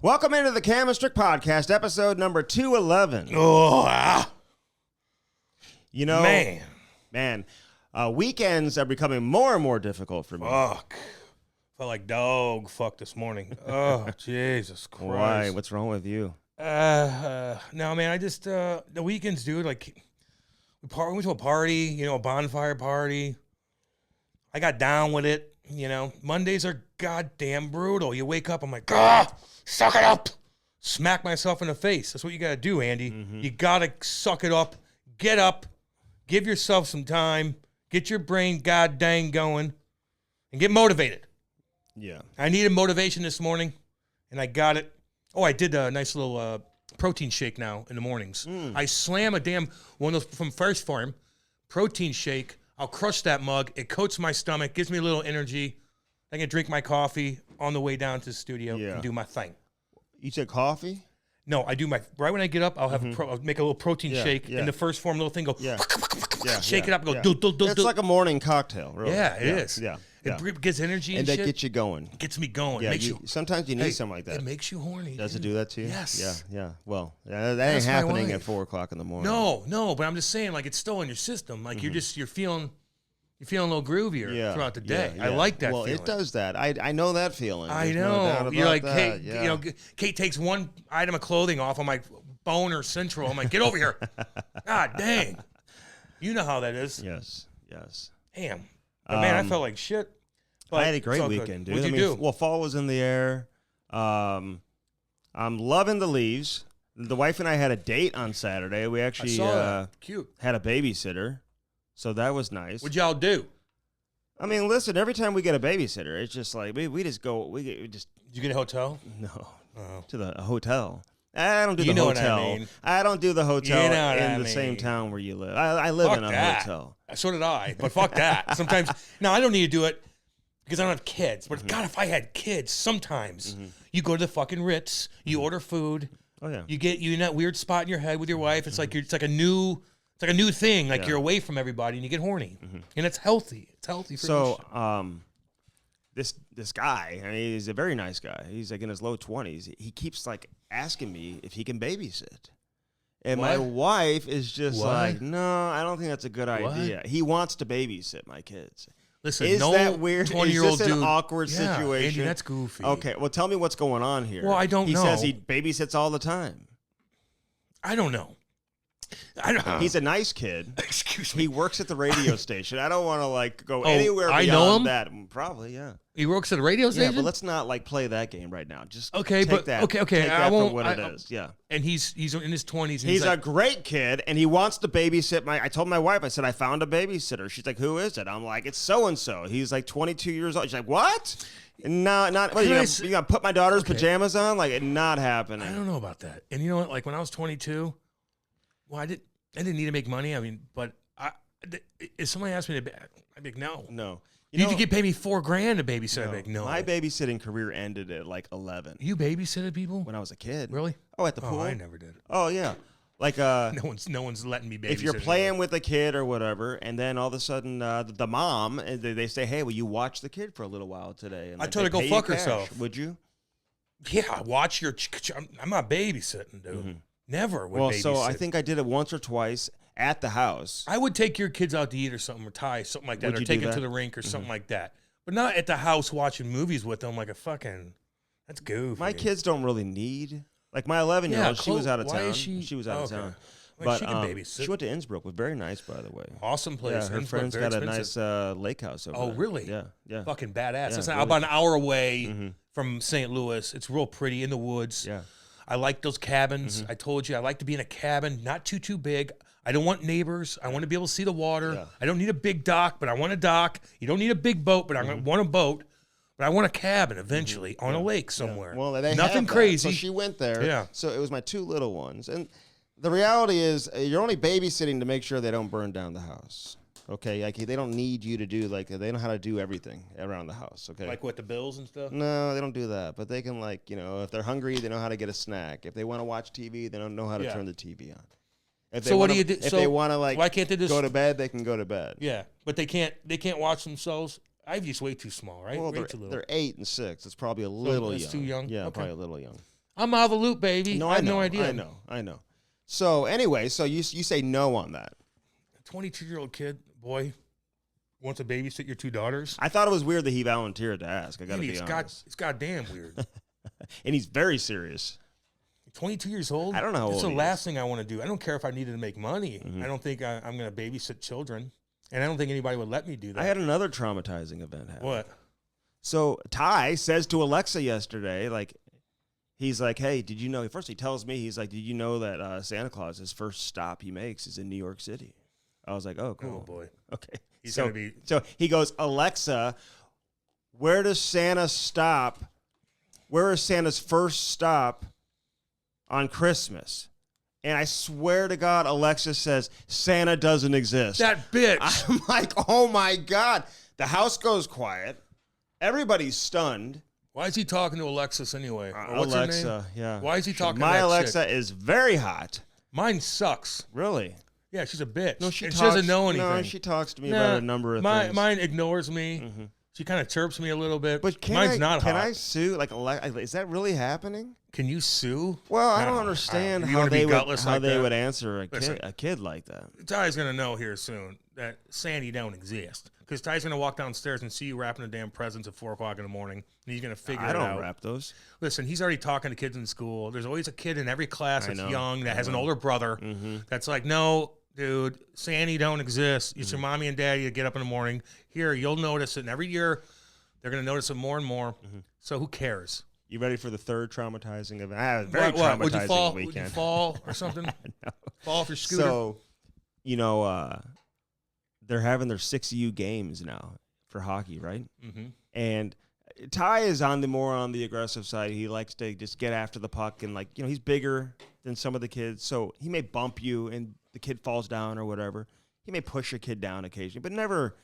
Welcome into the Cam Strick Podcast, episode number 211. You know, man, weekends are becoming more and more difficult for me. Fuck. Felt like dog fuck this morning. Oh, Jesus Christ. Why? What's wrong with you? No, man, I just, the weekends, dude, like, we went to a party, a bonfire party. I got down with it, Mondays are goddamn brutal. You wake up, I'm like, suck it up. Smack myself in the face. That's what you got to do, Andy. Mm-hmm. You got to suck it up. Get up. Give yourself some time. Get your brain god dang going. And get motivated. Yeah. I needed motivation this morning, and I got it. Oh, I did a nice little protein shake now in the mornings. I slam a damn one of those from First Farm protein shake. I'll crush that mug. It coats my stomach, gives me a little energy. I can drink my coffee on the way down to the studio and do my thing. You said coffee? No, I do right when I get up, I'll have I'll make a little protein shake. In the First Form little thing, go shake it up, and go do. It's like a morning cocktail, really. Yeah, it is. Yeah. It gets energy and that shit. Gets you going. It gets me going. Yeah, sometimes you need something like that. It makes you horny. Does it do that to you? Yes. Yeah. Well, that ain't happening at 4 o'clock in the morning. No, but I'm just saying, like, it's still in your system. Like, you're feeling a little groovier throughout the day. I like that feeling. Well, it does that. I know that feeling. I know. You're like, Kate takes one item of clothing off. I'm like, boner central. I'm like, get over here. God dang. You know how that is. Yes. Damn. But man, I felt like shit. I had a great weekend, dude. What'd you do? Well, fall was in the air. I'm loving the leaves. The wife and I had a date on Saturday. We actually cute. Had a babysitter. So that was nice. What'd y'all do? I mean, listen, every time we get a babysitter, it's just like, we just go, Did you get a hotel? No. Oh. To the hotel. I don't do the hotel. What I mean. I don't do the hotel in the same town where you live. I live in a hotel. So did I, but fuck that. Sometimes, now I don't need to do it because I don't have kids. But God, if I had kids, sometimes you go to the fucking Ritz, you order food. Oh yeah. You in that weird spot in your head with your wife. It's like it's like a new thing. Like you're away from everybody and you get horny, and it's healthy. It's healthy for you. This guy, I mean, he's a very nice guy. He's like in his low 20s. He keeps like asking me if he can babysit. And my wife is just like, no, I don't think that's a good idea. He wants to babysit my kids. Listen, is that weird? 20-year-old is this an dude, awkward situation? Andy, that's goofy. Okay, well, tell me what's going on here. Well, I don't know. He says he babysits all the time. I don't know. He's a nice kid. Excuse me. He works at the radio station. I don't want to go anywhere beyond know him? that. Probably, yeah. He works at a radio station. Yeah, but let's not play that game right now. Just okay, take that. Okay. Take I that won't. For what it is. Yeah. And he's in his 20s. He's like, a great kid, and he wants to babysit I told my wife, I said, I found a babysitter. She's like, who is it? I'm like, it's so and so. He's like 22 years old. She's like, what? No, not. What, you gonna put my daughter's pajamas on? Like, not happening. I don't know about that. And you know what? Like when I was 22, well, I didn't need to make money. I mean, but if somebody asked me to, I'd be like, no. You could pay me $4,000 to babysit. I'd be like, no. My babysitting career ended at like 11. You babysitted people when I was a kid? Really? Oh, at the pool. I never did. Oh yeah, like no one's letting me babysit. If you're playing with a kid or whatever, and then all of a sudden the mom they say, hey, will you watch the kid for a little while today? And I told her to go fuck herself. Would you? Yeah, watch your. I'm not babysitting, dude. Never would babysit. So I think I did it once or twice at the house. I would take your kids out to eat or something, or tie something like that, or take them to the rink or something like that. But not at the house watching movies with them like a fucking. That's goofy. My kids don't really need. Like my 11-year-old, she was out of town. She was out of town. But she can babysit. She went to Innsbruck. Was very nice, by the way. Awesome place. Yeah, her friend's got a nice lake house over there. Oh, really? Yeah. Fucking badass. Yeah, It's about an hour away from St. Louis. It's real pretty in the woods. Yeah. I like those cabins. I told you I like to be in a cabin, not too big. I don't want neighbors. I want to be able to see the water. Yeah. I don't need a big dock, but I want a dock. You don't need a big boat, but I want a boat. But I want a cabin eventually on a lake somewhere. Yeah. Well, they nothing have that. crazy. So she went there. Yeah. So it was my 2 little ones, and the reality is you're only babysitting to make sure they don't burn down the house. Okay, like they don't need you to do they know how to do everything around the house. Okay, like what, the bills and stuff. No, they don't do that, but they can if they're hungry, they know how to get a snack. If they want to watch TV, they don't know how to turn the TV on. So what do you do? If they want to why can't they just go to bed, they can go to bed. Yeah, but they can't watch themselves. Ivy's way too small, right? Well, way too little. They're 8 and 6. It's probably a little young. Too young. Yeah, okay. Probably a little young. I'm out of the loop, baby. No, I have know, no idea. I know. So anyway, so you say no on that. A 22-year-old kid, boy, wants to babysit your 2 daughters. I thought it was weird that he volunteered to ask. I got to be honest. It's goddamn weird. And he's very serious. 22 years old? I don't know how old That's the he last thing I want to do. I don't care if I needed to make money. Mm-hmm. I don't think I'm going to babysit children. And I don't think anybody would let me do that. I had another traumatizing event happen. What? So Ty says to Alexa yesterday, like, he's like, hey, did you know? First he tells me, he's like, did you know that Santa Claus, his first stop he makes is in New York City? I was like, oh, cool. Oh, boy. Okay. He's going to be... So he goes, Alexa, where does Santa stop? Where is Santa's first stop on Christmas? And I swear to God, Alexa says, Santa doesn't exist. That bitch. I'm like, oh, my God. The house goes quiet. Everybody's stunned. Why is he talking to Alexis anyway? What's Alexa, her name? yeah. Why is he talking to My that Alexa chick? is very hot. Mine sucks. Really? Yeah, she's a bitch. No, she doesn't know anything. No, she talks to me about a number of things. Mine ignores me. Mm-hmm. She kind of chirps me a little bit. But mine's not hot. Can I sue? Like, is that really happening? Can you sue? Well, I don't No, understand you how wanna be they gutless like that? would answer a kid like that. Ty's going to know here soon that Sandy don't exist. Because Ty's going to walk downstairs and see you wrapping a damn presents at 4 o'clock in the morning. And he's going to figure it out. I don't wrap those. Listen, he's already talking to kids in school. There's always a kid in every class that's young that has an older brother that's like, no, dude, Sandy don't exist. It's your mommy and daddy that get up in the morning. Here, you'll notice it. And every year, they're going to notice it more and more. So who cares? You ready for the third traumatizing event? Very traumatizing Would you fall? weekend. Would you fall or something? Fall off your scooter? So, they're having their 6U games now for hockey, right? Mm-hmm. And Ty is on the aggressive side. He likes to just get after the puck and he's bigger than some of the kids, so he may bump you and the kid falls down or whatever. He may push a kid down occasionally, but never.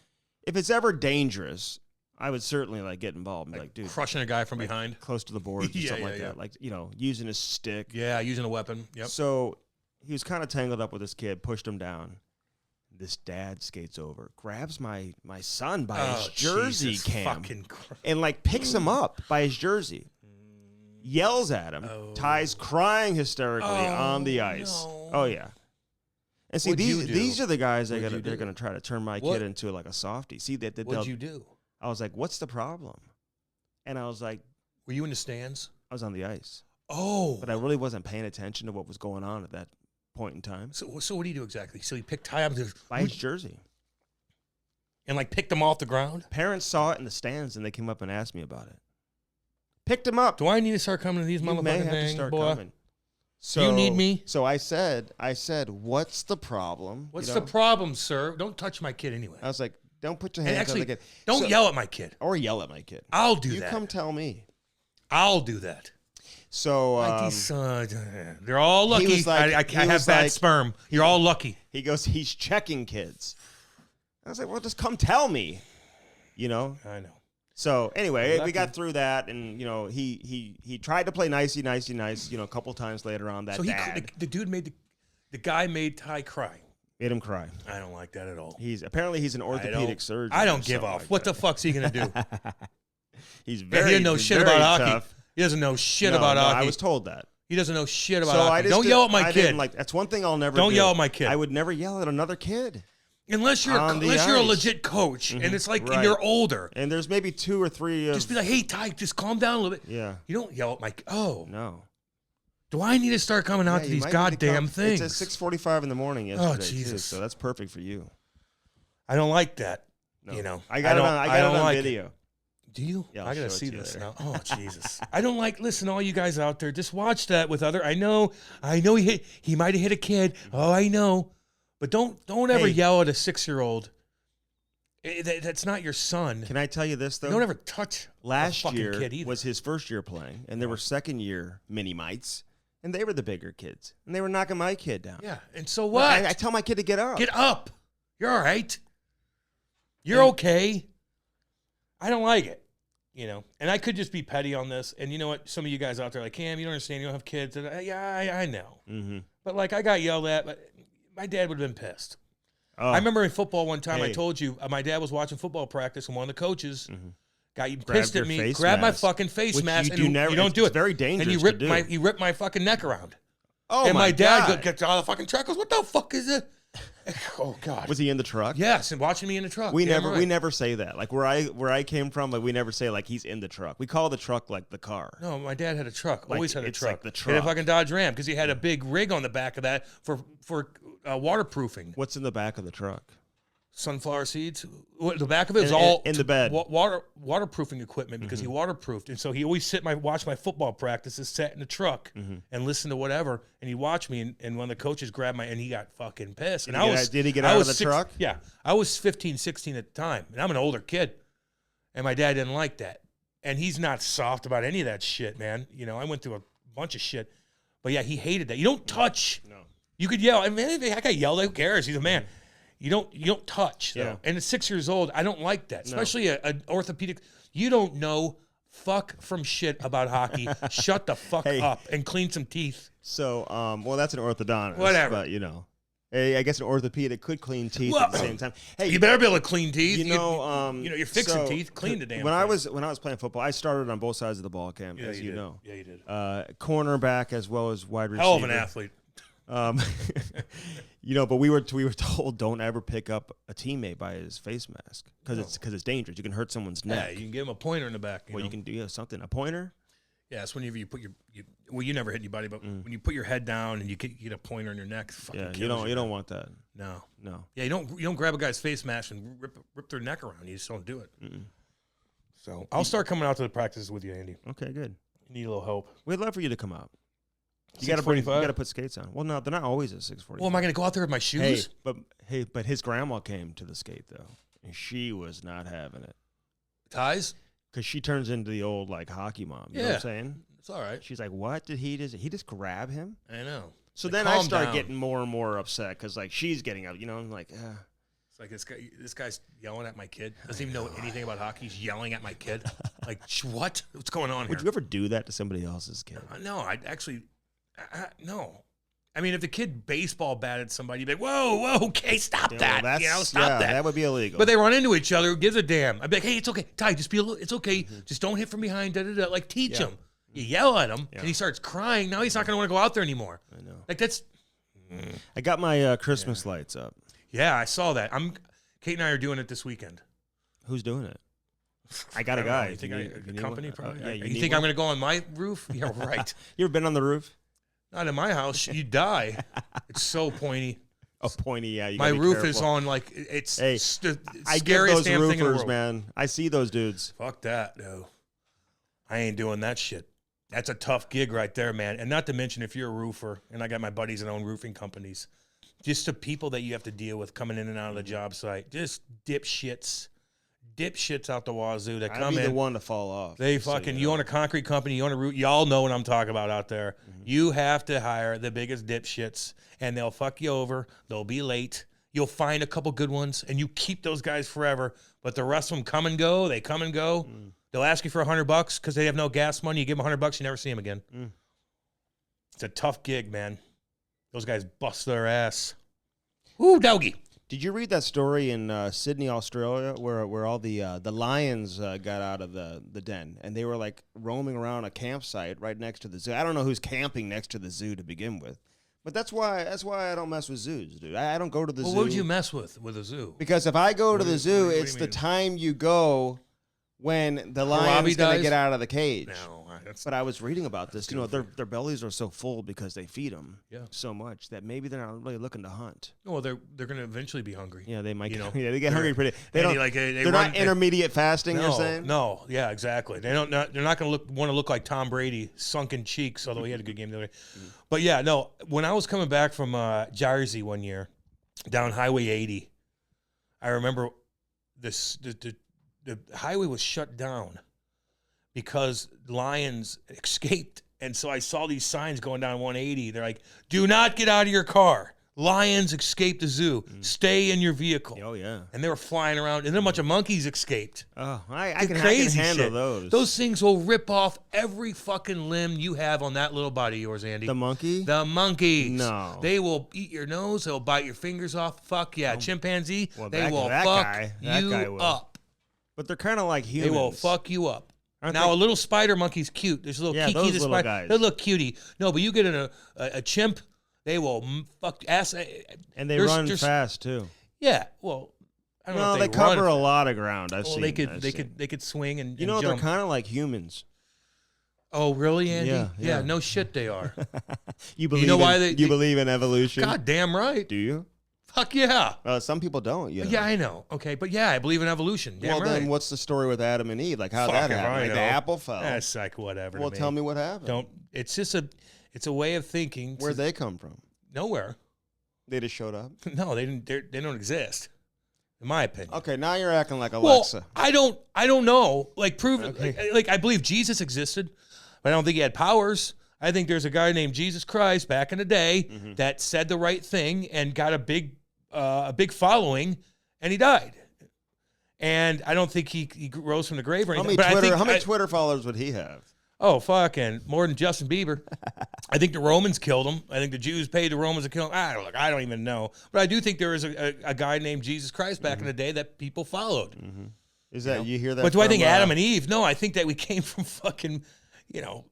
If it's ever dangerous, I would certainly get involved and be like, dude, crushing a guy from behind, close to the boards, or something like that. Using his stick. Yeah, using a weapon. Yep. So he was kind of tangled up with this kid, pushed him down. This dad skates over, grabs my son by his jersey, Cam, and picks him up by his jersey, yells at him. Ty's crying hysterically on the ice. No. Oh yeah. And see, these are the guys they're gonna try to turn my kid into a softie. See that? What'd you do? I was like, what's the problem? And I was like, were you in the stands? I was on the ice. Oh, but I really wasn't paying attention to what was going on at that point in time. So what do you do exactly? So you picked Ty up by his jersey and picked him off the ground? Parents saw it in the stands and they came up and asked me about it. Picked him up. Do I need to start coming to these motherfucking things? You may have to start coming. So, do you need me? So I said, what's the problem? What's the problem, sir? Don't touch my kid anyway. I was like, don't put your hands on the kid. Don't yell at my kid. Or yell at my kid. I'll do that. You come tell me. I'll do that. So they're all lucky. I have bad sperm. You're all lucky. He goes, he's checking kids. I was like, well, just come tell me. I know. So anyway, we got through that, and he tried to play nicey. A couple times later on. So the guy made Ty cry. Made him cry. I don't like that at all. He's an orthopedic surgeon. I don't give off. What the fuck's he gonna do? He's very. He doesn't know shit about hockey. He doesn't know shit about hockey. I was told that. He doesn't know shit about hockey. Don't yell at my kid. That's one thing I'll never do. Don't yell at my kid. I would never yell at another kid. Unless you're a legit coach, and it's and you're older. And there's maybe 2 or 3 of... Just be like, hey, Ty, just calm down a little bit. Yeah. You don't yell at my... Oh. No. Do I need to start coming out to these goddamn things? It's at 6:45 in the morning yesterday. Oh, Jesus. So that's perfect for you. I don't like that. No. I got it on video. Do you? Yeah, I got to see this now. Oh, Jesus. I don't listen, all you guys out there, just watch that with other... I know he might have hit a kid. Oh, I know. But don't ever yell at a 6-year-old. That's not your son. Can I tell you this, though? Don't ever touch Last a fucking year kid either. Was his first year playing, and there were second-year mini-mites, and they were the bigger kids, and they were knocking my kid down. Yeah, and so what? I tell my kid to get up. Get up. You're all right. You're okay. I don't like it, And I could just be petty on this, and you know what? Some of you guys out there are like, Cam, you don't understand. You don't have kids. And I know. Mm-hmm. But, I got yelled at, but my dad would have been pissed. I remember in football one time, I told you, my dad was watching football practice, and one of the coaches Got you pissed at me. Grab my fucking face mask. You don't do it. It's very dangerous. And you ripped my fucking neck around. Oh, and my God. dad gets out of the fucking truck. Goes, what the fuck is it? Oh God. Was he in the truck? Yes, and watching me in the truck. We never say that. Like where I came from, like we never say like he's in the truck. We call the truck like the car. No, my dad had a truck. Always had a truck. Like the truck. He had a fucking Dodge Ram because he had a big rig on the back of that for waterproofing. What's in the back of the truck? Sunflower seeds. The back of it was all in the bed. Waterproofing equipment because he waterproofed, and so he always watch my football practices, sat in the truck and listen to whatever, and he'd watch me, and one of the coaches grabbed and he got fucking pissed. Did he get out of the truck? Yeah, I was 15, 16 at the time, and I'm an older kid, and my dad didn't like that, and he's not soft about any of that shit, man. You know, I went through a bunch of shit, but yeah, he hated that. You don't touch. No. You could yell. I mean, I got yelled at. Who cares? He's a man. You don't touch, though. Yeah. And at 6 years old, I don't like that. Especially an orthopedic. You don't know fuck from shit about hockey. Shut the fuck up and clean some teeth. So, well, that's an orthodontist. Whatever. But, you know, I guess an orthopedic could clean teeth at the same time. Hey, you better be able to clean teeth. You're fixing teeth. Clean the damn when thing. When I was playing football, I started on both sides of the ball, Cam, as you know. Yeah, you did. Cornerback as well as wide receiver. Hell of an athlete. But we were told don't ever pick up a teammate by his face mask because it's dangerous. You can hurt someone's neck. Yeah, you can give him a pointer in the back. You can do something. A pointer. Yeah, it's whenever you put you never hit anybody, but when you put your head down and you get a pointer in your neck, you don't want that. No. Yeah, you don't grab a guy's face mask and rip their neck around. You just don't do it. Mm-mm. So I'll start coming out to the practices with you, Andy. Okay, good. You need a little help. We'd love for you to come out. You got to put skates on. Well, no, they're not always at 6:45. Well, am I going to go out there with my shoes? But his grandma came to the skate though, and she was not having it. Ties? Because she turns into the old like hockey mom. You know what I'm saying? It's all right. She's like, "What did he just? He just grab him?" I know. So then I start getting more and more upset because like she's getting up. You know, I'm like, It's like this guy's yelling at my kid. Doesn't even know anything about hockey. He's yelling at my kid. Like, what? What's going on here? Would you ever do that to somebody else's kid? No, I'd actually. No. I mean, if the kid baseball batted somebody, you'd be like, whoa, okay, stop that. Stop that. That would be illegal. But they run into each other. Who gives a damn? I'd be like, hey, it's okay. Ty, just be it's okay. Mm-hmm. Just don't hit from behind. Like, teach him. You yell at him, and he starts crying. Now he's not going to want to go out there anymore. I know. Like, that's... I got my Christmas lights up. Yeah, I saw that. Kate and I are doing it this weekend. Who's doing it? I got a guy. You think a company probably? Yeah, you think I'm going to go on my roof? Yeah, right. You ever been on the roof? Not in my house. You die. It's so pointy. Oh, pointy, yeah. My roof is on like it's the I scariest get those damn thing in the roofers, world. man. I see those dudes. Fuck that, no. I ain't doing that shit. That's a tough gig right there, man. And not to mention if you're a roofer, and I got my buddies that own roofing companies, just the people that you have to deal with coming in and out of the job site, just dipshits out the wazoo that come in. I'd be the one to fall off. They fucking, you own a concrete company, you own a roof, y'all know what I'm talking about out there. Mm-hmm. You have to hire the biggest dipshits, and they'll fuck you over. They'll be late. You'll find a couple good ones, and you keep those guys forever. But the rest of them come and go. They come and go. Mm. They'll ask you for $100 because they have no gas money. You give them $100, you never see them again. Mm. It's a tough gig, man. Those guys bust their ass. Ooh, doggy. Did you read that story in Sydney, Australia, where all the lions got out of the den and they were like roaming around a campsite right next to the zoo? I don't know who's camping next to the zoo to begin with, but that's why I don't mess with zoos, dude. I don't go to the zoo. What would you mess with a zoo? Because if I go to the zoo, it's the time you go when the lion's gonna get out of the cage. No, but I was reading about this. You know, their bellies are so full because they feed them so much that maybe they're not really looking to hunt. Well, they're going to eventually be hungry. Yeah, they might. You know, yeah, they get hungry pretty. They're not intermediate fasting. No, you're saying? No, yeah, exactly. They're not going to want to look like Tom Brady, sunken cheeks. Although he had a good game the other day. Mm-hmm. But yeah, no. When I was coming back from Jersey one year, down Highway 80, I remember the highway was shut down because lions escaped. And so I saw these signs going down 180. They're like, do not get out of your car. Lions escaped the zoo. Stay in your vehicle. Oh, yeah. And they were flying around. And then a bunch of monkeys escaped. Oh, I can handle those. Those things will rip off every fucking limb you have on that little body of yours, Andy. The monkey? The monkeys. No. They will eat your nose. They'll bite your fingers off. Fuck yeah. Chimpanzee, well, they will fuck you up. But they're kind of like humans. They will fuck you up. Aren't now, they? a little spider monkey's cute. There's a little Kiki those the little spider. guys. They're a little cutie. No, but you get in a chimp, they will fuck ass. And they run fast, too. Yeah, well, I don't know if they cover a lot of ground. I've seen. They could swing and jump. They're kind of like humans. Oh, really, Andy? Yeah. No shit, they are. You believe in evolution? God damn right. Do you? Fuck yeah. Some people don't. Yeah, I know. Okay, but yeah, I believe in evolution. Damn then what's the story with Adam and Eve? Like how that happened? Like the apple fell. That's like whatever. Well, tell me what happened. It's just a way of thinking. Where'd they come from? Nowhere. They just showed up. No, they didn't. They don't exist, in my opinion. Okay, now you're acting like Alexa. Well, I don't know. Like prove it. Like I believe Jesus existed, but I don't think he had powers. I think there's a guy named Jesus Christ back in the day that said the right thing and got a big following, and he died. And I don't think he rose from the grave or anything. How many Twitter followers would he have? Oh, fucking more than Justin Bieber. I think the Romans killed him. I think the Jews paid the Romans to kill him. I don't even know. But I do think there was a guy named Jesus Christ back in the day that people followed. Is that you hear that? But do I think Adam and Eve? No, I think that we came from fucking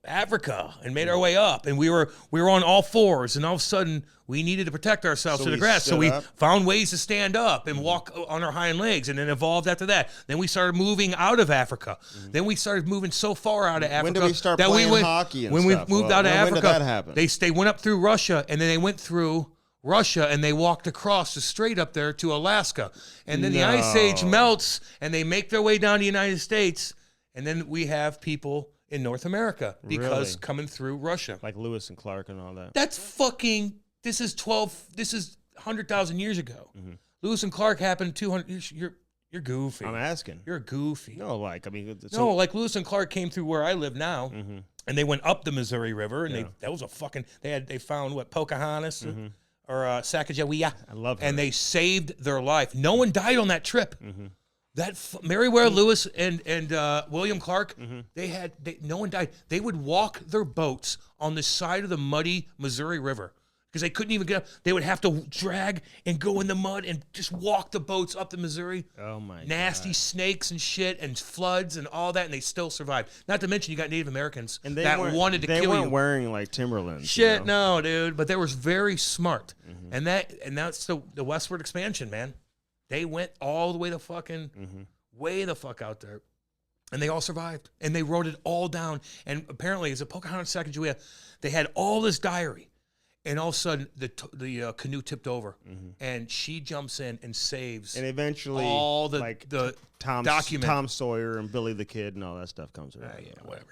Africa and made our way up, and we were on all fours, and all of a sudden we needed to protect ourselves to the grass, so we found ways to stand up and walk on our hind legs, and then evolved after that. Then we started moving out of Africa. Then we started moving so far out of Africa. When did we start playing hockey and when stuff? we moved out of Africa, when did that happen? They went up through Russia, and then they went through Russia, and they walked across the strait up there to Alaska, and then the ice age melts, and they make their way down to the United States, and then we have people in North America because coming through Russia. Like Lewis and Clark and all that. That's this is 100,000 years ago. Lewis and Clark happened 200, you're goofy. I'm asking. You're goofy. No, like Lewis and Clark came through where I live now, and they went up the Missouri River, and that was they found what, Pocahontas or Sacagawea. I love her. And they saved their life. No one died on that trip. That Meriwether Lewis and William Clark, no one died. They would walk their boats on the side of the muddy Missouri River because they couldn't even get up. They would have to drag and go in the mud and just walk the boats up the Missouri. Oh my God. Nasty snakes and shit and floods and all that, and they still survived. Not to mention you got Native Americans that wanted to kill you. They weren't wearing like Timberlands. Shit, no, dude. But they were very smart, and that's the westward expansion, man. They went all the way to fucking way the fuck out there, and they all survived, and they wrote it all down. And apparently, as a Pocahontas Sacagawea, they had all this diary, and all of a sudden the canoe tipped over, and she jumps in and saves. And eventually, all the document. Tom Sawyer and Billy the Kid and all that stuff comes around. Yeah, whatever.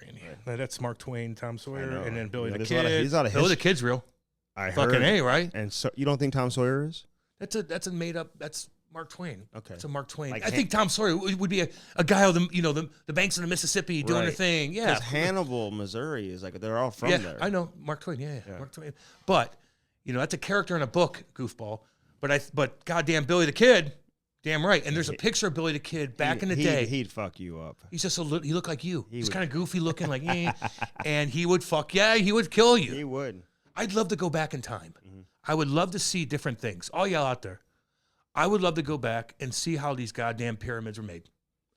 Right. That's Mark Twain, Tom Sawyer, and then Billy the Kid. Billy the Kid's real. I fucking heard. right? And so you don't think Tom Sawyer is? That's a made up. That's Mark Twain. Okay. It's a Mark Twain. Like I think Tom Sawyer would be a guy on the banks of the Mississippi doing their thing. Yeah. Because Hannibal, Missouri is like, they're all from there. I know. Mark Twain. Yeah. Mark Twain. But, that's a character in a book, goofball. But goddamn Billy the Kid, damn right. And there's a picture of Billy the Kid back in the day. He'd fuck you up. He's just he looked like you. He's kind of goofy looking like, and he would he would kill you. He would. I'd love to go back in time. I would love to see different things. All y'all out there. I would love to go back and see how these goddamn pyramids were made.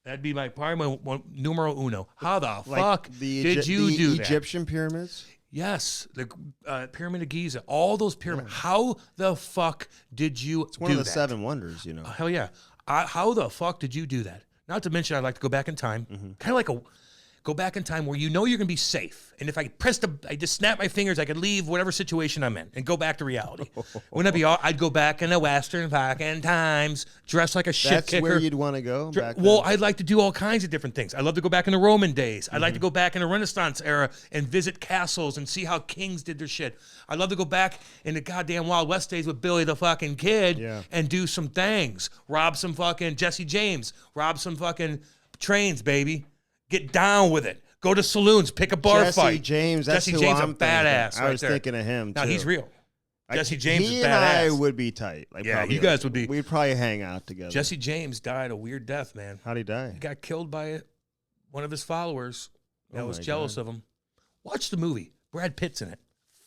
That'd be probably my numero uno. How the fuck did you do that? The Egyptian pyramids? Yes, the Pyramid of Giza. All those pyramids. Yeah. How the fuck did you do that? It's one of the seven wonders, Hell yeah. How the fuck did you do that? Not to mention, I'd like to go back in time. Kind of like go back in time where you're going to be safe. And if I just snap my fingers, I could leave whatever situation I'm in and go back to reality. Wouldn't that be all? I'd go back in the Western fucking times, dressed like a shit kicker. That's where you'd want to go? I'd like to do all kinds of different things. I'd love to go back in the Roman days. I'd like to go back in the Renaissance era and visit castles and see how kings did their shit. I'd love to go back in the goddamn Wild West days with Billy the fucking Kid and do some things. Rob some fucking Jesse James. Rob some fucking trains, baby. Get down with it. Go to saloons. Pick a bar fight. Jesse James, that's Jesse who James, I'm a badass. I was thinking of him, too. No, he's real. Jesse James is badass. He and I would be tight. You guys would be. We'd probably hang out together. Jesse James died a weird death, man. How'd he die? He got killed by one of his followers that was jealous of him. Watch the movie. Brad Pitt's in it.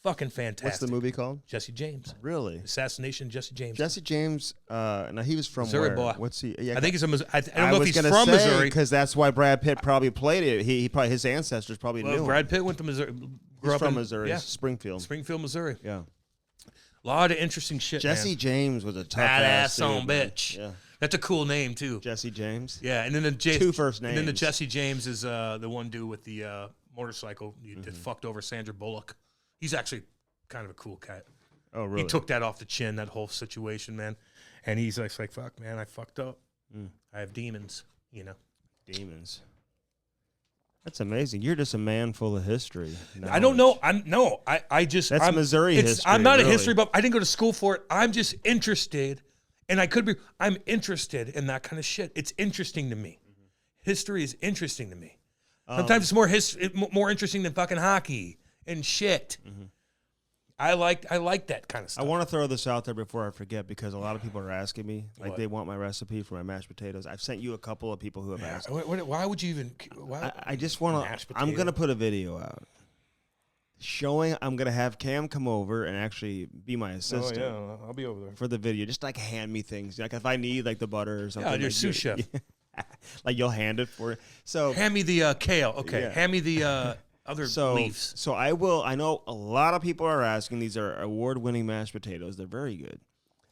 Fucking fantastic. What's the movie called? Jesse James. Really? Assassination of Jesse James. Jesse James, now he was from Missouri where? boy. What's he? Yeah, I think he's a Missouri. I don't know if he's from Missouri. Because that's why Brad Pitt probably played it. He probably, his ancestors probably knew him. Brad Pitt went to Missouri. He's from Missouri, Springfield. Springfield, Missouri. Yeah. A lot of interesting shit, Jesse James was a tough ass dude, bitch. Yeah. That's a cool name, too. Jesse James? Yeah, and then the two first names. And then the Jesse James is the one dude with the motorcycle that fucked over Sandra Bullock. He's actually kind of a cool cat. Oh, really? He took that off the chin, that whole situation, man. And he's like, fuck, man, I fucked up. I have demons, you know. Demons. That's amazing. You're just a man full of history. I don't know. I just. That's Missouri history. I'm not really. a history buff. I didn't go to school for it. I'm just interested. And I'm interested in that kind of shit. It's interesting to me. History is interesting to me. Sometimes it's more interesting than fucking hockey and shit. I like that kind of stuff. I want to throw this out there before I forget because a lot of people are asking me, like they want my recipe for my mashed potatoes. I've sent you a couple of people who have asked. Why would you even? I just want to. I'm gonna put a video out showing. I'm gonna have Cam come over and actually be my assistant. Oh yeah, I'll be over there for the video. Just like hand me things, like if I need like the butter or something. Yeah, your like sous chef. Like you'll hand it for it. So hand me the kale. Okay, hand me the. Other leaves. So I will. I know a lot of people are asking. These are award-winning mashed potatoes. They're very good.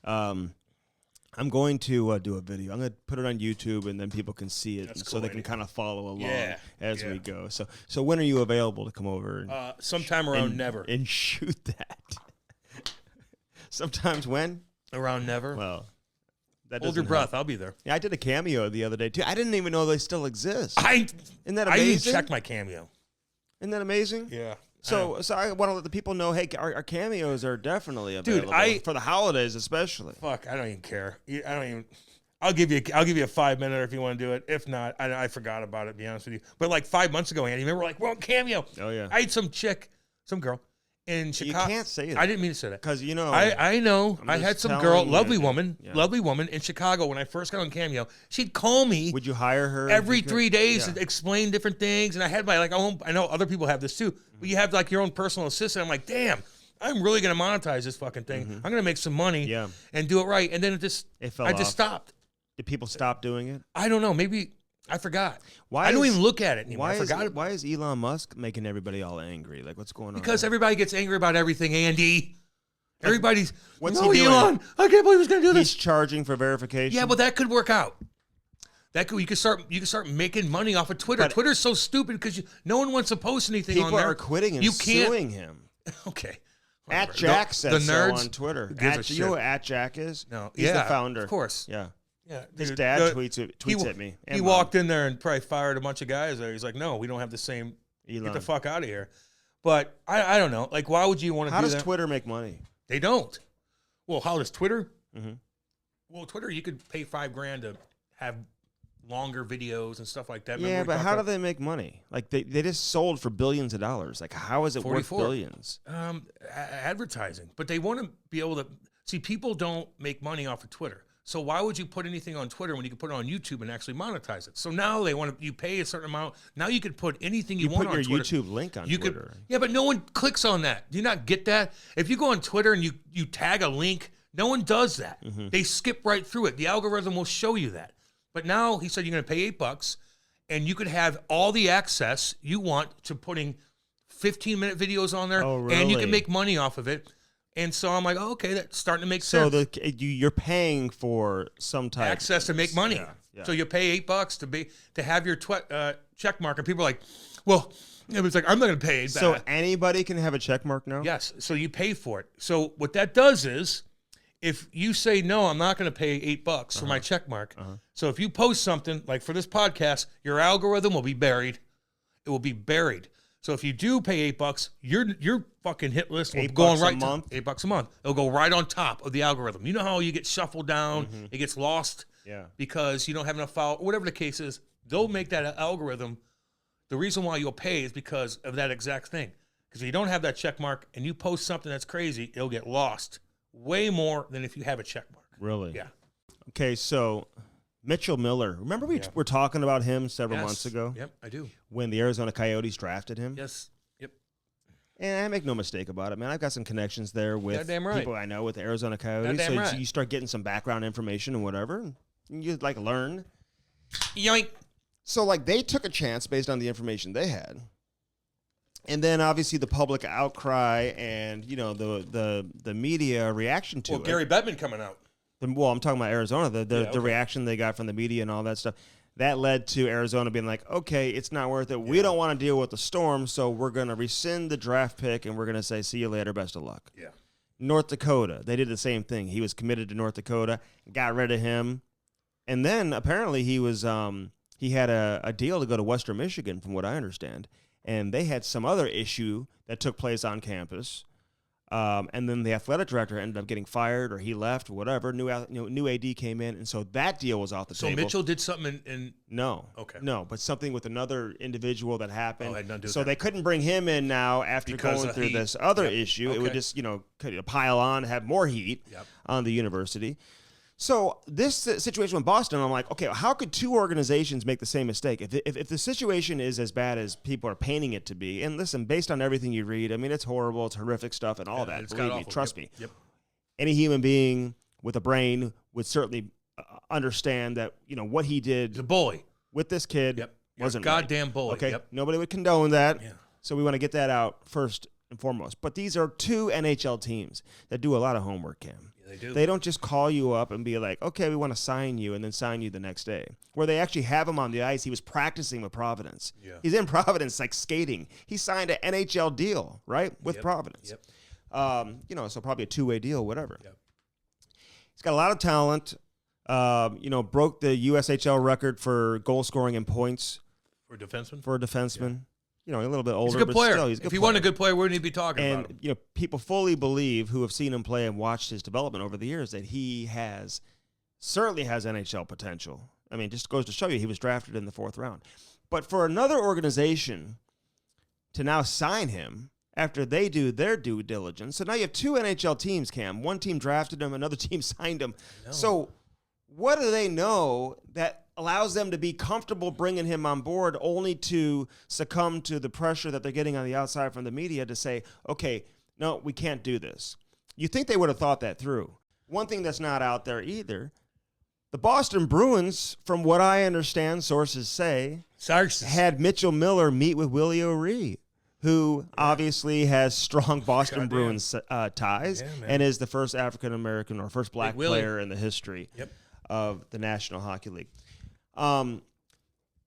I'm going to do a video. I'm going to put it on YouTube, and then people can see it, so they can kind of follow along as we go. So when are you available to come over? Sometime around never. And shoot that. Sometimes when? Around never. Well, that hold your breath. I'll be there. Yeah, I did a cameo the other day too. I didn't even know they still exist. Isn't that amazing? I didn't check my cameo. Isn't that amazing? Yeah. So I want to let the people know, hey, our cameos are definitely available. Dude, for the holidays especially. Fuck, I don't even care. I'll give you a 5-minute if you want to do it. If not, I forgot about it, to be honest with you. But like 5 months ago, Andy, remember, we're on cameo. Oh yeah. I had some girl in Chicago. You can't say that. I didn't mean to say that. Because, you know. I know. I had some girl, lovely woman in Chicago when I first got on Cameo. She'd call me. Would you hire her? Every 3 days and explain different things. And I had my, I know other people have this too. But you have like your own personal assistant. I'm like, damn, I'm really going to monetize this fucking thing. I'm going to make some money and do it right. And then I just stopped. Did people stop doing it? I don't know. Maybe I forgot. I don't even look at it anymore. Why is Elon Musk making everybody all angry? Like, what's going on? Because everybody gets angry about everything, Andy. Everybody's, what's he doing? Elon, I can't believe he's going to do this. He's charging for verification. Yeah, but that could work out. You could start making money off of Twitter. But Twitter's so stupid because no one wants to post anything on there. People are quitting and suing him. Okay. At Jack says so nerds, on Twitter. You know who at Jack is? No. He's the founder. Of course. Yeah. Yeah, his dad tweets at me. He walked in there and probably fired a bunch of guys there. He's like, no, we don't have the same. Elon. Get the fuck out of here. But I don't know. Like, why would you want to do that? How does Twitter make money? They don't. Well, how does Twitter? Mm-hmm. Well, Twitter, you could pay $5,000 to have longer videos and stuff like that. Yeah, but how do they make money? Like, they just sold for billions of dollars. Like, how is it worth billions? Advertising. But they want to be able to see, people don't make money off of Twitter. So why would you put anything on Twitter when you can put it on YouTube and actually monetize it? So now you pay a certain amount. Now you could put anything you want on Twitter. You put your YouTube link on Twitter. Yeah, but no one clicks on that. Do you not get that? If you go on Twitter and you tag a link, no one does that. Mm-hmm. They skip right through it. The algorithm will show you that. But now he said you're going to pay $8 and you could have all the access you want to putting 15-minute videos on there. Oh, really? And you can make money off of it. And so I'm like, oh, okay, that's starting to make sense. So you're paying for some type access to make money. Yeah. So you pay $8 to have your check mark, and people are like, well, it was like, I'm not going to pay $8. So anybody can have a check mark now? Yes. So you pay for it. So what that does is, if you say no, I'm not going to pay $8 for my check mark. So if you post something like for this podcast, your algorithm will be buried. It will be buried. So if you do pay $8, your fucking hit list will go on right $8 a month. It'll go right on top of the algorithm. You know how you get shuffled down, it gets lost, because you don't have enough file, whatever the case is. They'll make that algorithm. The reason why you'll pay is because of that exact thing. Because if you don't have that check mark and you post something that's crazy, it'll get lost way more than if you have a check mark. Really? Yeah. Okay, so Mitchell Miller. Remember we were talking about him several months ago? Yep, I do. When the Arizona Coyotes drafted him? Yes. Yep. And I make no mistake about it, man. I've got some connections there with people I know with the Arizona Coyotes. So you start getting some background information and whatever. And you like learn. Yoink. So like they took a chance based on the information they had. And then obviously the public outcry and, you know, the media reaction to it. Well, Gary Bettman coming out. Well, I'm talking about Arizona. The reaction they got from the media and all that stuff. That led to Arizona being like, okay, it's not worth it. We don't want to deal with the storm, so we're going to rescind the draft pick, and we're going to say, see you later, best of luck. Yeah. North Dakota, they did the same thing. He was committed to North Dakota, got rid of him. And then apparently he was he had a deal to go to Western Michigan, from what I understand. And they had some other issue that took place on campus. And then the athletic director ended up getting fired, or he left, or whatever. New AD came in, and so that deal was off the table. So Mitchell did something in No. Okay. No, but something with another individual that happened. Had nothing to do with so that. they couldn't bring him in now after going through this other issue. It would just, pile on, have more heat on the university. So this situation with Boston, I'm like, okay, how could two organizations make the same mistake? If the situation is as bad as people are painting it to be, and listen, based on everything you read, I mean, it's horrible, it's horrific stuff and all that. Believe me, trust me. Yep. Any human being with a brain would certainly understand that, what he did. He's a bully. With this kid wasn't goddamn right. bully. Okay, Yep. Nobody would condone that. Yeah. So we want to get that out first and foremost. But these are two NHL teams that do a lot of homework, Cam. They do. They don't just call you up and be like, okay, we want to sign you, and then sign you the next day. Where they actually have him on the ice. He was practicing with Providence. Yeah. He's in Providence, like skating. He signed an NHL deal, right, with Providence. Yep. So probably a two-way deal, whatever. Yep. He's got a lot of talent. Broke the USHL record for goal scoring and points. For a defenseman? For a defenseman. Yeah. A little bit older, he's a good player. But still, he's a good if he player. wasn't a good player, wouldn't he be talking about him? And, people fully believe, who have seen him play and watched his development over the years, that he certainly has NHL potential. I mean, just goes to show you he was drafted in the 4th round. But for another organization to now sign him after they do their due diligence, so now you have two NHL teams, Cam. One team drafted him, another team signed him. So what do they know that allows them to be comfortable bringing him on board, only to succumb to the pressure that they're getting on the outside from the media to say, okay, no, we can't do this? You think they would have thought that through. One thing that's not out there either, the Boston Bruins, from what I understand, sources say, had Mitchell Miller meet with Willie O'Ree, who obviously has strong Boston Bruins ties and is the first African-American or first black player in the history of the National Hockey League.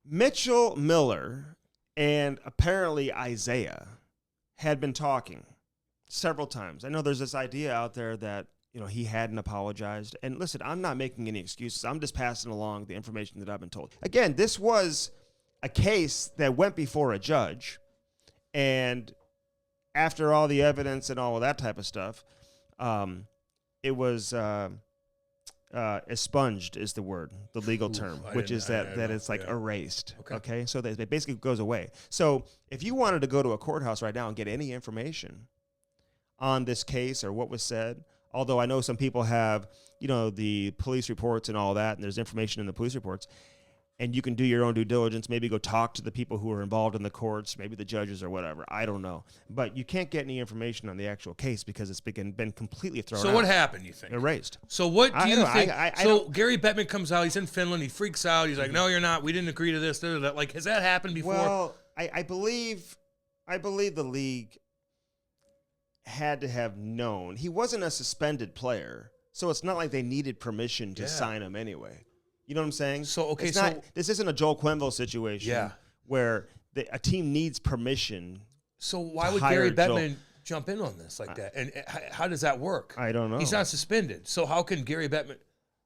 Mitchell Miller and apparently Isaiah had been talking several times. I know there's this idea out there that, he hadn't apologized. And listen, I'm not making any excuses. I'm just passing along the information that I've been told. Again, this was a case that went before a judge. And after all the evidence and all of that type of stuff, it was expunged is the word, the legal term, which is that it's like erased. Okay. So that it basically goes away. So if you wanted to go to a courthouse right now and get any information on this case or what was said, although I know some people have, the police reports and all that, and there's information in the police reports, and you can do your own due diligence, maybe go talk to the people who are involved in the courts, maybe the judges or whatever. I don't know. But you can't get any information on the actual case because it's been completely thrown out. So what happened, you think? Erased. So what do you think? So Gary Bettman comes out. He's in Finland. He freaks out. He's like, no, you're not. We didn't agree to this. That. Like, has that happened before? Well, I believe the league had to have known. He wasn't a suspended player, so it's not like they needed permission to sign him anyway. You know what I'm saying? So, this isn't a Joel Quenneville situation where a team needs permission. So why would Gary Bettman jump in on this like that? And how does that work? I don't know. He's not suspended. So how can Gary Bettman,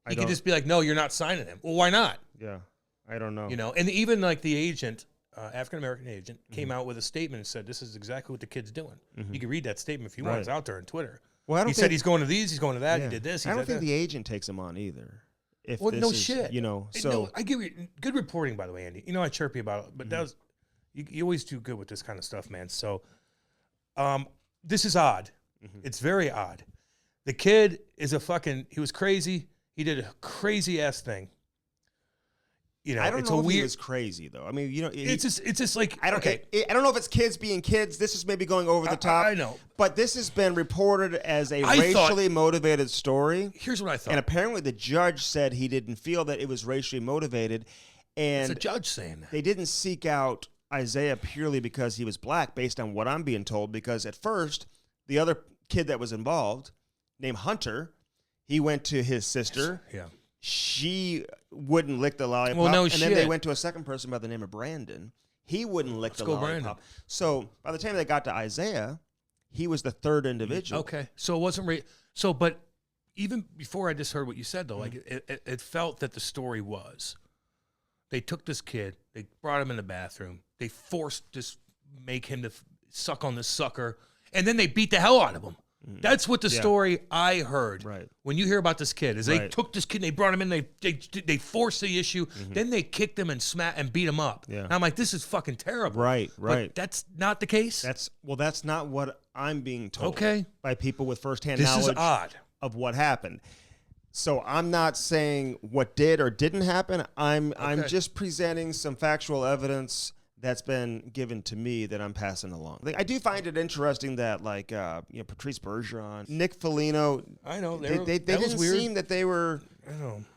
he could just be like, no, you're not signing him. Well, why not? Yeah, I don't know. And even like the agent, African-American agent, came out with a statement and said, this is exactly what the kid's doing. You can read that statement if you want. It's out there on Twitter. Well, he said he's going to these, he's going to that, he did this. I don't think the agent takes him on either. Shit. So I give you good reporting, by the way, Andy. I chirp you about it, but that was you always do good with this kind of stuff, man. So, this is odd. It's very odd. The kid is he was crazy. He did a crazy ass thing. I don't it's know a if weird. he was crazy though. I mean, It's just like I don't. okay. I don't know if it's kids being kids. This is maybe going over the top. I know, but this has been reported as a racially motivated story. Here's what I thought. And apparently, the judge said he didn't feel that it was racially motivated. And it's a judge saying that. They didn't seek out Isaiah purely because he was black, based on what I'm being told. Because at first, the other kid that was involved, named Hunter, he went to his sister. Yeah. She wouldn't lick the lollipop. Well, no and shit. then they went to a second person by the name of Brandon. He wouldn't lick the lollipop. Brandon. So by the time they got to Isaiah, he was the third individual. Okay. So it wasn't but even before I just heard what you said, though, like it felt that the story was they took this kid, they brought him in the bathroom, they make him to suck on this sucker, and then they beat the hell out of him. That's what the story I heard. Right. When you hear about this kid, is they took this kid, and they brought him in, they forced the issue, then they kicked him and beat him up. Yeah. And I'm like, this is fucking terrible. Right. But that's not the case. That's not what I'm being told. Okay. By people with firsthand This knowledge is odd. of what happened. So I'm not saying what did or didn't happen. I'm just presenting some factual evidence that's been given to me that I'm passing along. I do find it interesting that Patrice Bergeron, Nick Foligno, I know they didn't seem that they were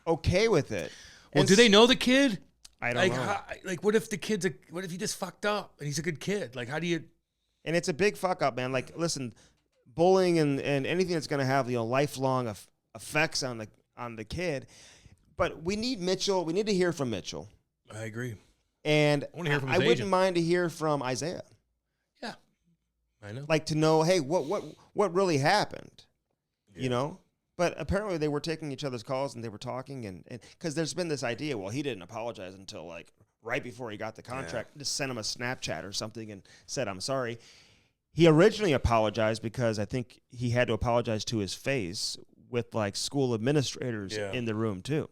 okay with it. Well, do they know the kid? I don't know. What if what if he just fucked up and he's a good kid? Like, how do you? And it's a big fuck up, man. Like, listen, bullying and anything that's going to have lifelong effects on the kid. But we need Mitchell. We need to hear from Mitchell. I agree. And I wouldn't mind to hear from Isaiah. Yeah, I know. Like to know, hey, what really happened, But apparently they were taking each other's calls and they were talking, and because there's been this idea, well, he didn't apologize until right before he got the contract. Just sent him a Snapchat or something and said, I'm sorry. He originally apologized because I think he had to apologize to his face with school administrators in the room too,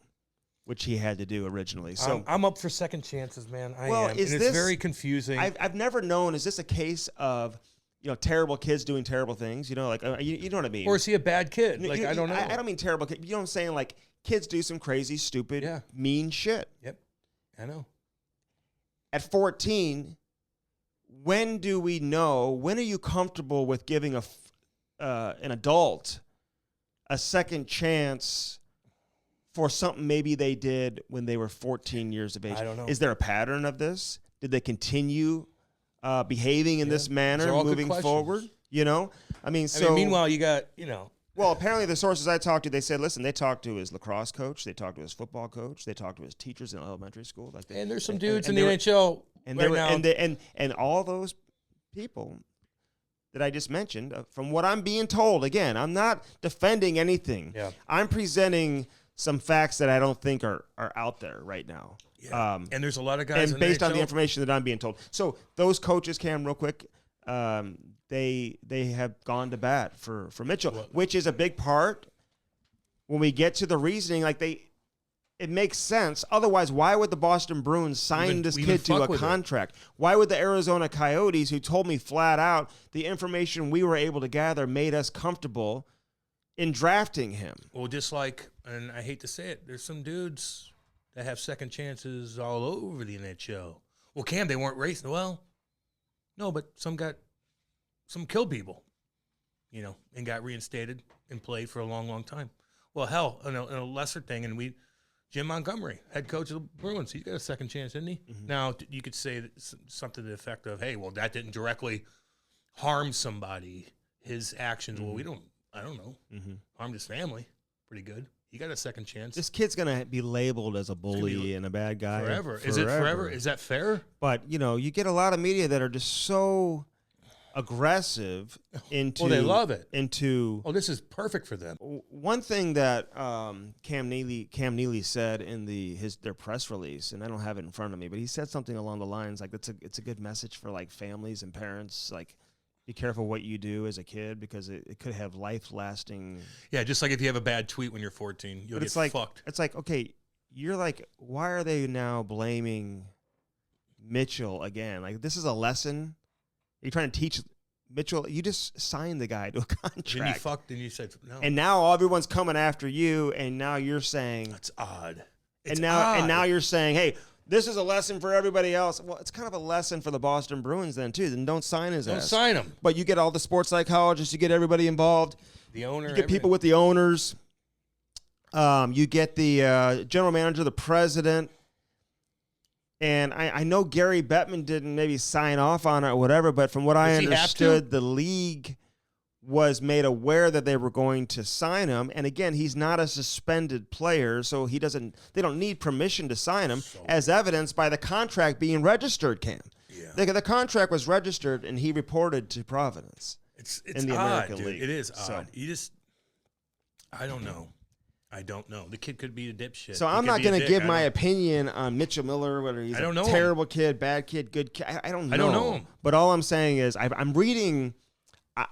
which he had to do originally. So I'm up for second chances, man. I am. It's very confusing. I've never known. Is this a case of terrible kids doing terrible things? You know what I mean? Or is he a bad kid? I don't know. I don't mean terrible kids. You know what I'm saying? Like kids do some crazy, stupid, mean shit. Yep, I know. At 14, when do we know? When are you comfortable with giving an adult a second chance for something maybe they did when they were 14 years of age? I don't know. Is there a pattern of this? Did they continue behaving in this manner moving forward? Meanwhile, you got, Well, apparently the sources I talked to, they said, listen, they talked to his lacrosse coach, they talked to his football coach, they talked to his teachers in elementary school. And there's some dudes in the NHL and all those people that I just mentioned, from what I'm being told, again, I'm not defending anything. Yeah. I'm presenting some facts that I don't think are out there right now. Yeah. And there's a lot of guys and based on the information that I'm being told. So those coaches, Cam, real quick, they have gone to bat for Mitchell, which is a big part. When we get to the reasoning, it makes sense. Otherwise, why would the Boston Bruins sign this kid to a contract? Why would the Arizona Coyotes, who told me flat out the information we were able to gather made us comfortable in drafting him? Well, just and I hate to say it, there's some dudes that have second chances all over the NHL. Well, Cam, they weren't racing. Well, no, but some killed people, and got reinstated and played for a long, long time. Well, hell, in a lesser thing, and Jim Montgomery, head coach of the Bruins, he's got a second chance, didn't he? Mm-hmm. Now, you could say something to the effect of, hey, well, that didn't directly harm somebody, his actions. Mm-hmm. Well, I don't know, harmed his family. Pretty good. He got a second chance. This kid's going to be labeled as a bully and a bad guy. Forever. Is it forever? Is that fair? But, you get a lot of media that are just so aggressive into... Well, they love it. This is perfect for them. One thing that Cam Neely said in their press release, and I don't have it in front of me, but he said something along the lines it's a good message for families and parents, be careful what you do as a kid because it could have life-lasting... Yeah, just like if you have a bad tweet when you're 14, you'll get fucked. It's okay, you're why are they now blaming Mitchell again? This is a lesson. You're trying to teach Mitchell. You just signed the guy to a contract. Then you fucked and you said no. And now everyone's coming after you, and now you're saying... That's odd. And now you're saying, hey, This is a lesson for everybody else. Well, it's kind of a lesson for the Boston Bruins then, too. Then don't sign his ass. Don't sign him. But you get all the sports psychologists. You get everybody involved. The owner. You get people with the owners. You get the general manager, the president. And I know Gary Bettman didn't maybe sign off on it or whatever, but from what I understood, the league was made aware that they were going to sign him. And again, he's not a suspended player, so they don't need permission to sign him, as evidenced by the contract being registered, Cam. Yeah. The contract was registered, and he reported to Providence. It's in the odd, American League. It is odd. So, I don't know. The kid could be a dipshit. So I'm not going to give my opinion on Mitchell Miller, whether he's a terrible kid, bad kid, good kid. I don't know. I don't know him. But all I'm saying is I'm reading.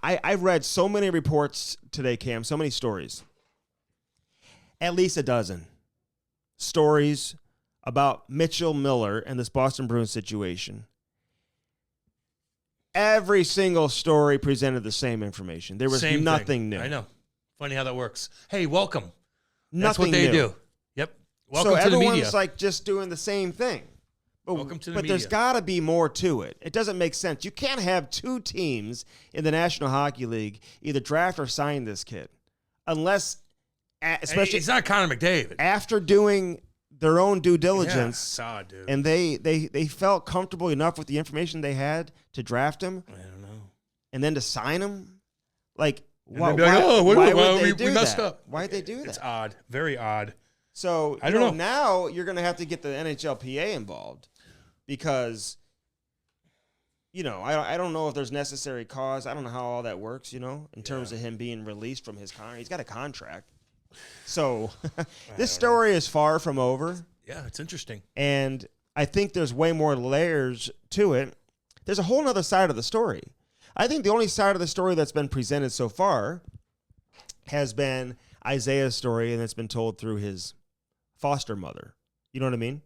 I've read so many reports today, Cam, so many stories. At least a dozen stories about Mitchell Miller and this Boston Bruins situation. Every single story presented the same information. There was nothing new. I know. Funny how that works. Hey, welcome. That's what they do. Yep. Welcome to the media. So everyone's like just doing the same thing. Welcome to the media. But there's got to be more to it. It doesn't make sense. You can't have two teams in the National Hockey League either draft or sign this kid, unless, especially it's not Connor McDavid. After doing their own due diligence, dude. And they felt comfortable enough with the information they had to draft him. I don't know. And then to sign him, like. Why would they do that? Up. Why'd they do that? It's odd. Very odd. So, I don't know. Now you're going to have to get the NHLPA involved because, I don't know if there's necessary cause. I don't know how all that works, in terms of him being released from his contract. He's got a contract. So this story is far from over. Yeah, it's interesting. And I think there's way more layers to it. There's a whole other side of the story. I think the only side of the story that's been presented so far has been Isaiah's story, and it's been told through his foster mother. You know what I mean?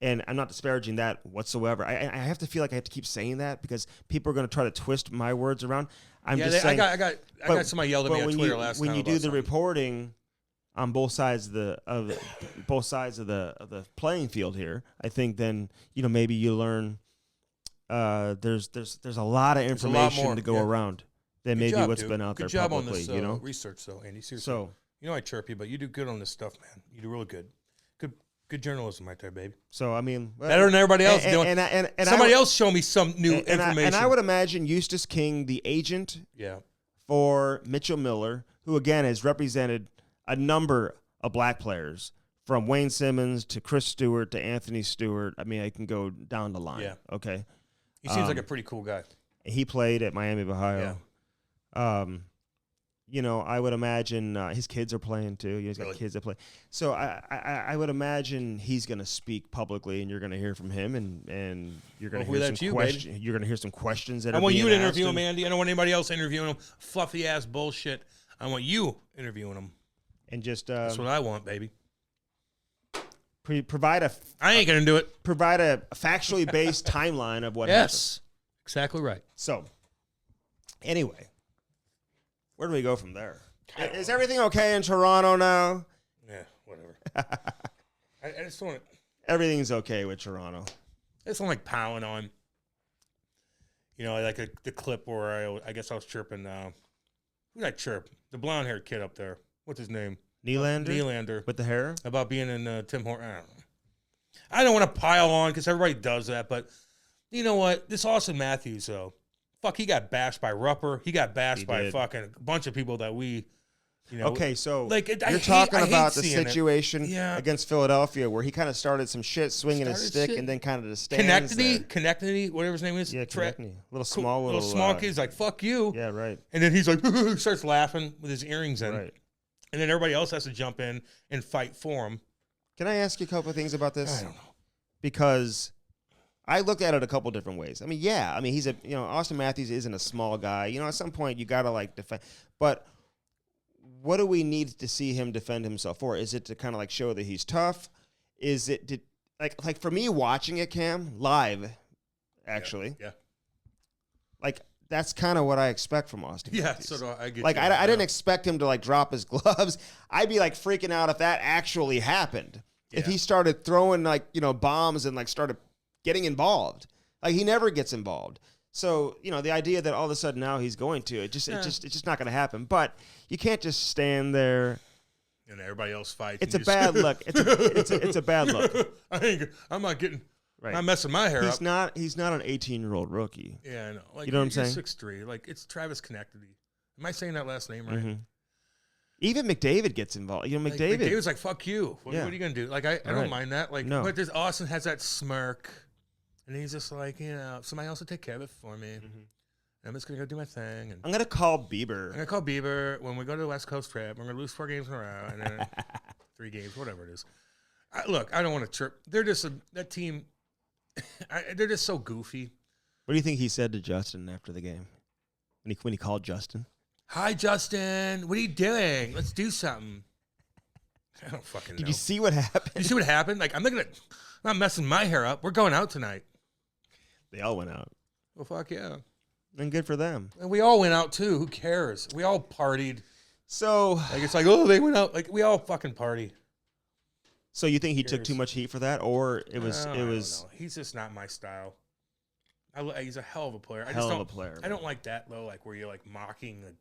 And I'm not disparaging that whatsoever. I have to feel like I have to keep saying that because people are going to try to twist my words around. I'm just saying. I got somebody yelled at me on Twitter last time. When you do the reporting on both sides of the playing field here, I think then maybe you learn. There's a lot of information to go around than maybe what's been out there publicly. Good job on this research, though, Andy. Seriously. So I chirp you, but you do good on this stuff, man. You do really good. Good journalism right there, baby. So I mean, better than everybody else doing. And somebody else show me some new information. And I would imagine Eustace King, the agent, for Mitchell Miller, who again has represented a number of black players. From Wayne Simmons to Chris Stewart to Anthony Stewart. I mean, I can go down the line. Yeah. Okay. He seems like a pretty cool guy. He played at Miami of Ohio. Yeah. I would imagine his kids are playing too. He's got kids that play. So I would imagine he's going to speak publicly, and you're going to hear from him, and you're going to hear some questions. You're going to hear some questions that I want you to interview him, Andy. I don't want anybody else interviewing him. Fluffy ass bullshit. I want you interviewing him. And just that's what I want, baby. Provide a. I ain't gonna do it. Provide a factually based timeline of what happened. Yes, exactly right. So, anyway, where do we go from there? Is everything okay in Toronto now? Yeah, whatever. I just want. Everything's okay with Toronto. I just don't like piling on. I like the clip where I guess I was chirping. Who did I chirp? The blonde haired kid up there. What's his name? Nylander. With the hair? About being in Tim Hortons. I don't want to pile on because everybody does that, but you know what? This Auston Matthews, though, he got bashed by Rupper. He got bashed by a fucking bunch of people that we, Okay, so you're talking about the situation against Philadelphia where he kind of started some shit swinging his stick and then kind of just stands Connectity, whatever his name is. Yeah, Connectity. Little small kid's like, fuck you. Yeah, right. And then he's like, starts laughing with his earrings in. Right. And then everybody else has to jump in and fight for him. Can I ask you a couple of things about this? I don't know. Because I looked at it a couple different ways. I mean, he's Auston Matthews isn't a small guy. At some point you got to defend. But what do we need to see him defend himself for? Is it to kind of show that he's tough? Is it like for me watching it, Cam, live, actually? Yeah. That's kind of what I expect from Auston Matthews. Yeah, so I get I didn't expect him to drop his gloves. I'd be freaking out if that actually happened. if he started throwing bombs and started getting involved. Like he never gets involved. So, the idea that all of a sudden now he's going to, it's just not going to happen. But you can't just stand there. And everybody else fights. It's a bad look. It's a bad look. I'm not getting, right. I'm messing my hair up. He's not an 18-year-old rookie. Yeah, I know. Like, you know what I'm saying? 6'3". Like, it's Travis Connectity. Am I saying that last name right? Mm-hmm. Even McDavid gets involved. McDavid's like, fuck you. What are you going to do? Like, I don't mind that. Like, no. But Austin has that smirk. And he's just like, somebody else will take care of it for me. Mm-hmm. I'm just going to go do my thing. And I'm going to call Bieber. I'm going to call Bieber when we go to the West Coast trip. We're going to lose 4 games in a row. And then 3 games, whatever it is. Look, I don't want to chirp. They're just that team. They're just so goofy. What do you think he said to Justin after the game? When he called Justin? Hi, Justin. What are you doing? Let's do something. I don't fucking know. Did you see what happened? Did you see what happened? Like, I'm not messing my hair up. We're going out tonight. They all went out. Well, fuck yeah. And good for them. And we all went out, too. Who cares? We all partied. So. Like, it's like, oh, they went out. Like, we all fucking party. So you think he took too much heat for that? Or it was. I don't know. He's just not my style. He's a hell of a player. I don't like that, though, like, where you're, like, mocking the.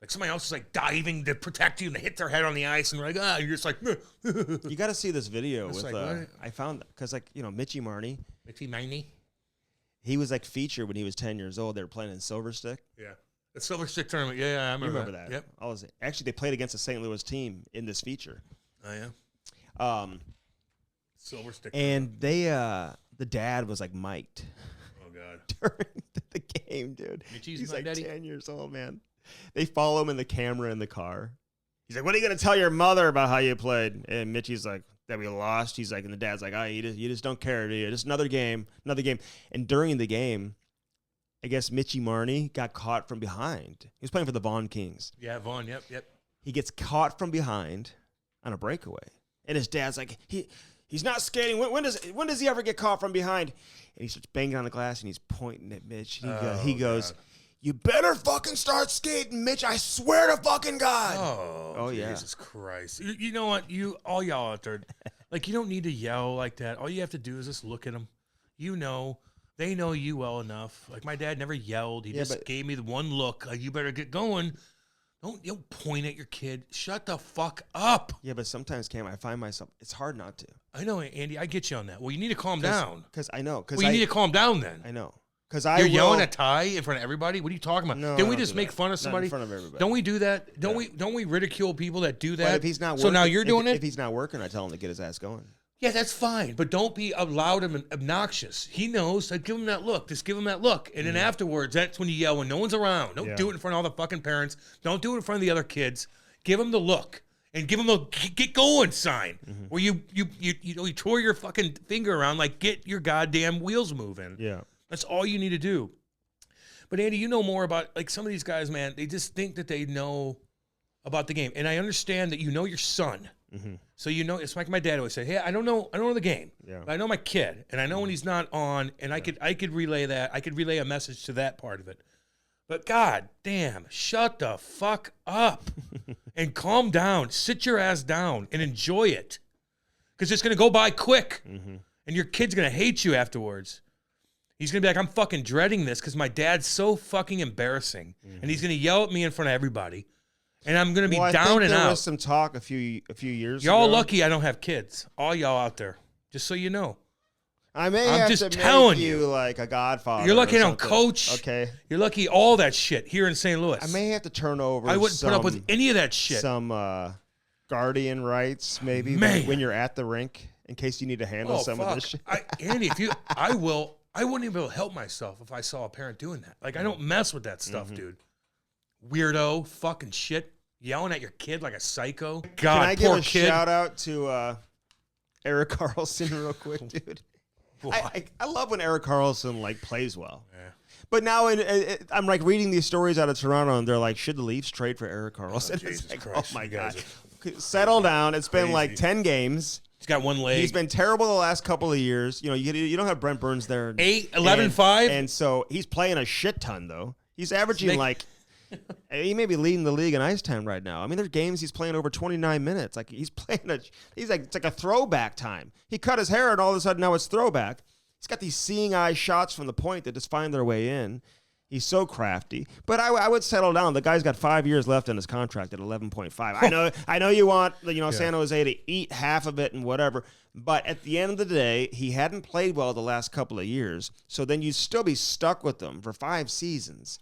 Like somebody else is like diving to protect you and they hit their head on the ice and they're like, you're just like, you got to see this video with, like, I found, because Mitchie Marnie. Mitchie Marnie? He was like featured when he was 10 years old. They were playing in Silver Stick. Yeah. The Silver Stick tournament. Yeah, I remember that. Yep. Actually, they played against a St. Louis team in this feature. Oh, yeah? Silver Stick and tournament. The dad was like mic'd. Oh, God. During the game, dude. Mitchie's He's like daddy? 10 years old, man. They follow him in the camera in the car. He's like, what are you going to tell your mother about how you played? And Mitchie's like, that we lost. He's like, and the dad's like, you just don't care, do you? Just another game. And during the game, I guess Mitchie Marnie got caught from behind. He was playing for the Vaughan Kings. Yeah, Vaughan, yep. He gets caught from behind on a breakaway. And his dad's like, he's not skating. When does he ever get caught from behind? And he starts banging on the glass, and he's pointing at Mitch. He goes, God. You better fucking start skating, Mitch. I swear to fucking God. Oh yeah. Jesus Christ. You know what? All y'all out there, like, you don't need to yell like that. All you have to do is just look at them. They know you well enough. Like, my dad never yelled. He just gave me the one look. Like, you better get going. Don't point at your kid. Shut the fuck up. Yeah, but sometimes, Cam, I find myself, it's hard not to. I know, Andy. I get you on that. Well, you need to calm down. Because I know. You need to calm down then. I know. You're yelling at Ty in front of everybody? What are you talking about? No, Didn't we just make fun of somebody? Not in front of everybody. Don't we do that? Don't we ridicule people that do that? But if he's not working, so now you're doing it? If he's not working, I tell him to get his ass going. Yeah, that's fine. But don't be loud and obnoxious. He knows. So give him that look. Just give him that look. And then afterwards, that's when you yell when no one's around. Don't do it in front of all the fucking parents. Don't do it in front of the other kids. Give him the look. And give him the get going sign. Where you twirl your fucking finger around like get your goddamn wheels moving. Yeah. That's all you need to do. But Andy, you know more about, like, some of these guys, man, they just think that they know about the game. And I understand that you know your son. So it's like my dad always said, hey, I don't know the game. Yeah. But I know my kid. And I know when he's not on, and I could relay that. I could relay a message to that part of it. But God damn, shut the fuck up and calm down. Sit your ass down and enjoy it. Because it's going to go by quick. And your kid's going to hate you afterwards. He's going to be like, I'm fucking dreading this because my dad's so fucking embarrassing. And he's going to yell at me in front of everybody. And I'm going to be down and out. There was some talk a few years ago. Y'all lucky I don't have kids. All y'all out there. Just so you know. I'm just telling make you like a godfather. You're lucky I don't coach. Okay. You're lucky all that shit here in St. Louis. I may have to turn over I wouldn't put up with any of that shit. Some guardian rights maybe when you're at the rink in case you need to handle some of this shit. Andy, I wouldn't even be able to help myself if I saw a parent doing that. Like, I don't mess with that stuff, dude. Weirdo, fucking shit. Yelling at your kid like a psycho. God, Can I give a kid. shout out to Erik Karlsson real quick, dude? I love when Erik Karlsson, like, plays well. Yeah. But now I'm, like, reading these stories out of Toronto, and they're like, should the Leafs trade for Erik Karlsson? Jesus like, Christ, oh, my God. Settle down. It's been, like, 10 games. He's got one leg. He's been terrible the last couple of years. You know, you don't have Brent Burns there. 8, 11, 5. And so he's playing a shit ton, though. He's averaging, He may be leading the league in ice time right now. I mean, there's games he's playing over 29 minutes. Like it's like a throwback time. He cut his hair and all of a sudden now it's throwback. He's got these seeing eye shots from the point that just find their way in. He's so crafty. But I would settle down. The guy's got 5 years left on his contract at 11.5. I know you want San Jose to eat half of it and whatever. But at the end of the day, he hadn't played well the last couple of years. So then you'd still be stuck with them for 5 seasons.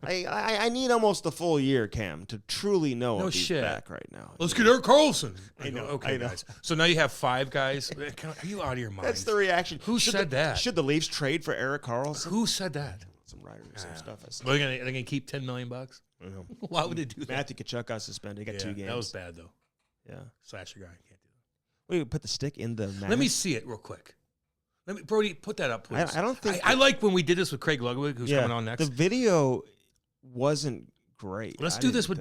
I need almost the full year, Cam, to truly know if he's back right now. Let's get Erik Karlsson. I know. Okay, guys. So now you have 5 guys. Are you out of your mind? That's the reaction. Who said that? Should the Leafs trade for Erik Karlsson? Who said that? Some writers, some stuff. They're gonna keep $10 million. I know. Why would they do that? Matthew Tkachuk got suspended. He got 2 games. That was bad though. Yeah. Slash your guy. Can't do that. Well, you put the stick in the mask. Let me see it real quick. Brody, put that up, please. I don't think I like when we did this with Craig Ludwig, who's coming on next. The video wasn't great. Let's do this with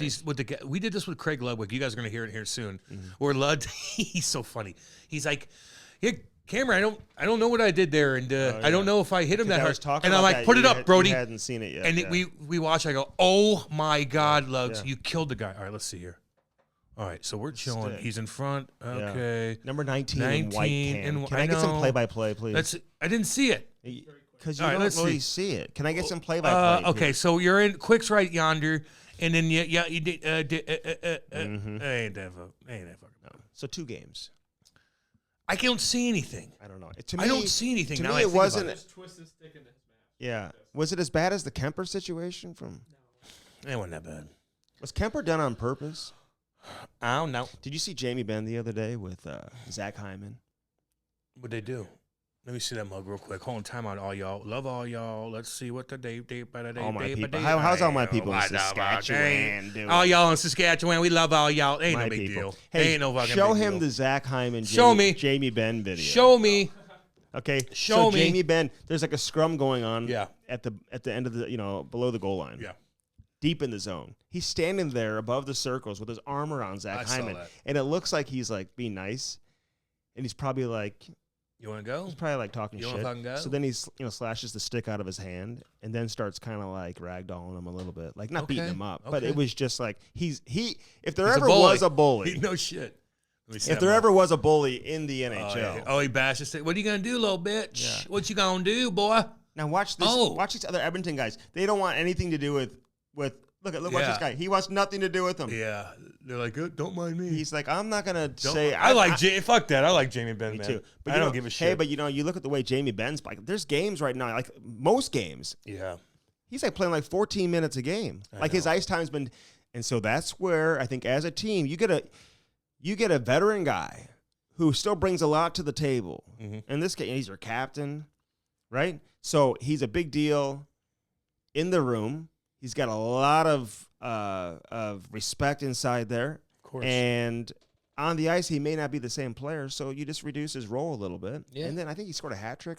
we did this with Craig Ludwig. You guys are gonna hear it here soon. Where Luds, he's so funny. He's like, "Yeah, camera, I don't know what I did there, and I don't know if I hit him that hard." And I'm like, "Put it up, Brody." You hadn't seen it yet. And we watch. I go, "Oh my God, Luds, you killed the guy." All right, let's see here. All right, so we're chilling. He's in front. Okay. Number 19 in white cam. Can I get some play-by-play, please? I didn't see it. Because you don't really see it. Can I get some play-by-play? Okay, so you're in Quick's right yonder, and then you did. Ain't that fucking. So 2 games. I don't see anything. I don't know. I don't see anything. To now me, it wasn't. Just twist his stick into his mask. Yeah. Was it as bad as the Kemper situation from? No. It wasn't that bad. Was Kemper done on purpose? I don't know. Did you see Jamie Benn the other day with Zach Hyman? What'd they do? Let me see that mug real quick. Hold on, time out, all y'all. Love all y'all. Let's see what the day. All my people. How's all my people in Saskatchewan doing? All y'all in Saskatchewan. We love all y'all. Ain't no big deal. Hey, ain't no fucking show big him deal. the Zach Hyman Jamie Benn video. Show me. Okay. Show me. Jamie Benn, there's like a scrum going on at the end of the below the goal line. Yeah. Deep in the zone. He's standing there above the circles with his arm around Zach Hyman. And it looks like he's like being nice. And he's probably like, you want to go? He's probably like talking shit. You want to fucking go? So then he's slashes the stick out of his hand and then starts kind of like ragdolling him a little bit. Like not beating him up. But it was just like if there ever was a bully. No shit. If there ever was a bully in the NHL. Oh, he bashed the stick. What are you going to do, little bitch? Yeah. What you going to do, boy? Now watch this. Watch these other Edmonton guys. They don't want anything to do with watch this guy. He wants nothing to do with them. Yeah, they're like, don't mind me. He's like, I'm not gonna say. Fuck that. I like Jamie Benn. Me too. But I don't give a shit. Hey, but you look at the way Jamie Benn's like. There's games right now, like most games. Yeah, he's like playing like 14 minutes a game. His ice time's been, and so that's where I think as a team you get a veteran guy who still brings a lot to the table. In this case, he's your captain, right? So he's a big deal in the room. He's got a lot of respect inside there. Of course. And on the ice, he may not be the same player, so you just reduce his role a little bit. Yeah. And then I think he scored a hat trick.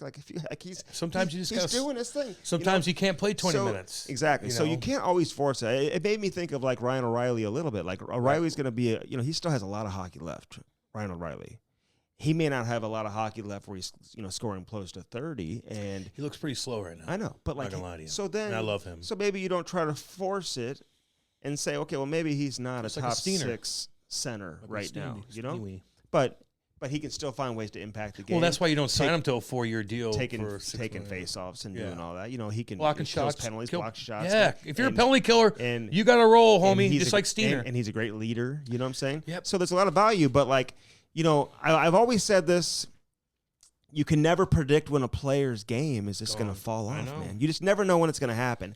Sometimes he's doing his thing. Sometimes he can't play 20 minutes. Exactly. So you can't always force it. It made me think of like Ryan O'Reilly a little bit. Like O'Reilly's going to be he still has a lot of hockey left. Ryan O'Reilly. He may not have a lot of hockey left where he's scoring close to 30, and he looks pretty slow right now. I know, but like, so then and I love him. So maybe you don't try to force it and say, okay, well maybe he's not a top 6 center right now, but he can still find ways to impact the game. Well, that's why you don't sign him to a 4-year deal, taking face-offs and doing all that. He can blocking shots, penalties, block shots. Yeah, if you're a penalty killer, you got to roll, homie, just like Steiner. And he's a great leader. You know what I'm saying? Yep. So there's a lot of value, but like. I've always said this. You can never predict when a player's game is just going to fall off, man. You just never know when it's going to happen.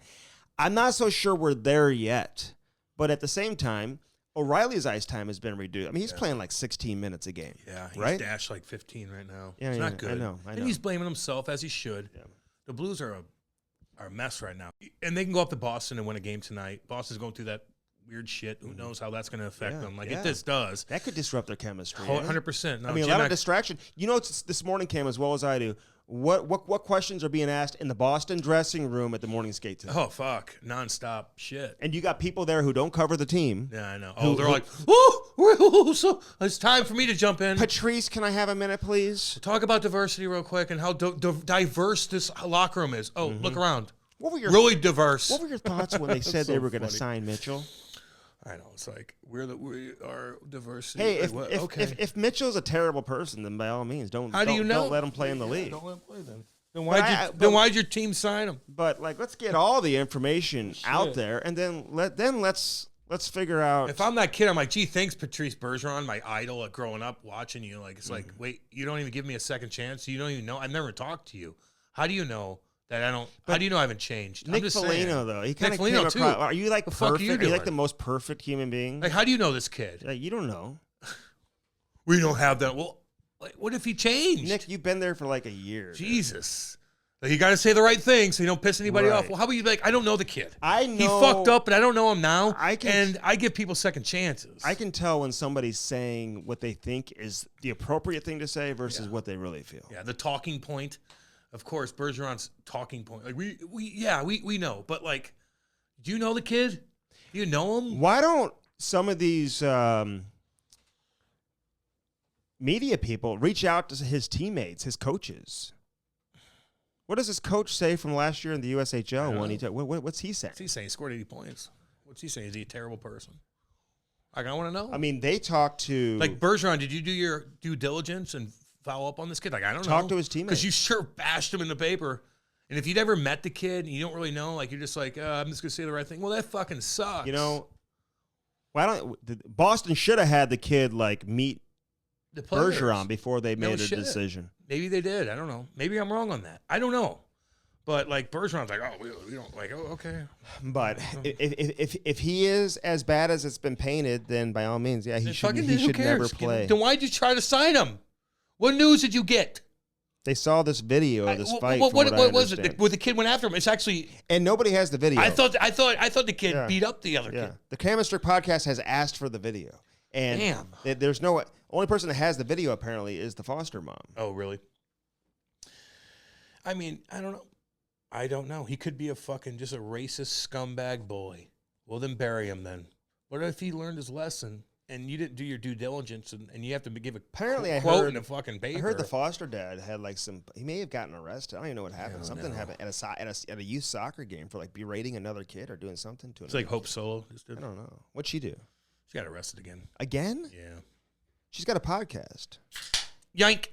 I'm not so sure we're there yet, but at the same time, O'Reilly's ice time has been reduced. I mean, he's playing like 16 minutes a game. Yeah, he's dashed like 15 right now. Yeah, it's not good. I know. And he's blaming himself, as he should. Yeah. The Blues are a mess right now. And they can go up to Boston and win a game tonight. Boston's going through that weird shit. Who knows how that's going to affect them? If this does, that could disrupt their chemistry. 100%. No, I mean, a lot of distraction. This morning, Cam, as well as I do. What questions are being asked in the Boston dressing room at the morning skate tonight? Oh fuck, nonstop shit. And you got people there who don't cover the team. Yeah, I know. They're like, oh, so it's time for me to jump in. Patrice, can I have a minute, please? Talk about diversity real quick and how diverse this locker room is. Oh, look around. really diverse. What were your thoughts when they said So they were going to funny. sign Mitchell? I know, it's like we are diversity. Hey, Like, if Mitchell's a terrible person, then by all means, don't let him play in the league. Don't let him play then. Then why'd your team sign him? But like, let's get all the information out there, and then let's figure out. If I'm that kid, I'm like, gee, thanks, Patrice Bergeron, my idol at growing up, watching you. Like, it's like, wait, you don't even give me a second chance. You don't even know. I've never talked to you. How do you know that I don't? How do you know I haven't changed? Nick Foligno, though, he kind of came across. Are you like perfect? Are you like the most perfect human being? Like, how do you know this kid? Like, you don't know. We don't have that. Well, like, what if he changed? Nick, you've been there for like a year. Jesus. Like, you got to say the right thing so you don't piss anybody off. Well, how about you I don't know the kid. I know. He fucked up, but I don't know him now. I give people second chances. I can tell when somebody's saying what they think is the appropriate thing to say versus what they really feel. Yeah, the talking point. Of course, Bergeron's talking point. Like, we know. But, like, do you know the kid? Do you know him? Why don't some of these media people reach out to his teammates, his coaches? What does his coach say from last year in the USHL when what's he saying? What's he saying? He scored 80 points. What's he saying? Is he a terrible person? Like, I want to know. I mean, they talk to... Like, Bergeron, did you do your due diligence and follow up on this kid? Like, I don't know. Talk to his teammates. Because you sure bashed him in the paper. And if you'd ever met the kid and you don't really know, like, you're just like, I'm just going to say the right thing. Well, that fucking sucks. You know, Boston should have had the kid, like, meet the players. Bergeron before they made a decision. Maybe they did. I don't know. Maybe I'm wrong on that. I don't know. But, like, Bergeron's like, we don't, like, okay. But if he is as bad as it's been painted, then by all means, he should never play. Then why'd you try to sign him? What news did you get? They saw this video of this fight. What was it? Where the kid went after him? It's actually, and nobody has the video. I thought the kid beat up the other kid. The Cam Strick Podcast has asked for the video, and there's no only person that has the video apparently is the foster mom. Oh, really? I mean, I don't know. He could be just a racist scumbag bully. Well, then bury him then. What if he learned his lesson? And you didn't do your due diligence, and you have to give a quote in a fucking paper. I heard the foster dad had like he may have gotten arrested. I don't even know what happened. Something happened at a youth soccer game for like berating another kid or doing something to him. It's like Hope Solo. I don't know. What'd she do? She got arrested again. Again? Yeah. She's got a podcast. Yank.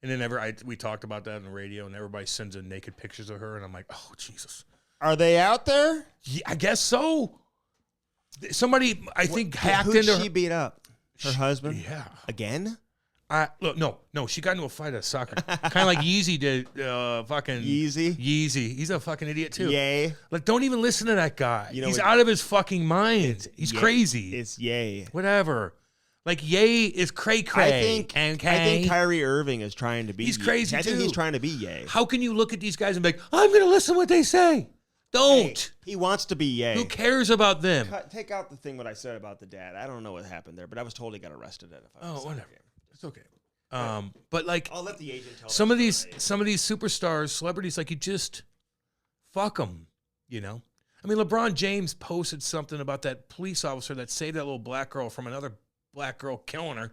And then we talked about that on the radio, and everybody sends in naked pictures of her, and I'm like, oh, Jesus. Are they out there? Yeah, I guess so. Somebody, I think, hacked into her. Who she beat up? Her husband? Yeah. Again? Look, no. She got into a fight at soccer. Kind of like Yeezy did. Fucking Yeezy? He's a fucking idiot, too. Yay. Like, don't even listen to that guy. He's out of his fucking mind. He's crazy. It's yay. Whatever. Like, yay is cray-cray. I think Kyrie Irving is trying to be. He's crazy, I too. think he's trying to be yay. How can you look at these guys and be like, I'm going to listen to what they say? Don't. Hey, he wants to be yay. Who cares about them? Take out the thing what I said about the dad. I don't know what happened there, but I was told he got arrested at a fight. Oh, whatever. It's okay. But like, I'll let the agent tell some of these superstars, celebrities, like, you just fuck them. You know. I mean, LeBron James posted something about that police officer that saved that little black girl from another black girl killing her,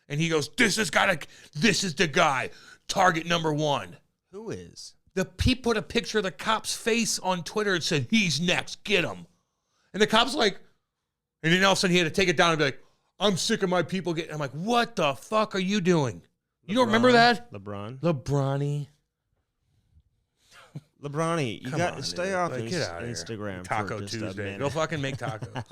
and he goes, "This is the guy, target number one." Who is? He put a picture of the cop's face on Twitter and said, "He's next, get him." And the cop's like, and then all of a sudden he had to take it down and be like, "I'm sick of my people getting." I'm like, what the fuck are you doing? You don't remember that? Lebronny, you got to stay off Instagram. Taco Tuesday. Go fucking make tacos.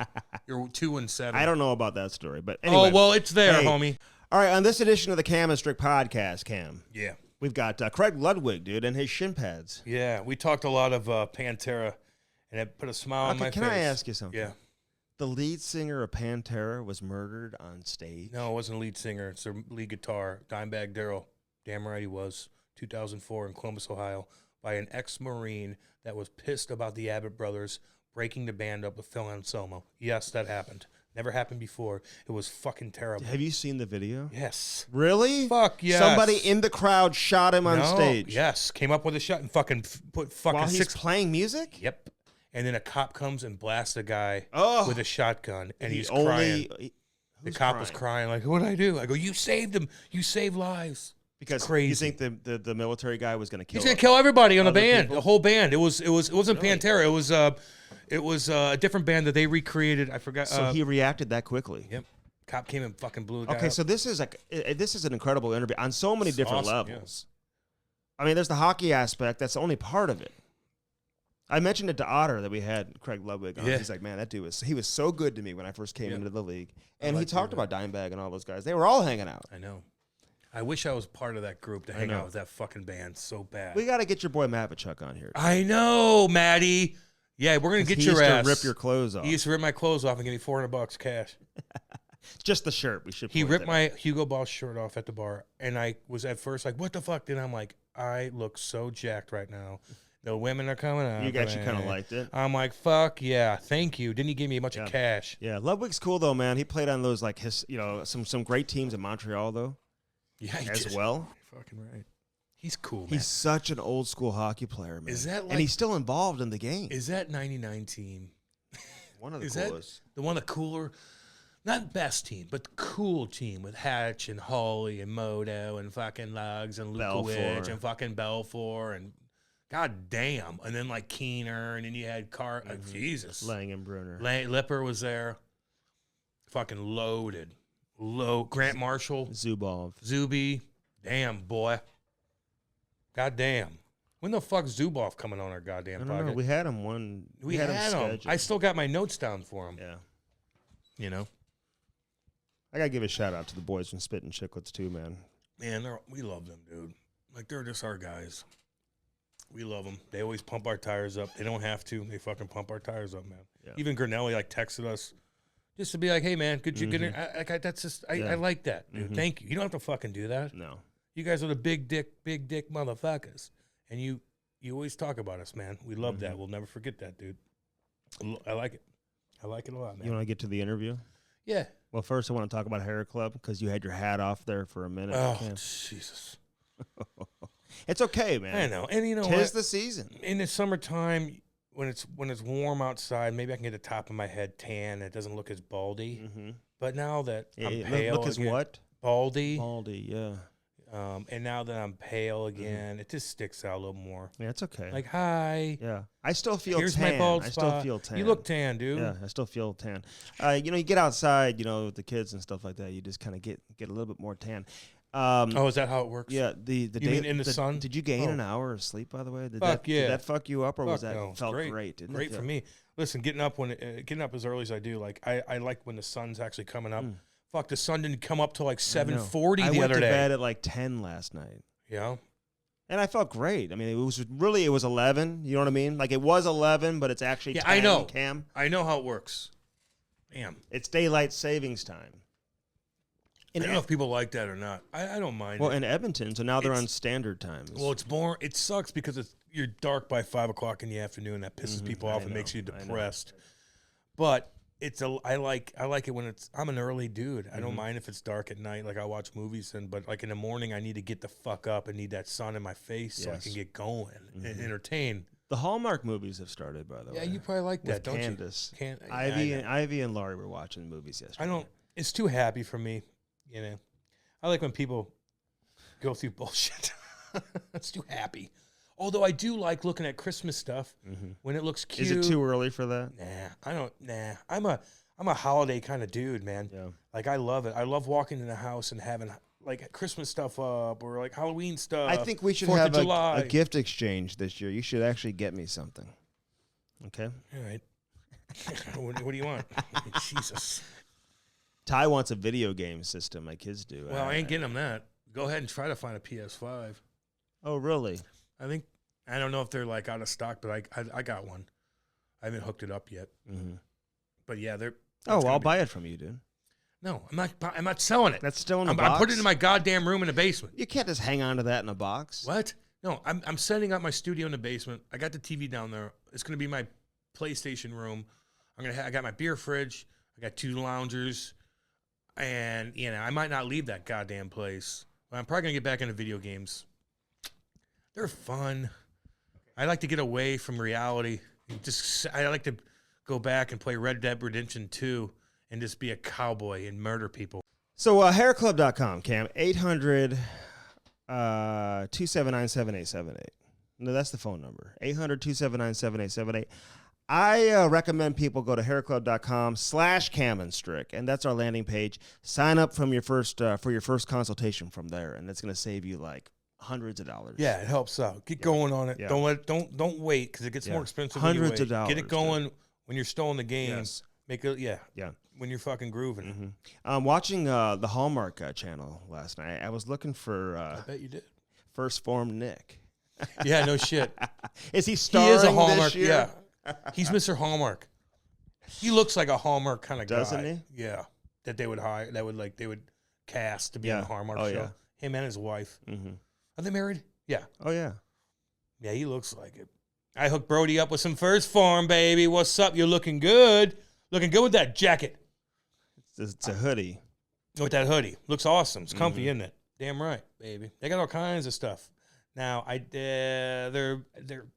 You're 2-7. I don't know about that story, but anyway. Oh, well, it's there, homie. All right, on this edition of the Cam Strick Podcast, Cam. Yeah. We've got Craig Ludwig, dude, and his shin pads. Yeah, we talked a lot of Pantera, and it put a smile on my face. Can I ask you something? Yeah. The lead singer of Pantera was murdered on stage? No, it wasn't a lead singer. It's their lead guitar, Dimebag Darrell. Damn right he was. 2004 in Columbus, Ohio, by an ex-Marine that was pissed about the Abbott brothers breaking the band up with Phil Anselmo. Yes, that happened. Never happened before. It was fucking terrible. Have you seen the video? Yes. Really? Fuck yes. Somebody in the crowd shot him on stage. Yes. Came up with a shot and fucking put fucking while he's playing music? Yep. And then a cop comes and blasts a guy with a shotgun, and he's crying. The cop was crying like, "What'd I do?" I go, "You saved him. You saved lives." Because crazy. You think the military guy was going to kill? He's going to kill everybody on the band, people? the whole band. It wasn't Really? Pantera. It was a different band that they recreated. I forgot. So he reacted that quickly. Yep. Cop came and fucking blew the guy Okay, up. so this is an incredible interview on so many different awesome, levels. I mean, there's the hockey aspect. That's only part of it. I mentioned it to Otter that we had Craig Ludwig on. Yeah. He's like, man, that dude was so good to me when I first came into the league. And I he like talked doing about Dimebag and all those guys. They were all hanging out. I know. I wish I was part of that group to hang know. out with that fucking band so bad. We got to get your boy Mavachuk on here. I know, Maddie. Yeah, we're gonna get your ass. To rip your clothes off. He used to rip my clothes off and give me $400 cash. Just the shirt. We should. He ripped my Hugo Boss shirt off at the bar, and I was at first like, "What the fuck?" Then I'm like, "I look so jacked right now. The women are coming out." You actually kind of liked it. I'm like, "Fuck yeah, thank you." Didn't he give me a bunch of cash? Yeah, Ludwig's cool though, man. He played on those like some great teams in Montreal though. Yeah, he as did. well. You're fucking right. He's cool, man. He's such an old school hockey player, man. Is that and he's still involved in the game. Is that 99 team? One of the Is coolest. that the one of the cooler, not best team, but the cool team with Hatch and Hawley and Modo and fucking Lugs and Lukowicz Belfour. and fucking Belfour and god damn. And then like Keener and then you had Jesus. Lang and Brunner. Lipper was there. Fucking loaded. Grant Marshall. Zubov. Zuby. Damn, boy. God damn. When the fuck's Zubov coming on our goddamn I don't know. podcast? We had him one. We had him. scheduled. I still got my notes down for him. Yeah. You know? I gotta give a shout out to the boys from Spittin' Chicklets too, man. Man, we love them, dude. Like, they're just our guys. We love them. They always pump our tires up. They don't have to. They fucking pump our tires up, man. Yeah. Even Grinelli, like, texted us just to be like, hey, man, could you get in? That's just, I like that, dude. Thank you. You don't have to fucking do that. No. You guys are the big dick motherfuckers. And you always talk about us, man. We love that. We'll never forget that, dude. I like it. I like it a lot, man. You want to get to the interview? Yeah. Well, first I want to talk about Hair Club because you had your hat off there for a minute. Oh, Jesus. It's okay, man. I know. And you know Tis what? the season. In the summertime, when it's warm outside, maybe I can get the top of my head tan. It doesn't look as baldy. Mm-hmm. But now that I'm pale Look as again, what? baldy. Baldy, yeah. And now that I'm pale again, it just sticks out a little more. Yeah, it's okay. Like, hi. Yeah. I still feel Here's tan. my bald I still spot. feel tan. You look tan, dude. Yeah, I still feel tan. You get outside, with the kids and stuff like that, you just kind of get a little bit more tan. Oh, is that how it works? Yeah, the You mean in the sun? Did you gain Oh. an hour of sleep, by the way? Did Fuck yeah. Did that fuck you up, or was Fuck that no. It's felt great. great? Didn't Great it? for me. Listen, getting up as early as I do, like I like when the sun's actually coming up. Fuck, the sun didn't come up till like 7:40 I the went other to day. bed at like 10 last night. Yeah. And I felt great. I mean, it was 11. You know what I mean? Like it was 11, but it's actually 10, I know. Cam. I know how it works. Damn. It's daylight savings time. I don't know if people like that or not. I don't mind. Well, it. in Edmonton, so now they're on standard times. Well, it's boring. It sucks because you're dark by 5 o'clock in the afternoon. That pisses people off and makes you depressed. But I like it when I'm an early dude. I don't mind if it's dark at night. Like I watch movies but like in the morning I need to get the fuck up and need that sun in my face so I can get going and entertain. The Hallmark movies have started, by the way. Yeah, you probably like that, don't Candace. you? Ivy and Laurie were watching movies yesterday. It's too happy for me, I like when people go through bullshit. It's too happy. Although I do like looking at Christmas stuff when it looks cute. Is it too early for that? I'm a holiday kind of dude, man. Yeah. Like I love it. I love walking in the house and having like Christmas stuff up or like Halloween stuff. I think we should 4th have of July. a gift exchange this year. You should actually get me something. Okay? All right. What do you want? Jesus. Ty wants a video game system. My kids do. Well, I ain't getting them that. Go ahead and try to find a PS5. Oh, really? I don't know if they're like out of stock, but I got one. I haven't hooked it up yet. Mm-hmm. But yeah, they're. Oh, well, I'll buy it from you, dude. No, I'm not selling it. That's still in the box? I put it in my goddamn room in the basement. You can't just hang on to that in a box. What? No, I'm setting up my studio in the basement. I got the TV down there. It's gonna be my PlayStation room. I got my beer fridge. I got 2 loungers, and I might not leave that goddamn place. But I'm probably gonna get back into video games. They're fun. I like to get away from reality. I like to go back and play Red Dead Redemption 2 and just be a cowboy and murder people. So hairclub.com, Cam, 800 800-279-7878. No, that's the phone number. 800-279-7878. I recommend people go to hairclub.com/Cam Strick, and that's our landing page. Sign up from your first for your first consultation from there, and it's going to save you like hundreds of dollars. Yeah, it helps out. Get going on it. Yeah. Don't wait because it gets more expensive. Hundreds of dollars. Get it going when you're still in the game. Yes. Make it when you're fucking grooving. Mm-hmm. I'm watching the Hallmark channel last night. I was looking for. I bet you did. First Form Nick. Yeah, no shit. Is he starring? He is a Hallmark. This year? Yeah. He's Mr. Hallmark. He looks like a Hallmark kind of guy. Doesn't he? Yeah. That they would hire. They would cast to be on the Hallmark show. Yeah. Him and his wife. Mm-hmm. Are they married? Yeah. Oh yeah. Yeah, he looks like it. I hooked Brody up with some First Form, baby. What's up? You're looking good. Looking good with that jacket. It's a hoodie. With that hoodie. Looks awesome. It's comfy, isn't it? Damn right, baby. They got all kinds of stuff. Now, they're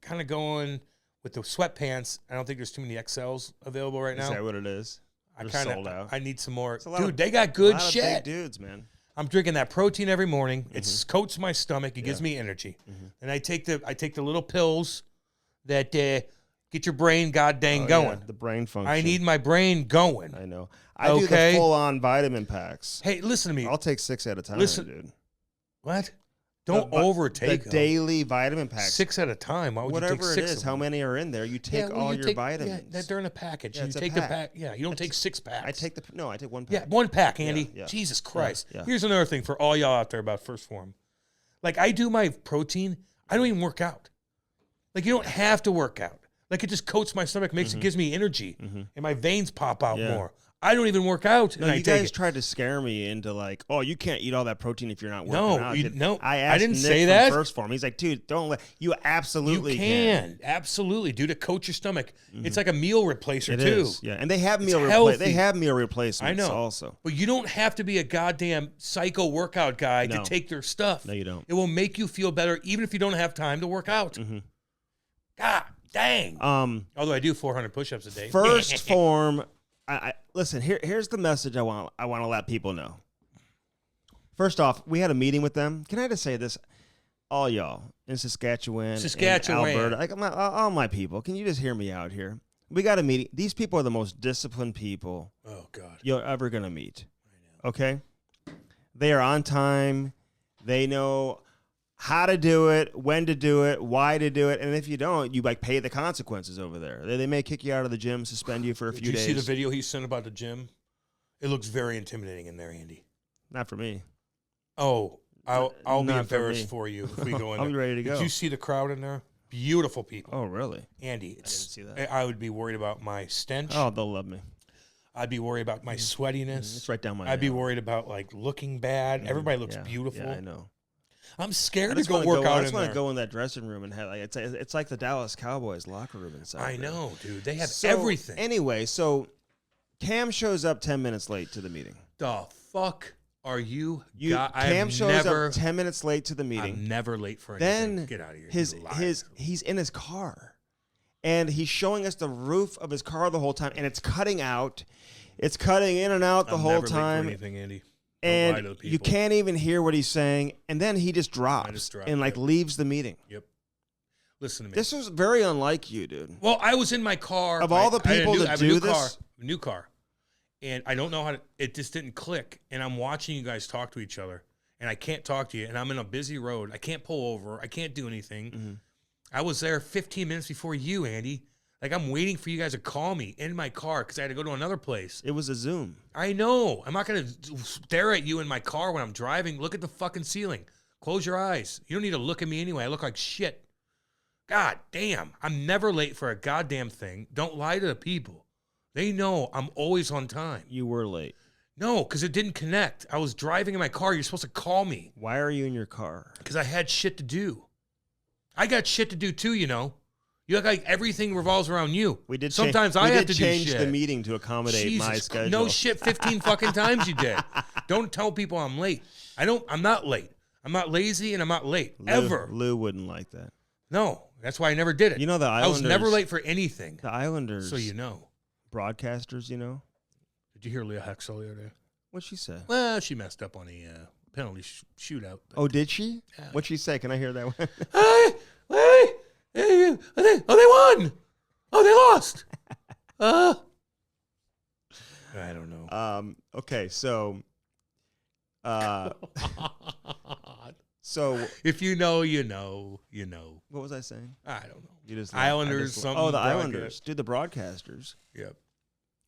kind of going with the sweatpants. I don't think there's too many XLs available right now. Is that what it is? Sold out. I need some more. Dude, they got good shit. Big dudes, man. I'm drinking that protein every morning. It coats my stomach. It gives me energy. And I take the little pills that get your brain goddamn going. Yeah, the brain function. I need my brain going. I know. I do the full-on vitamin packs. Hey, listen to me. I'll take 6 at a time, dude. What? Don't overtake the daily vitamin packs. 6 at a time. Why would Whatever you take 6 it is, how many are in there? You take all your vitamins. Yeah, they're in a package. Yeah, you take the pack. Yeah, you don't take 6 packs. I take I take 1 pack. Yeah, 1 pack, Andy. Yeah. Jesus Christ. Yeah. Here's another thing for all y'all out there about First Form. Like, I do my protein. I don't even work out. Like, you don't have to work out. Like, it just coats my stomach, it gives me energy, and my veins pop out more. I don't even work out. No, you guys tried to scare me into like, oh, you can't eat all that protein if you're not working out. No, I didn't Nick say that. First Form. He's like, dude, don't let you absolutely You can. Absolutely, dude, to coat your stomach. It's like a meal replacer too. Is. Yeah, and they have meal replacements. I know. Also, but you don't have to be a goddamn psycho workout guy to take their stuff. No, you don't. It will make you feel better even if you don't have time to work out. God dang. Although I do 400 push-ups a day. First Form. I listen. Here's the message I want to let people know. First off, we had a meeting with them. Can I just say this? All y'all in Saskatchewan, Alberta, like all my people. Can you just hear me out here? We got a meeting. These people are the most disciplined people. Oh God, you're ever gonna meet. I know. Okay, they are on time. They know how to do it, when to do it, why to do it, and if you don't, you like pay the consequences over there. They may kick you out of the gym, suspend you for a few days. Did you see the video he sent about the gym? It looks very intimidating in there, Andy. Not for me. Oh, I'll be embarrassed for you if we go in there. I'll be ready to go. Did you see the crowd in there? Beautiful people. Oh, really? Andy, I didn't see that. I would be worried about my stench. Oh, they'll love me. I'd be worried about my sweatiness. It's right down my I'd be worried about like looking bad. Everybody looks beautiful. Yeah, I know. I'm scared to go work out in there. I just want to go in that dressing room and have like it's like the Dallas Cowboys locker room inside. I know, dude. They have everything. Anyway, so Cam shows up 10 minutes late to the meeting. The fuck are you? Cam shows up 10 minutes late to the meeting. I'm never late for anything. Then get out of here. He's in his car, and he's showing us the roof of his car the whole time, and it's cutting out. It's cutting in and out the whole time. Late for anything, Andy. And you can't even hear what he's saying, and then he just drops and like leaves the meeting. Yep. Listen to me. This was very unlike you, dude. Well, I was in my car. Of all the people that do this, new car, and I don't know how to. It just didn't click, and I'm watching you guys talk to each other, and I can't talk to you, and I'm in a busy road. I can't pull over. I can't do anything. I was there 15 minutes before you, Andy. Like, I'm waiting for you guys to call me in my car because I had to go to another place. It was a Zoom. I know. I'm not going to stare at you in my car when I'm driving. Look at the fucking ceiling. Close your eyes. You don't need to look at me anyway. I look like shit. God damn. I'm never late for a goddamn thing. Don't lie to the people. They know I'm always on time. You were late. No, because it didn't connect. I was driving in my car. You're supposed to call me. Why are you in your car? Because I had shit to do. I got shit to do too, you know. You look like everything revolves around you. Sometimes I have to change the meeting to accommodate my schedule. No shit, 15 fucking times you did. Don't tell people I'm late. I'm not late. I'm not lazy and I'm not late. Ever. Lou wouldn't like that. No, that's why I never did it. You know the Islanders. I was never late for anything. The Islanders. So you know. Broadcasters, you know. Did you hear Leah Hexel the other day? What'd she say? Well, she messed up on penalty shootout. Oh, did she? Yeah. What'd she say? Can I hear that one? They won. Oh, they lost. I don't know. Okay, so so if you know, you know, you know. What was I saying? I don't know. You just Islanders, something. Oh, the Islanders. Dude, the broadcasters. Yep.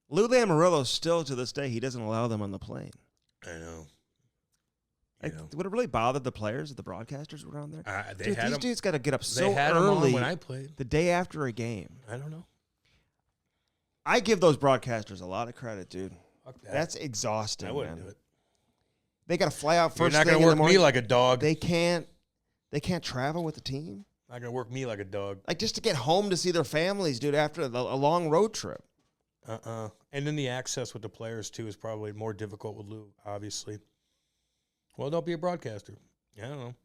Lou Lamoriello still to this day, he doesn't allow them on the plane. I know. Like, would it really bother the players if the broadcasters were on there? These dudes got to get up so they had early when I played. the day after a game. I don't know. I give those broadcasters a lot of credit, dude. Fuck that. That's exhausting, I wouldn't man. do it. They got to fly out You're first not thing going to in the work morning. me like a dog. They can't travel with the team. Not going to work me like a dog. Like, just to get home to see their families, dude, after a long road trip. And then the access with the players, too, is probably more difficult with Lou, obviously. Well, don't be a broadcaster. I don't know.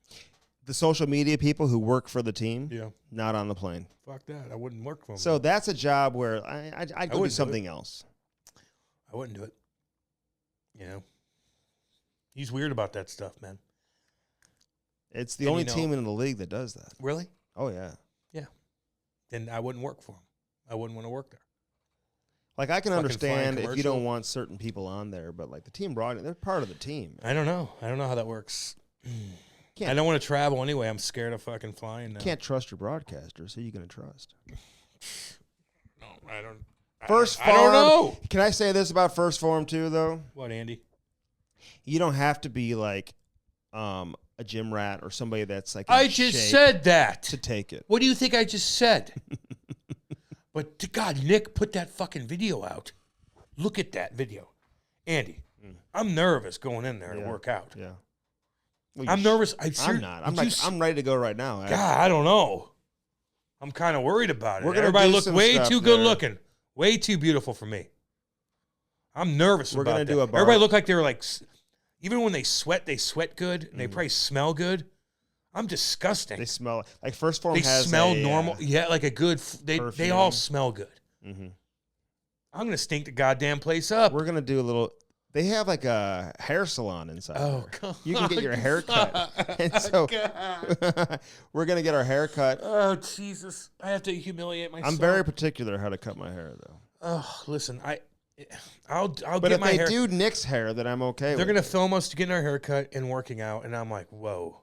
The social media people who work for the team, Yeah. not on the plane. Fuck that. I wouldn't work for them. So that's a job where I'd go do something else. I wouldn't do it. You know? He's weird about that stuff, man. It's the only team in the league that does that. Really? Oh, yeah. Yeah. Then I wouldn't work for him. I wouldn't want to work there. Like, I can understand if you don't commercial. want certain people on there, but, like, the team they're part of the team. I don't know. I don't know how that works. Can't- I don't want to travel anyway. I'm scared of fucking flying now. You can't trust your broadcasters. Who are you going to trust? No, I don't. First I Form. don't know. Can I say this about First Form, too, though? What, Andy? You don't have to be, like, a gym rat or somebody that's, like, I in just shape said that. to take it. What do you think I just said? But, God, Nick put that fucking video out. Look at that video. Andy, I'm nervous going in there to work out. Yeah. Well, I'm nervous. I'm not. I'm ready to go right now. God, I don't know. I'm kind of worried about it. We're gonna Everybody do look some way stuff too good there. looking. Way too beautiful for me. I'm nervous We're about gonna that. do a bar- Everybody look like they're like, even when they sweat good, and they probably smell good. I'm disgusting. They smell like First Form They has smell a, normal. Yeah, like a good. They perfume. all smell good. Mhm. I'm gonna stink the goddamn place up. We're gonna do a little. They have like a hair salon inside. Oh, there. God. You can get your hair cut, and so we're gonna get our hair cut. Oh, Jesus! I have to humiliate myself. I'm very particular how to cut my hair, though. Oh, listen, I'll But get if my they hair. do Nick's hair, then I'm okay. They're with gonna film us getting our hair cut and working out, and I'm like, whoa.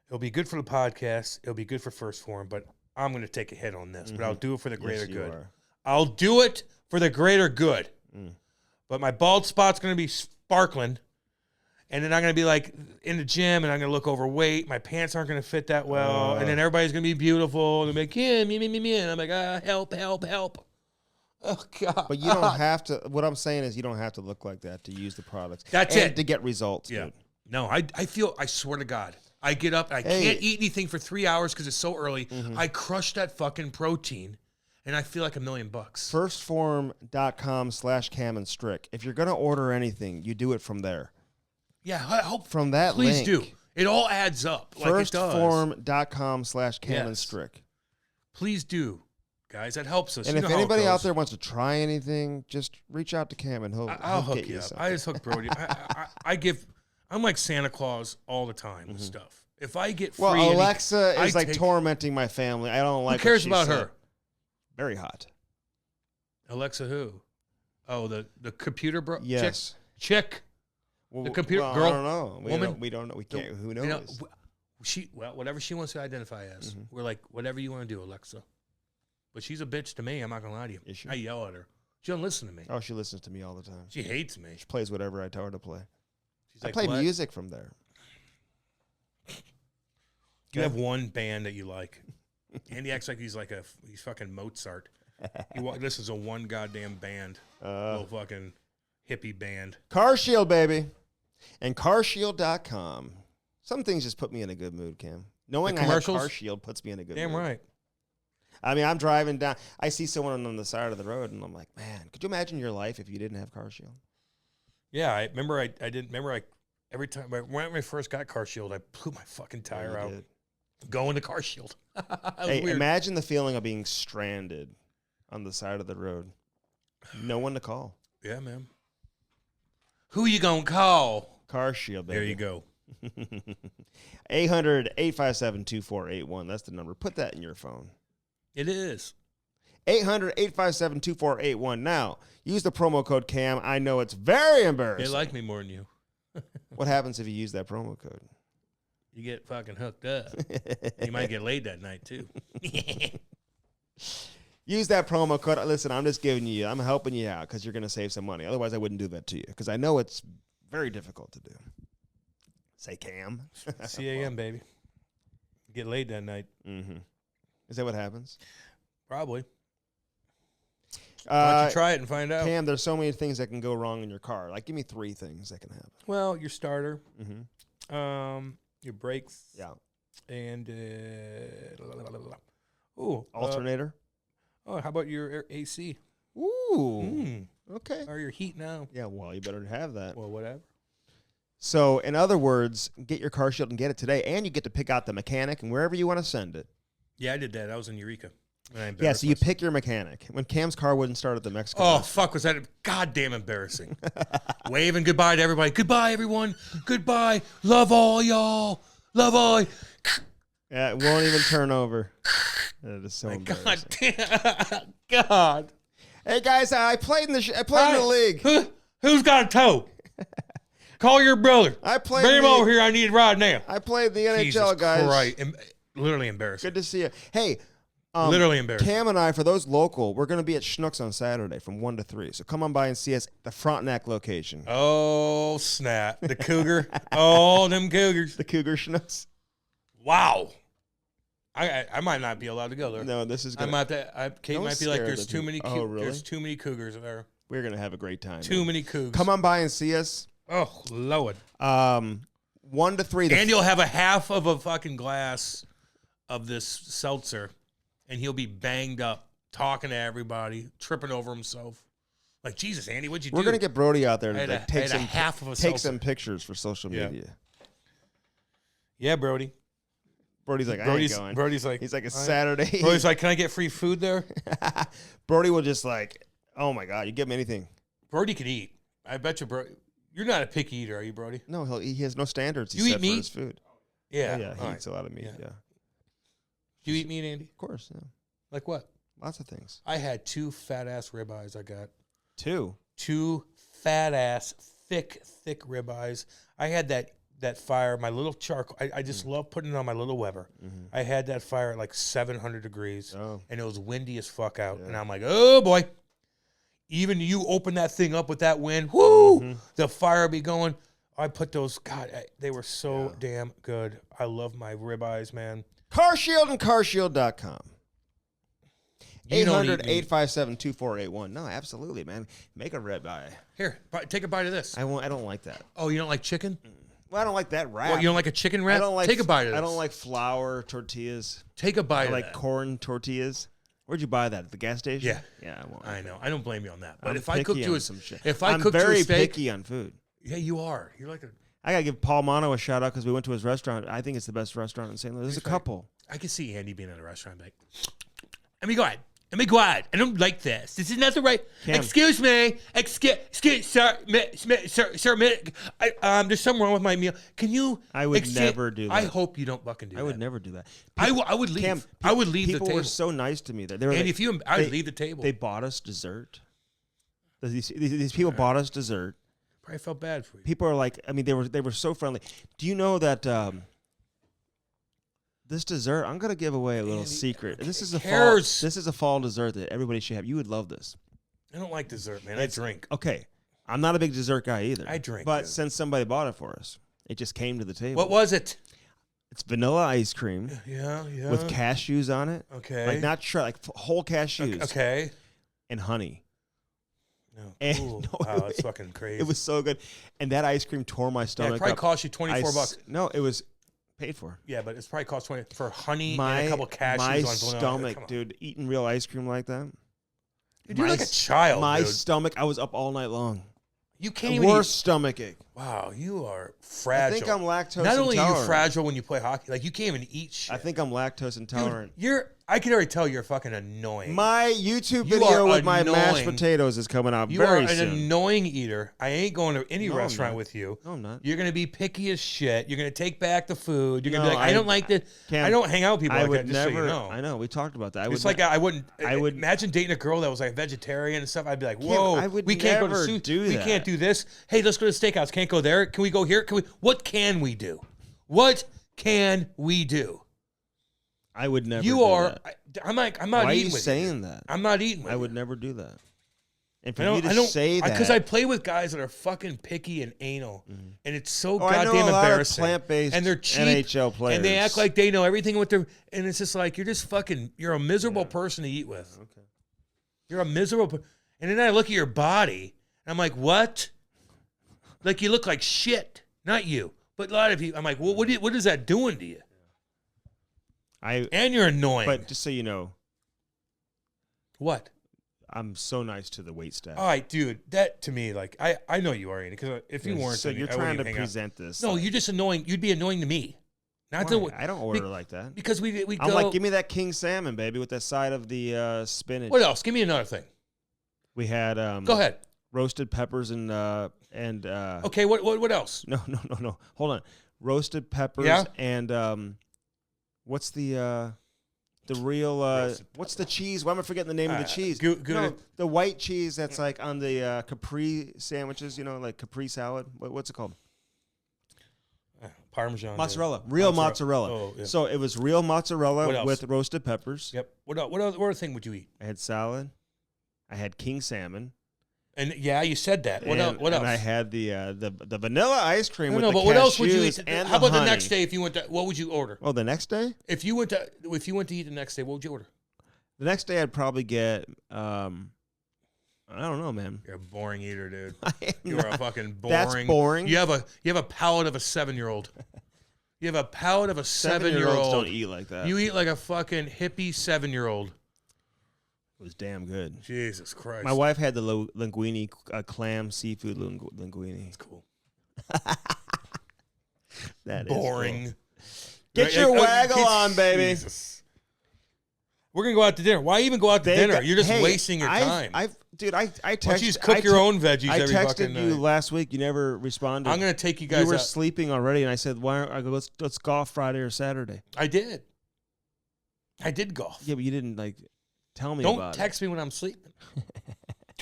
It'll be good for the podcast. It'll be good for First Form, but I'm gonna take a hit on this. But I'll do it for the greater Yes, you good. are. I'll do it for the greater good. Mm. But my bald spot's going to be sparkling. And then I'm going to be like in the gym and I'm going to look overweight. My pants aren't going to fit that well. And then everybody's going to be beautiful. And they'll be like, yeah, me. And I'm like, help. Oh, God. But you don't have to. What I'm saying is, you don't have to look like that to use the products. That's and it. to get results. Yeah. Dude. No, I swear to God, I get up, I can't eat anything for 3 hours because it's so early. I crush that fucking protein. And I feel like $1 million. Firstform.com/Cam Strick. If you're going to order anything, you do it from there. Yeah, I hope. From that Please link. do. It all adds up. Like it does. Firstform.com/Cam Strick. Please do, guys. That helps us. And You if know how it anybody out goes. there wants to try anything, just reach out to Cam and I'll he'll hook get you you up. something. I just hook Brody. I'm like Santa Claus all the time with stuff. If I get free, Well, Alexa is I like tormenting my family. I don't like. Who cares what she about said. her? Very hot. Alexa, who? Oh, the computer bro. Yes. Chick. Well, The computer well, girl. I don't know. Woman. We don't know. We can't. Who knows? You know, whatever she wants to identify as. We're like, whatever you want to do, Alexa. But she's a bitch to me. I'm not gonna lie to you. Is she? I yell at her. She doesn't listen to me. Oh, she listens to me all the time. She hates me. She plays whatever I tell her to play. She's I like, play "What? music from there. Do you have one band that you like? Andy acts like he's fucking Mozart. This is a one goddamn band. Little fucking hippie band. Car Shield, baby. And carshield.com. Some things just put me in a good mood, Cam. Knowing I have commercials? Car Shield puts me in a good Damn mood. right. I mean, I'm driving down. I see someone on the side of the road, and I'm like, man, could you imagine your life if you didn't have Car Shield? Yeah, I remember every time when I first got Car Shield, I blew my fucking tire out. Did. Going to Car Shield. Hey, weird. imagine the feeling of being stranded on the side of the road. No one to call. Yeah, man. Who you gonna call? Car Shield, baby. There you go. 800-857-2481. That's the number. Put that in your phone. It is. 800-857-2481. Now, use the promo code CAM. I know it's very embarrassing. They like me more than you. What happens if you use that promo code? You get fucking hooked up. You might get laid that night, too. Use that promo code. Listen, I'm just I'm helping you out because you're going to save some money. Otherwise, I wouldn't do that to you because I know it's very difficult to do. Say CAM. CAM, baby. Get laid that night. Mm-hmm. Is that what happens? Probably. Why don't you try it and find out? Cam, there's so many things that can go wrong in your car. Like, give me 3 things that can happen. Well, your starter, your brakes, and alternator. How about your AC? Ooh, okay. Or your heat now? Yeah, well, you better have that. Well, whatever. So, in other words, get your car shield and get it today, and you get to pick out the mechanic and wherever you want to send it. Yeah, I did that. I was in Eureka. Yeah, so you pick your mechanic. When Cam's car wouldn't start at the Mexico. Oh, fuck, was that goddamn embarrassing. Waving goodbye to everybody. Goodbye, everyone. Goodbye. Love all y'all. Love all. Yeah, it won't even turn over. That is so embarrassing. God damn. God. Hey, guys, I played in the league. Who's got a toe? Call your brother. Bring him over here. I need a ride now. I played the NHL, Jesus guys. Christ. Literally embarrassing. Good to see you. Hey, literally embarrassing. Cam and I, for those local, we're going to be at Schnucks on Saturday from 1 to 3. So come on by and see us at the Frontenac location. Oh, snap. The Cougar. Oh, them Cougars. The Cougar Schnucks. Wow. I might not be allowed to go there. No, this is good. Kate might be like, there's too many really? There's too many Cougars there. We're going to have a great time. Too many Cougars. Come on by and see us. Oh, Lord. 1 to 3. And you'll have a half of a fucking glass of this seltzer, and he'll be banged up, talking to everybody, tripping over himself. Like, Jesus, Andy, what'd you do? We're going to get Brody out there to take take some pictures for social media. Yeah, Brody. Brody's like, I ain't going. Brody's like, he's like, it's Saturday. Brody's like, can I get free food there? Brody will just like, oh my God, you give him anything. Brody can eat. I bet you, Brody. You're not a picky eater, are you, Brody? No, he has no standards. You eat meat? For his food. Yeah. Yeah, he eats a lot of meat, yeah. Do you eat meat, Andy? Of course, yeah. Like what? Lots of things. I had 2 fat-ass ribeyes I got. 2? 2 fat-ass, thick ribeyes. I had that fire, my little charcoal. I just love putting it on my little Weber. Mm-hmm. I had that fire at like 700 degrees, and it was windy as fuck out. Yeah. And I'm like, oh, boy. Even you open that thing up with that wind, whoo, the fire be going. I put those, God, they were so damn good. I love my ribeyes, man. CarShield and carshield.com. 800-857-2481. No, absolutely, man. Make a ribeye. Here, take a bite of this. I don't like that. Oh, you don't like chicken? Well, I don't like that wrap. Well, you don't like a chicken wrap? Take a bite of this. I don't like flour tortillas. Take a bite of that. I like corn tortillas. Where'd you buy that? At the gas station? Yeah. Yeah, I won't. I know. I don't blame you on that. But I'm if I cooked you some shit. I'm very picky on food. Yeah, you are. You're like a. I gotta give Paul Mono a shout out because we went to his restaurant. I think it's the best restaurant in St. Louis. There's a couple. I can see Andy being at a restaurant like, let me go ahead. Let me go out. I don't like this. This is not the right. Cam. Excuse me. Excuse, sir. There's something wrong with my meal. Can you? I would never do that. I hope you don't fucking do that. I would never do that. I would leave. Cam, I would leave the table. People were so nice to me. They were and like, I would leave the table. They bought us dessert. These people bought us dessert. Probably felt bad for you. People are like, I mean, they were so friendly. Do you know that this dessert? I'm gonna give away a little secret. This is a fall dessert that everybody should have. You would love this. I don't like dessert, man. I drink. Okay, I'm not a big dessert guy either. I drink, but since somebody bought it for us, it just came to the table. What was it? It's vanilla ice cream. Yeah. With cashews on it. Okay. Like not like whole cashews. Okay. And honey. No. And wow, that's fucking crazy. It was so good, and that ice cream tore my stomach. It probably cost you $24. No, it was paid for. Yeah, but it's probably cost $20 for honey and a couple cashews. My on stomach, dude, eating real ice cream like that. Dude, you're like a child. My dude. stomach, I was up all night long. You can't even. Worst stomach ache. Wow, you are fragile. I think I'm lactose intolerant. Not only intolerant. are you fragile when you play hockey, like you can't even eat shit. I think I'm lactose intolerant. Dude, I can already tell you're fucking annoying. My YouTube video with my mashed potatoes is coming out very soon. You are an annoying eater. I ain't going to any restaurant with you. No, I'm not. You're going to be picky as shit. You're going to take back the food. You're going to be like, I don't like this. I don't hang out with people like that, just so you know. I know. We talked about that. I wouldn't imagine dating a girl that was like vegetarian and stuff. I'd be like, whoa, we can't go to sushi. We can't do this. Hey, let's go to the steakhouse. Can't go there. Can we go here? What can we do? What can we do? I would never. You are. I'm not eating with you. Why are you saying that? I'm not eating with you. I would never do that. And for you to say that, because I play with guys that are fucking picky and anal, and it's so goddamn embarrassing. Plant-based and they're cheap NHL players, and they act like they know everything with their. And it's just like you're a miserable person to eat with. Okay. You're a miserable. And then I look at your body, and I'm like, what? Like you look like shit. Not you, but a lot of you. I'm like, well, what is that doing to you? And you're annoying. But just so you know. What? I'm so nice to the wait staff. All right, dude. That, to me, like, I know you are, Andy, because if you weren't... So you're trying to present this. No, you're just annoying. You'd be annoying to me. Not to, I don't order like that. Because we go... I'm like, give me that king salmon, baby, with the side of the spinach. What else? Give me another thing. We had... Go ahead. Roasted peppers and okay, what else? No. Hold on. Roasted peppers and... What's the real what's the cheese? Why am I forgetting the name of the cheese? The white cheese that's like on the Capri sandwiches, like Capri salad. What's it called? Parmesan. Mozzarella. Real mozzarella. Oh, yeah. So it was real mozzarella with roasted peppers. Yep. What other thing would you eat? I had salad. I had king salmon. And you said that. What else? And I had the vanilla ice cream with the but what else would you eat? And how about the next day if you went to, what would you order? Oh, the next day? If you went to eat the next day, what would you order? The next day I'd probably get I don't know, man. You're a boring eater, dude. You're a fucking boring. That's boring. You have a palate of a 7-year-old. You have a palate of a 7-year-old. Don't eat like that. You eat like a fucking hippie 7-year-old. It was damn good. Jesus Christ. My wife had the linguine, clam seafood linguine. It's cool. That boring. Is cool. Get your waggle on, baby. Jesus. We're going to go out to dinner. Why even go out to dinner? You're just wasting your time. I texted. Why don't you just cook your own veggies every fucking night? I texted you last week. You never responded. I'm going to take you guys out. You were sleeping already, and I said, "Why?" I go, "Let's golf Friday or Saturday." I did golf. Yeah, but you didn't tell me about it. Don't text me when I'm sleeping.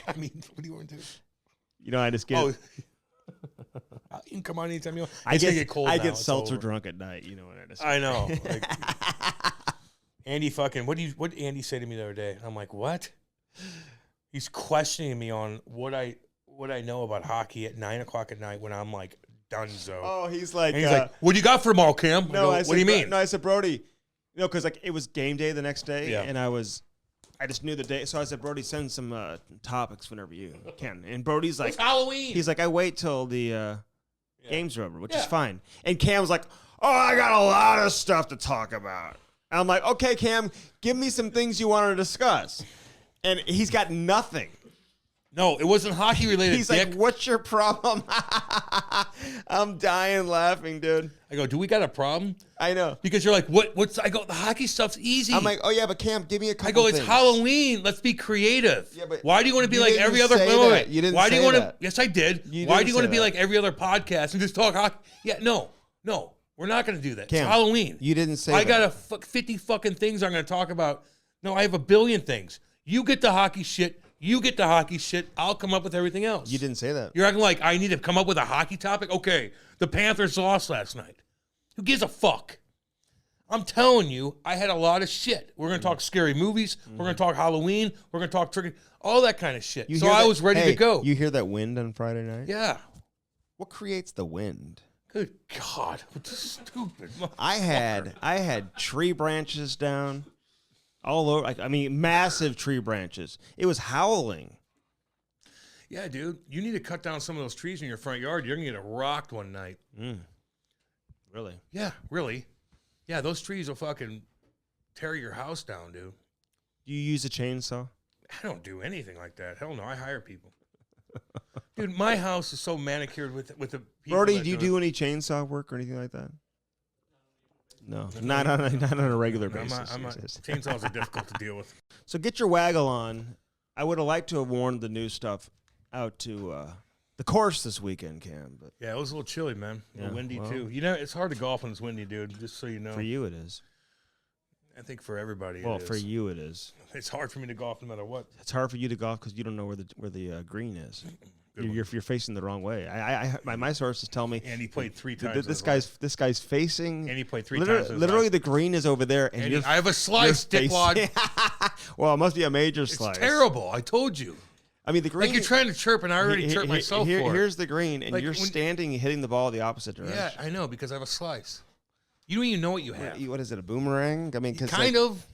I mean, what do you want to do? I just get... you can come on anytime you want. I get seltzer drunk at night. You know what I know. Andy fucking... What did Andy say to me the other day? I'm like, what? He's questioning me on what I know about hockey at 9 o'clock at night when I'm like donezo. Oh, he's like... what do you got for tomorrow, Cam? No, what do you mean? No, I said, Brody... because it was game day the next day, and I just knew the day, so I said, Brody, send some topics whenever you can. And Brody's like, it's Halloween. He's like, I wait till the game's over, which is fine. And Cam's like, oh, I got a lot of stuff to talk about. And I'm like, okay, Cam, give me some things you want to discuss. And he's got nothing. No, it wasn't hockey related. He's like, what's your problem? I'm dying laughing, dude. I go, do we got a problem? I know. Because you're like, what's I go, the hockey stuff's easy. I'm like, oh yeah, but Cam, give me a couple I go, it's things. Halloween. Let's be creative. Yeah, but why do you want to be like every other wait. You didn't Why do you want to? Yes, I did. Why do you want to be like every other podcast and just talk hockey? Yeah, no. We're not going to do that. Cam, it's Halloween. You didn't say I got 50 fucking things I'm going to talk about. No, I have a billion things. You get the hockey shit. You get the hockey shit. I'll come up with everything else. You didn't say that. You're acting like I need to come up with a hockey topic? Okay, the Panthers lost last night. Who gives a fuck? I'm telling you, I had a lot of shit. We're going to talk scary movies. We're going to talk Halloween. We're going to talk trick, all that kind of shit. So I was ready to go. You hear that wind on Friday night? Yeah. What creates the wind? Good God. What's stupid? I had tree branches down. All over, massive tree branches. It was howling. Yeah, dude. You need to cut down some of those trees in your front yard. You're going to get rocked one night. Really? Yeah, really. Yeah, those trees will fucking tear your house down, dude. Do you use a chainsaw? I don't do anything like that. Hell no, I hire people. Dude, my house is so manicured with the people. Brody, do you do any chainsaw work or anything like that? No, not on a regular basis. Chainsaws are difficult to deal with. So get your waggle on. I would have liked to have worn the new stuff out to the course this weekend, Cam. But yeah, it was a little chilly, man. A little windy, too. It's hard to golf when it's windy, dude, just so you know. For you, it is. I think for everybody, well, for you, it is. It's hard for me to golf no matter what. It's hard for you to golf because you don't know where the green is. You're facing the wrong way. My sources tell me. And he played 3 times. This guy's facing. And he played 3 times. Literally, the green is over there, and I have a slice, dickwad. Well, it must be a major slice. It's terrible. I told you. I mean, the green. Like you're trying to chirp, and I already chirped myself for it. Here's the green, and you're standing, hitting the ball the opposite direction. Yeah, I know because I have a slice. You don't even know what you have. What is it? A boomerang? I mean, kind of.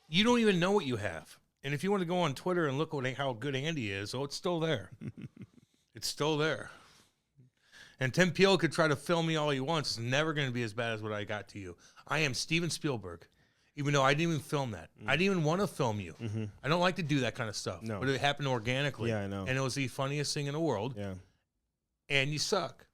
You don't even know what you have. And if you want to go on Twitter and look at how good Andy is, it's still there. It's still there. And Tim Peel could try to film me all he wants. It's never going to be as bad as what I got to you. I am Steven Spielberg, even though I didn't even film that. I didn't even want to film you. I don't like to do that kind of stuff. No. But it happened organically. Yeah, I know. And it was the funniest thing in the world. Yeah. And you suck.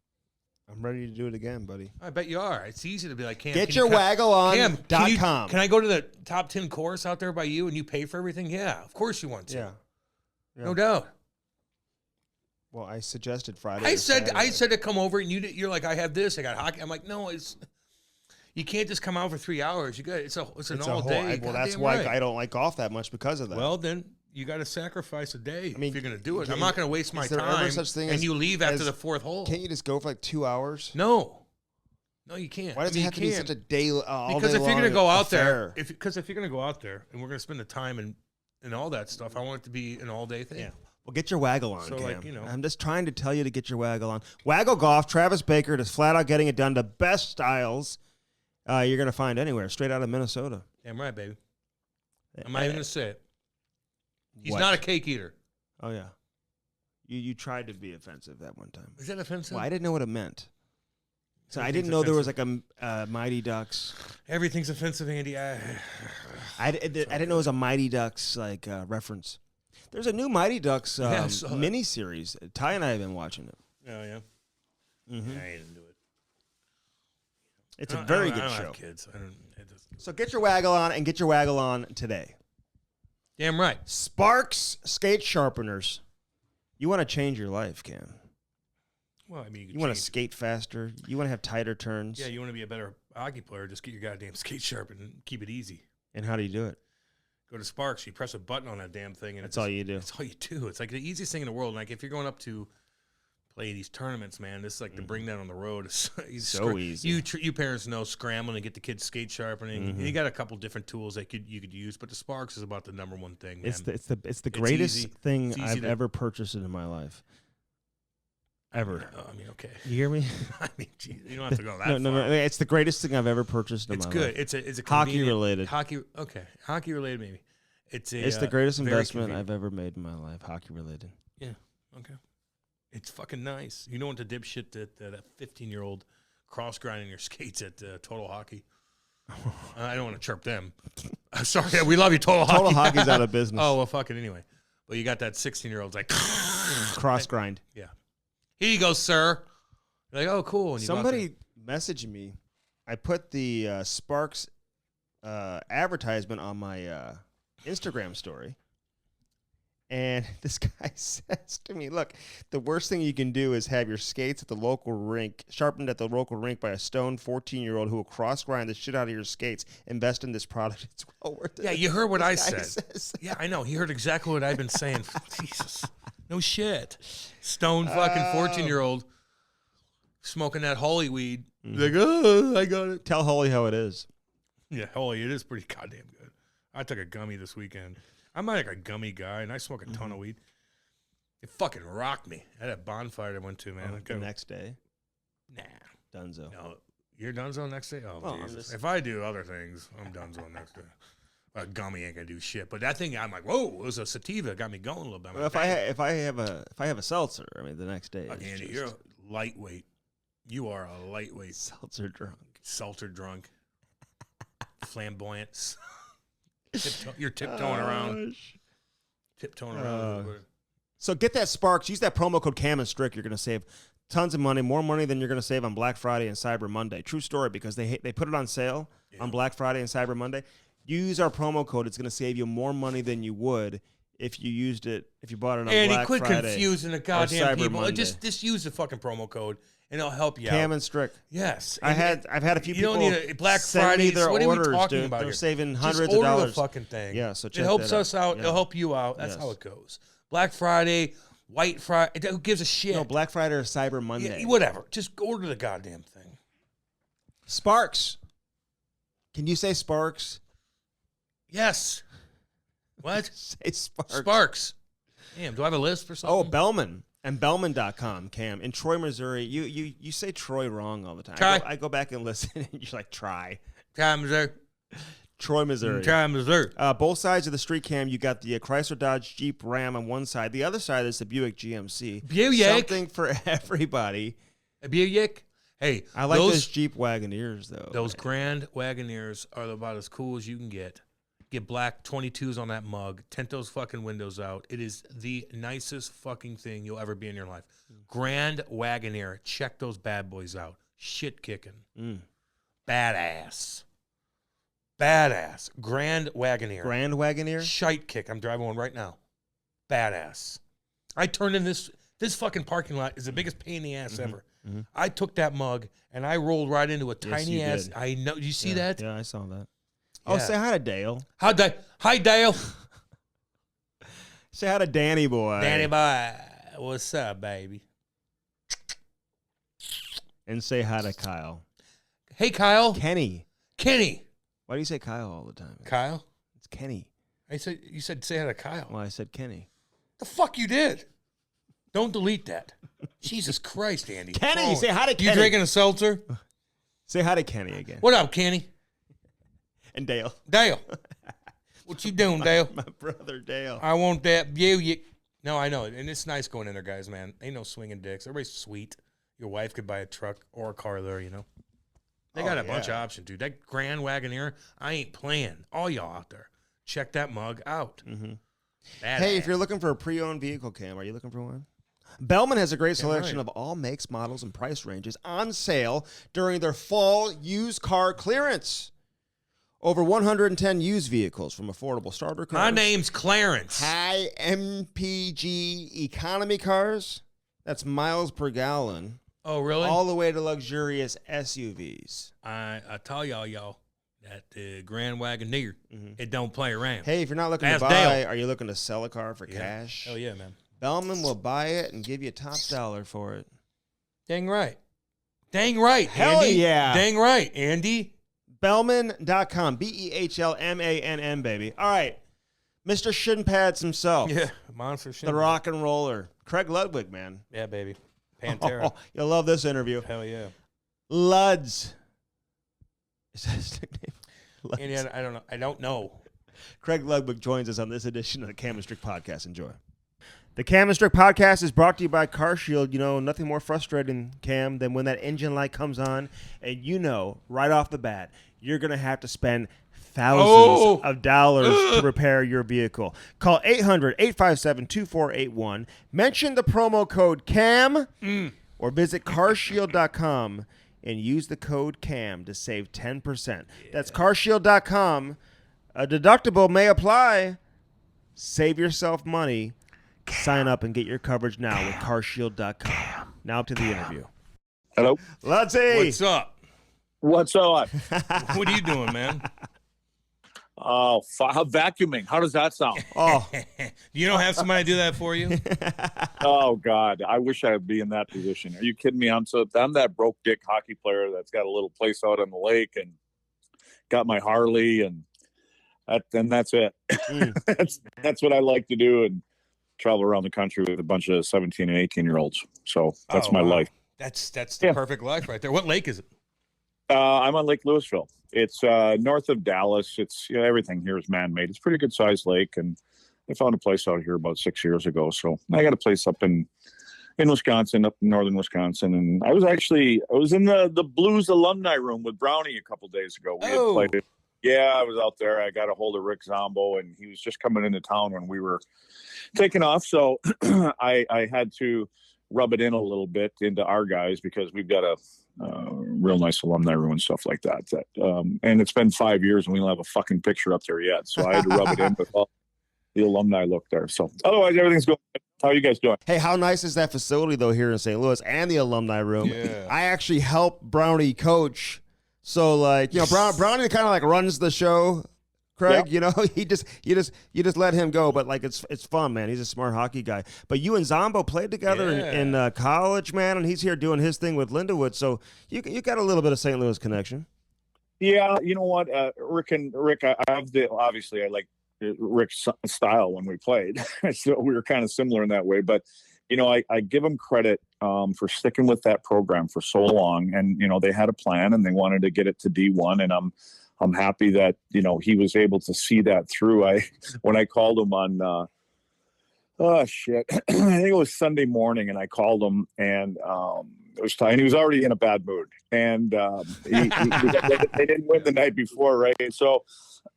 I'm ready to do it again, buddy. I bet you are. It's easy to be like, Cam. GetYourWaggleOn.com. Can I go to the top 10 course out there by you and you pay for everything? Yeah, of course you want to. Yeah. No doubt. Well, I suggested Friday. I said to come over and you're like, I have this, I got hockey. I'm like, no, you can't just come out for 3 hours. It's an all day. Well, that's why I don't like golf that much because of that. Well, then you got to sacrifice a day. I mean, if you're going to do it. I'm not going to waste my time. And you leave after the 4th hole. Can't you just go for like 2 hours? No, you can't. Why does it have to be such a day? Because if you're going to go out there, if you're going to go out there and we're going to spend the time and all that stuff, I want it to be an all day thing. Yeah. Well, get your waggle on, so Cam. I'm just trying to tell you to get your waggle on. Waggle Golf, Travis Baker is flat out getting it done. The best styles you're going to find anywhere, straight out of Minnesota. Damn right, baby. I'm not even going to say it. He's What? not a cake eater. Oh, yeah. You tried to be offensive that one time. Is that offensive? Well, I didn't know what it meant. So I didn't know there was like a Mighty Ducks. Everything's offensive, Andy. I didn't know it was a Mighty Ducks like reference. There's a new Mighty Ducks mini-series. Ty and I have been watching it. Oh, yeah? Mm-hmm. Yeah, I didn't do it. It's a very good show. I don't have kids. So get your waggle on and get your waggle on today. Damn right. Sparks Skate Sharpeners. You want to change your life, Cam. Well, I mean, you want to skate faster. You want to have tighter turns. Yeah, you want to be a better hockey player. Just get your goddamn skate sharpened and keep it easy. And how do you do it? Go to Sparks. You press a button on that damn thing, and that's all you do. That's all you do. It's like the easiest thing in the world. Like if you're going up to play these tournaments, man, this is like to bring that on the road. It's so easy. You parents know scrambling to get the kids skate sharpening. And you got a couple different tools that you could use, but the Sparks is about the number one thing. Man. It's the greatest thing I've ever purchased in my life. Ever. I mean, okay. You hear me? I mean, geez, you don't have to go that far. No. It's the greatest thing I've ever purchased in my life. It's good. It's a hockey related. Okay. Hockey related, maybe. It's the greatest investment I've ever made in my life. Hockey related. Yeah. Okay. It's fucking nice. You know what the dipshit that 15-year-old cross grinding your skates at Total Hockey. I don't want to chirp them. Sorry, we love you, Total Hockey. Total Hockey's out of business. Oh well, fucking anyway. But you got that 16-year-old's like cross grind. Yeah. Here you go, sir. You're like, oh, cool. And somebody messaged me. I put the Sparks advertisement on my Instagram story. And this guy says to me, look, the worst thing you can do is have your skates at the local rink, sharpened at the local rink by a stoned 14-year-old who will cross-grind the shit out of your skates. Invest in this product. It's well worth it. Yeah, you heard what I said. Yeah, I know. He heard exactly what I've been saying. Jesus. No shit. Stoned fucking 14-year-old smoking that holy weed. Like, oh, I got it. Tell Holy how it is. Yeah, Holy, it is pretty goddamn good. I took a gummy this weekend. I'm like a gummy guy, and I smoke a ton of weed. It fucking rocked me. I had a bonfire I went to, man. The next day? Nah. Dunzo. No, you're Dunzo next day? Oh, Jesus. If I do other things, I'm Dunzo next day. A gummy ain't gonna do shit. But that thing, I'm like, whoa, it was a sativa. It got me going a little bit. Well, if I have a seltzer, I mean, the next day. Andy, you're a lightweight. You are a lightweight. Seltzer drunk. Seltzer drunk. Flamboyant. You're tiptoeing around. Tiptoeing around. So get that Sparks. Use that promo code Cam Strick. You're going to save Tons of money, more money than you're going to save on Black Friday and Cyber Monday. True story, because they put it on sale on Black Friday and Cyber Monday. Use our promo code. It's going to save you more money than you would if you bought it on Black Friday. And quit confusing the goddamn people. Just use the fucking promo code, and it'll help you out. Cam and Strick. Yes. I've had a few people don't need a Black Friday their what orders, are we talking dude. about They're here? saving Just hundreds of order dollars. the fucking thing. Yeah, so check it helps that us out. Yeah. It'll help you out. That's how it goes. Black Friday, White Friday. Who gives a shit? No, Black Friday or Cyber Monday. Yeah, whatever. Just order the goddamn thing. Sparks. Can you say Sparks? Yes. What? Say Sparks. Sparks. Damn, do I have a list for something? Oh, Bellman and Bellman.com, Cam. In Troy, Missouri, you say Troy wrong all the time. Try. I go back and listen, and you're like, try. Try, Missouri. Troy, Missouri. Try, Missouri. Both sides of the street, Cam, you got the Chrysler Dodge Jeep Ram on one side. The other side is the Buick GMC. Buick. Something for everybody. A Buick. Hey, I like those Jeep Wagoneers, though. Those Grand Wagoneers are about as cool as you can get. Get black 22s on that mug. Tint those fucking windows out. It is the nicest fucking thing you'll ever be in your life. Grand Wagoneer. Check those bad boys out. Shit kicking. Badass. Grand Wagoneer. Grand Wagoneer? Shite kick. I'm driving one right now. Badass. I turned in this fucking parking lot is the biggest pain in the ass ever. Mm-hmm. I took that mug and I rolled right into a tiny ass. Did. I know. You see that? Yeah, I saw that. Oh, say hi to Dale. Hi, Dale. Say hi to Danny boy. Danny boy. What's up, baby? And say hi to Kyle. Hey, Kyle. Kenny. Why do you say Kyle all the time? Kyle? It's Kenny. You said say hi to Kyle. Well, I said Kenny. The fuck you did? Don't delete that. Jesus Christ, Andy. Kenny, say hi to Kenny. You drinking a seltzer? Say hi to Kenny again. What up, Kenny? And Dale. What you doing, Dale? My brother Dale. I want that Buick. No, I know. And it's nice going in there, guys, man. Ain't no swinging dicks. Everybody's sweet. Your wife could buy a truck or a car there, you know. They got a bunch of options, dude. That Grand Wagoneer, I ain't playing. All y'all out there, check that mug out. Mm-hmm. Hey, if you're looking for a pre-owned vehicle, Cam, are you looking for one? Bellman has a great selection of all makes, models, and price ranges on sale during their fall used car clearance. Over 110 used vehicles from affordable starter cars. My name's Clarence. High MPG economy cars. That's miles per gallon. Oh, really? All the way to luxurious SUVs. I tell y'all, that Grand Wagoneer, it don't play around. Hey, if you're not looking to buy, Dale. are you looking to sell a car for cash? Hell yeah, man. Bellman will buy it and give you top dollar for it. Dang right. Hell Andy. yeah. Dang right, Andy. Bellman.com. BEHLMANN, baby. All right. Mr. Shin Pads himself. Yeah, monster shin. The rock and roller. Craig Ludwig, man. Yeah, baby. Pantera. Oh, you'll love this interview. Hell yeah. Luds. Is that his nickname? Luds. Andy, I don't know. Craig Ludwig joins us on this edition of the Cam Strick Podcast. Enjoy. The Cam Strick Podcast is brought to you by CarShield. You know, nothing more frustrating, Cam, than when that engine light comes on and you know right off the bat you're going to have to spend thousands of dollars to repair your vehicle. Call 800-857-2481. Mention the promo code CAM or visit carshield.com and use the code CAM to save 10%. Yeah. That's carshield.com. A deductible may apply. Save yourself money. Sign up and get your coverage now with carshield.com. Now to the interview. Hello. Ludsy. What's up? What's up? What are you doing, man? Oh, vacuuming. How does that sound? Oh, you don't have somebody do that for you? Oh God, I wish I would be in that position. Are you kidding me? I'm that broke dick hockey player that's got a little place out on the lake and got my Harley and that's it. That's what I like to do and travel around the country with a bunch of 17 and 18-year-olds. So that's my life. That's the perfect life right there. What lake is it? I'm on Lake Louisville. It's north of Dallas. It's everything here is man-made. It's a pretty good sized lake, and I found a place out here about 6 years ago. So I got a place up in Wisconsin, up in northern Wisconsin, and I was in the Blues alumni room with Brownie a couple days ago. We had played it. Yeah, I was out there. I got a hold of Rick Zombo, and he was just coming into town when we were taking off. So I had to rub it in a little bit into our guys, because we've got a real nice alumni room and stuff like that. And it's been 5 years and we don't have a fucking picture up there yet. So I had to rub it in with all the alumni look there. So otherwise, everything's going good. How are you guys doing? Hey, how nice is that facility, though, here in St. Louis and the alumni room? Yeah. I actually help Brownie coach. So, like, Brownie kind of like runs the show, Craig. Yeah. You just let him go. But, like, it's fun, man. He's a smart hockey guy. But you and Zombo played together in college, man, and he's here doing his thing with Lindenwood. So you got a little bit of St. Louis connection. Yeah, you know what? Rick, I have obviously I like Rick's style when we played. So we were kind of similar in that way. But, I give him credit for sticking with that program for so long. And, they had a plan and they wanted to get it to D1. And I'm happy that, he was able to see that through. When I called him on, I think it was Sunday morning, and I called him, and it was time. He was already in a bad mood, and they didn't win the night before, right? And so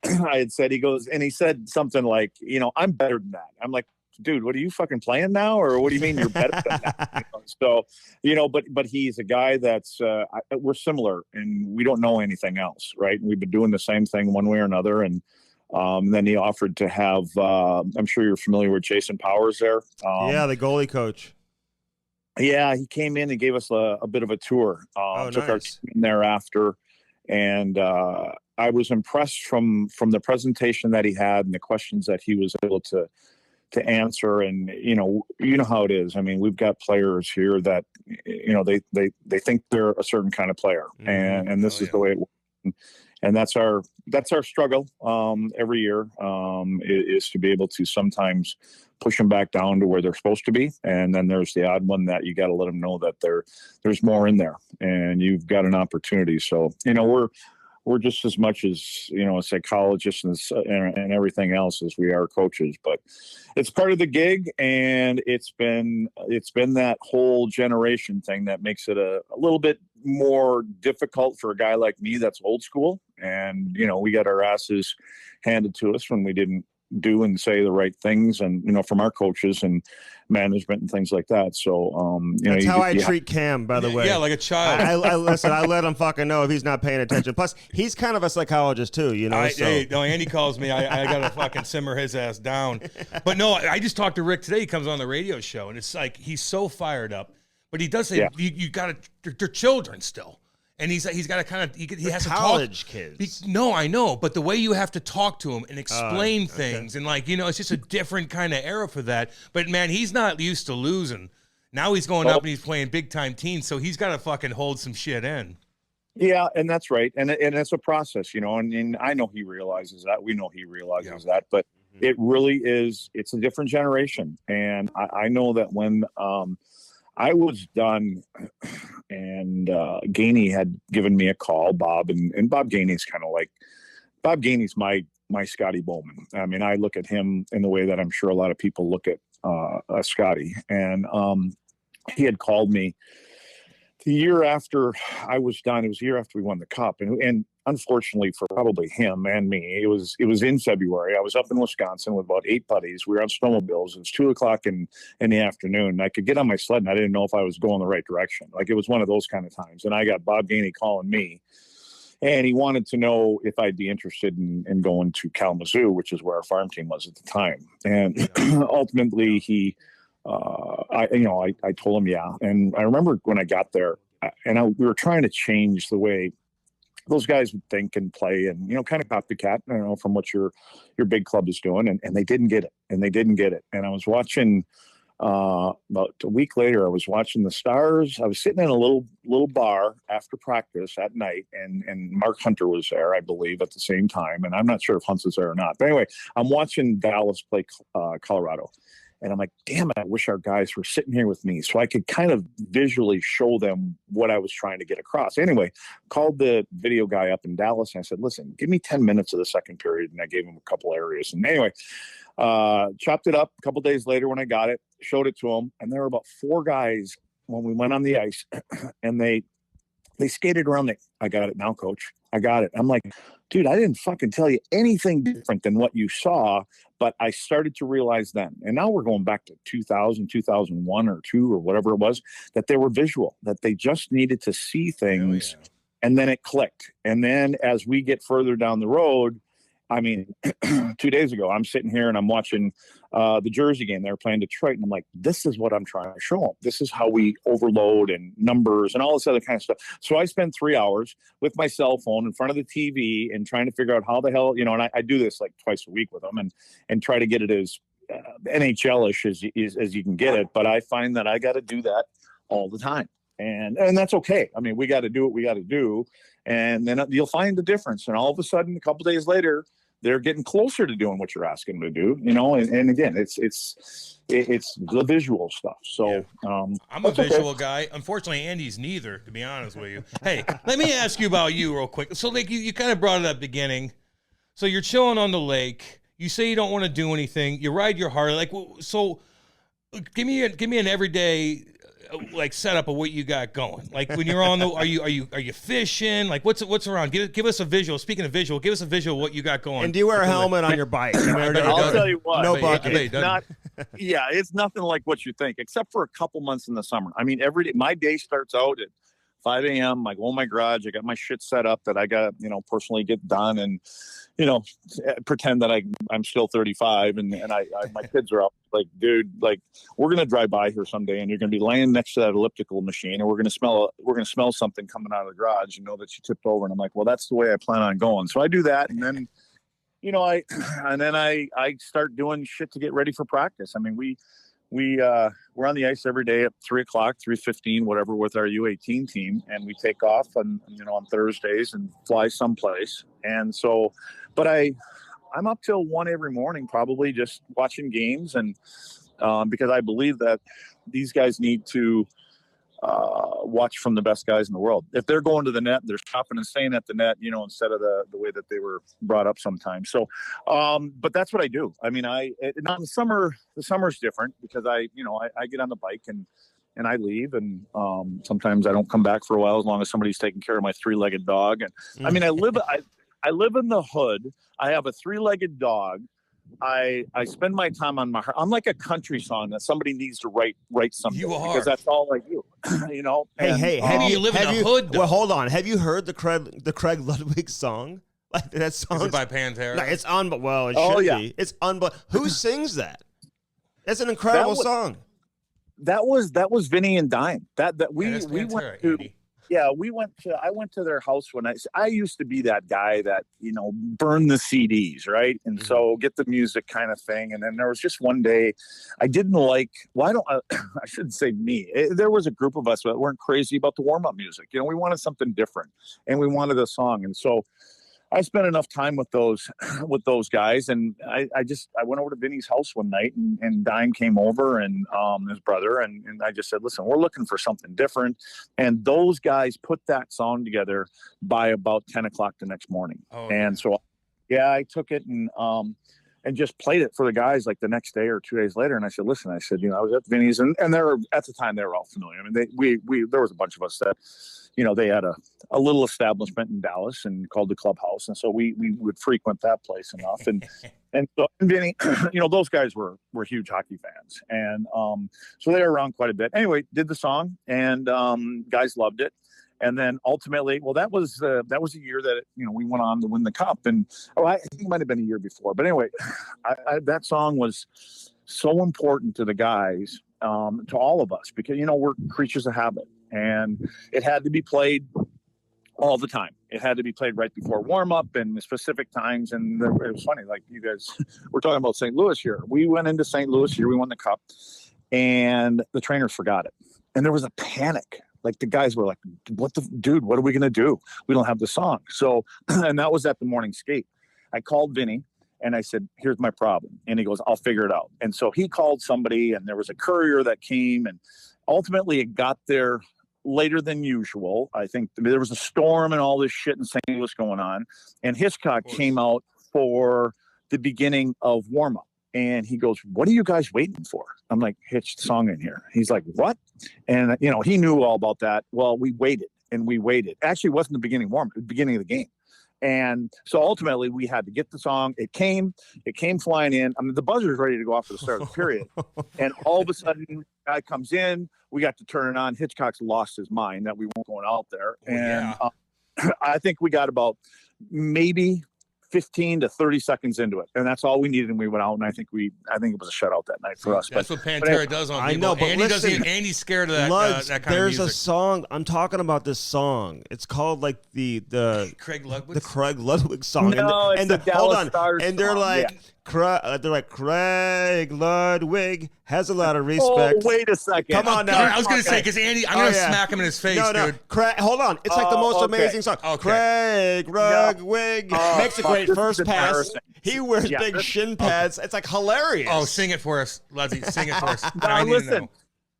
I had said, he said something like, I'm better than that. I'm like, dude, what are you fucking playing now? Or what do you mean you're better than that? So, but he's a guy that's, we're similar and we don't know anything else. Right. We've been doing the same thing one way or another. And then he offered to have, I'm sure you're familiar with Jason Powers there. The goalie coach. Yeah. He came in and gave us a bit of a tour, took our team in there after. And, I was impressed from the presentation that he had and the questions that he was able to answer. And, you know how it is. I mean, we've got players here that, they think they're a certain kind of player, and this is the way it works. And that's our struggle every year, is to be able to sometimes push them back down to where they're supposed to be. And then there's the odd one that you got to let them know that there's more in there and you've got an opportunity. So, we're just as much as, a psychologist and everything else as we are coaches, but it's part of the gig. And it's been that whole generation thing that makes it a little bit more difficult for a guy like me that's old school. And, we got our asses handed to us when we didn't do and say the right things, and from our coaches and management and things like that. So that's how I treat Cam, by the way. Yeah, like a child. I listen. I let him fucking know if he's not paying attention. Plus, he's kind of a psychologist too. Andy calls me. I gotta fucking simmer his ass down. But no, I just talked to Rick today. He comes on the radio show, and it's like he's so fired up. But he does say you got to. They're children still. And he's got to kind of he has to talk. College kids. No, I know, but the way you have to talk to him and explain things, and it's just a different kind of era for that. But man, he's not used to losing. Now he's going up and he's playing big time teams, so he's got to fucking hold some shit in. Yeah, and that's right, and it's a process, and I know he realizes that. We know he realizes that, but it really is. It's a different generation, and I know that when I was done, and Gainey had given me a call, Bob, and Bob Gainey's Bob Gainey's my Scotty Bowman. I mean, I look at him in the way that I'm sure a lot of people look at Scotty. And he had called me the year after I was done. It was the year after we won the cup, and unfortunately for probably him and me, it was in February. I was up in Wisconsin with about 8 buddies. We were on snowmobiles. It was 2:00 in the afternoon. I could get on my sled and I didn't know if I was going the right direction. Like, it was one of those kind of times. And I got Bob Gainey calling me, and he wanted to know if I'd be interested in going to Kalamazoo, which is where our farm team was at the time. And ultimately I told him, yeah. And I remember when I got there, we were trying to change the way those guys would think and play, and kind of copycat, from what your big club is doing, and they didn't get it, and I was watching about a week later. I was watching the Stars. I was sitting in a little bar after practice at night, and Mark Hunter was there, I believe, at the same time, and I'm not sure if Hunt's was there or not. But anyway, I'm watching Dallas play Colorado. And I'm like, damn it, I wish our guys were sitting here with me so I could kind of visually show them what I was trying to get across. Anyway, called the video guy up in Dallas, and I said, listen, give me 10 minutes of the second period. And I gave him a couple areas. And anyway, chopped it up a couple days later when I got it, showed it to him. And there were about 4 guys when we went on the ice, and they skated around. I got it now, coach. I got it. I'm like, dude, I didn't fucking tell you anything different than what you saw, but I started to realize then, and now we're going back to 2000, 2001 or 2 or whatever it was, that they were visual, that they just needed to see things, and then it clicked. And then as we get further down the road, I mean, 2 days ago, I'm sitting here and I'm watching the Jersey game. They were playing Detroit, and I'm like, this is what I'm trying to show them. This is how we overload and numbers and all this other kind of stuff. So I spend 3 hours with my cell phone in front of the TV and trying to figure out how the hell, you know, and I do this like twice a week with them and try to get it as NHL-ish as you can get it. But I find that I got to do that all the time. And that's okay. I mean, we got to do what we got to do. And then you'll find the difference. And all of a sudden, a couple days later, they're getting closer to doing what you're asking them to do, you know. And again, it's the visual stuff. So I'm a visual guy. Unfortunately, Andy's neither, to be honest with you. Hey, let me ask you about you real quick. So, like, you kind of brought it up at the beginning. So you're chilling on the lake. You say you don't want to do anything. You ride your Harley. Like, so give me an everyday like setup of what you got going. Like when you're on the, are you fishing? Like what's around? Give us a visual. Speaking of visual, give us a visual of what you got going. And do you wear a helmet on your bike? I'll tell you what. No bucket. It's not. Yeah, it's nothing like what you think, except for a couple months in the summer. I mean, every day, my day starts out at 5 a.m. I go in my garage. I got my shit set up that I got, you know, personally get done, and, you know, pretend that I'm still 35 and I my kids are out. Like, dude, like, we're going to drive by here someday and you're going to be laying next to that elliptical machine, and we're going to smell something coming out of the garage, you know, that you tipped over. And I'm like, well, that's the way I plan on going. So I do that. And then, you know, I start doing shit to get ready for practice. I mean, we're on the ice every day at 3:00, 3:15, whatever, with our U18 team. And we take off on Thursdays and fly someplace. And so, but I'm up till 1 every morning, probably just watching games. And because I believe that these guys need to watch from the best guys in the world. If they're going to the net, they're stopping and staying at the net, you know, instead of the way that they were brought up sometimes. So, but that's what I do. I mean, now in the summer's different because I get on the bike and I leave, and sometimes I don't come back for a while as long as somebody's taking care of my 3-legged dog. And I mean, I live in the hood. I have a 3-legged dog. I spend my time on I'm like a country song that somebody needs to write something. You are, because that's all I do. You know. Hey, you live in the hood. Though. Well, hold on. Have you heard the Craig Ludwig song? Like that song. Is it by Pantera? No, it's on. Well, it should be. It's on. But who sings that? That's an incredible song. That was Vinny and Dime. We went to. Andy. Yeah, I went to their house when I used to be that guy that, you know, burn the CDs, right? And so get the music kind of thing. And then there was just one day I didn't like, I shouldn't say me. There was a group of us that weren't crazy about the warm-up music. You know, we wanted something different and we wanted a song. And so I spent enough time with those guys, and I went over to Vinny's house one night, and Dime came over, and his brother, and I just said, listen, we're looking for something different. And those guys put that song together by about 10 o'clock the next morning. And so, yeah, I took it and just played it for the guys like the next day or 2 days later. And I said, listen, I was at Vinny's, and they were, at the time, they were all familiar. I mean, there was a bunch of us that, you know, they had a little establishment in Dallas and called the Clubhouse. And so we would frequent that place enough. And so Vinny, you know, those guys were huge hockey fans. And so they were around quite a bit. Anyway, did the song, and guys loved it. And then ultimately, well, that was a year that, you know, we went on to win the cup. And I think it might have been a year before. But anyway, that song was so important to the guys, to all of us, because, you know, we're creatures of habit. And it had to be played all the time. It had to be played right before warm-up and specific times. And it was funny, like you guys, we're talking about St. Louis here. We went into St. Louis here. We won the cup, and the trainers forgot it. And there was a panic. Like the guys were like, what are we going to do? We don't have the song. So, and that was at the morning skate. I called Vinny and I said, here's my problem. And he goes, I'll figure it out. And so he called somebody, and there was a courier that came, and ultimately it got there later than usual. I think there was a storm and all this shit in St. Louis going on. And Hiscock came out for the beginning of warm-up. And he goes, what are you guys waiting for? I'm like, hitch the song in here. He's like, what? And, you know, he knew all about that. Well, we waited and we waited. Actually, it wasn't the beginning warm-up, it was the beginning of the game. And so ultimately we had to get the song. It came flying in. I mean, the buzzer's ready to go off for the start of the period. And all of a sudden, guy comes in. We got to turn it on. Hitchcock's lost his mind that we weren't going out there. And I think we got about maybe 15 to 30 seconds into it, and that's all we needed, and we went out, and I think it was a shutout that night for us. That's what Pantera does on people. I know, but Andy's scared of that, Luds, that kind of music. There's a song, I'm talking about this song. It's called like the Craig Ludwig? The Craig Ludwig song. No, it's the Dallas Stars and they're song. like, they're like, Craig Ludwig has a lot of respect. Oh, wait a second. Come on now. I was going to say, because Andy, I'm going to smack him in his face, dude. Hold on. It's like the most amazing song. Craig Ludwig makes a great first pass. He wears big shin pads. It's like hilarious. Oh, sing it for us, Ludsy. Sing it for us. Now, listen,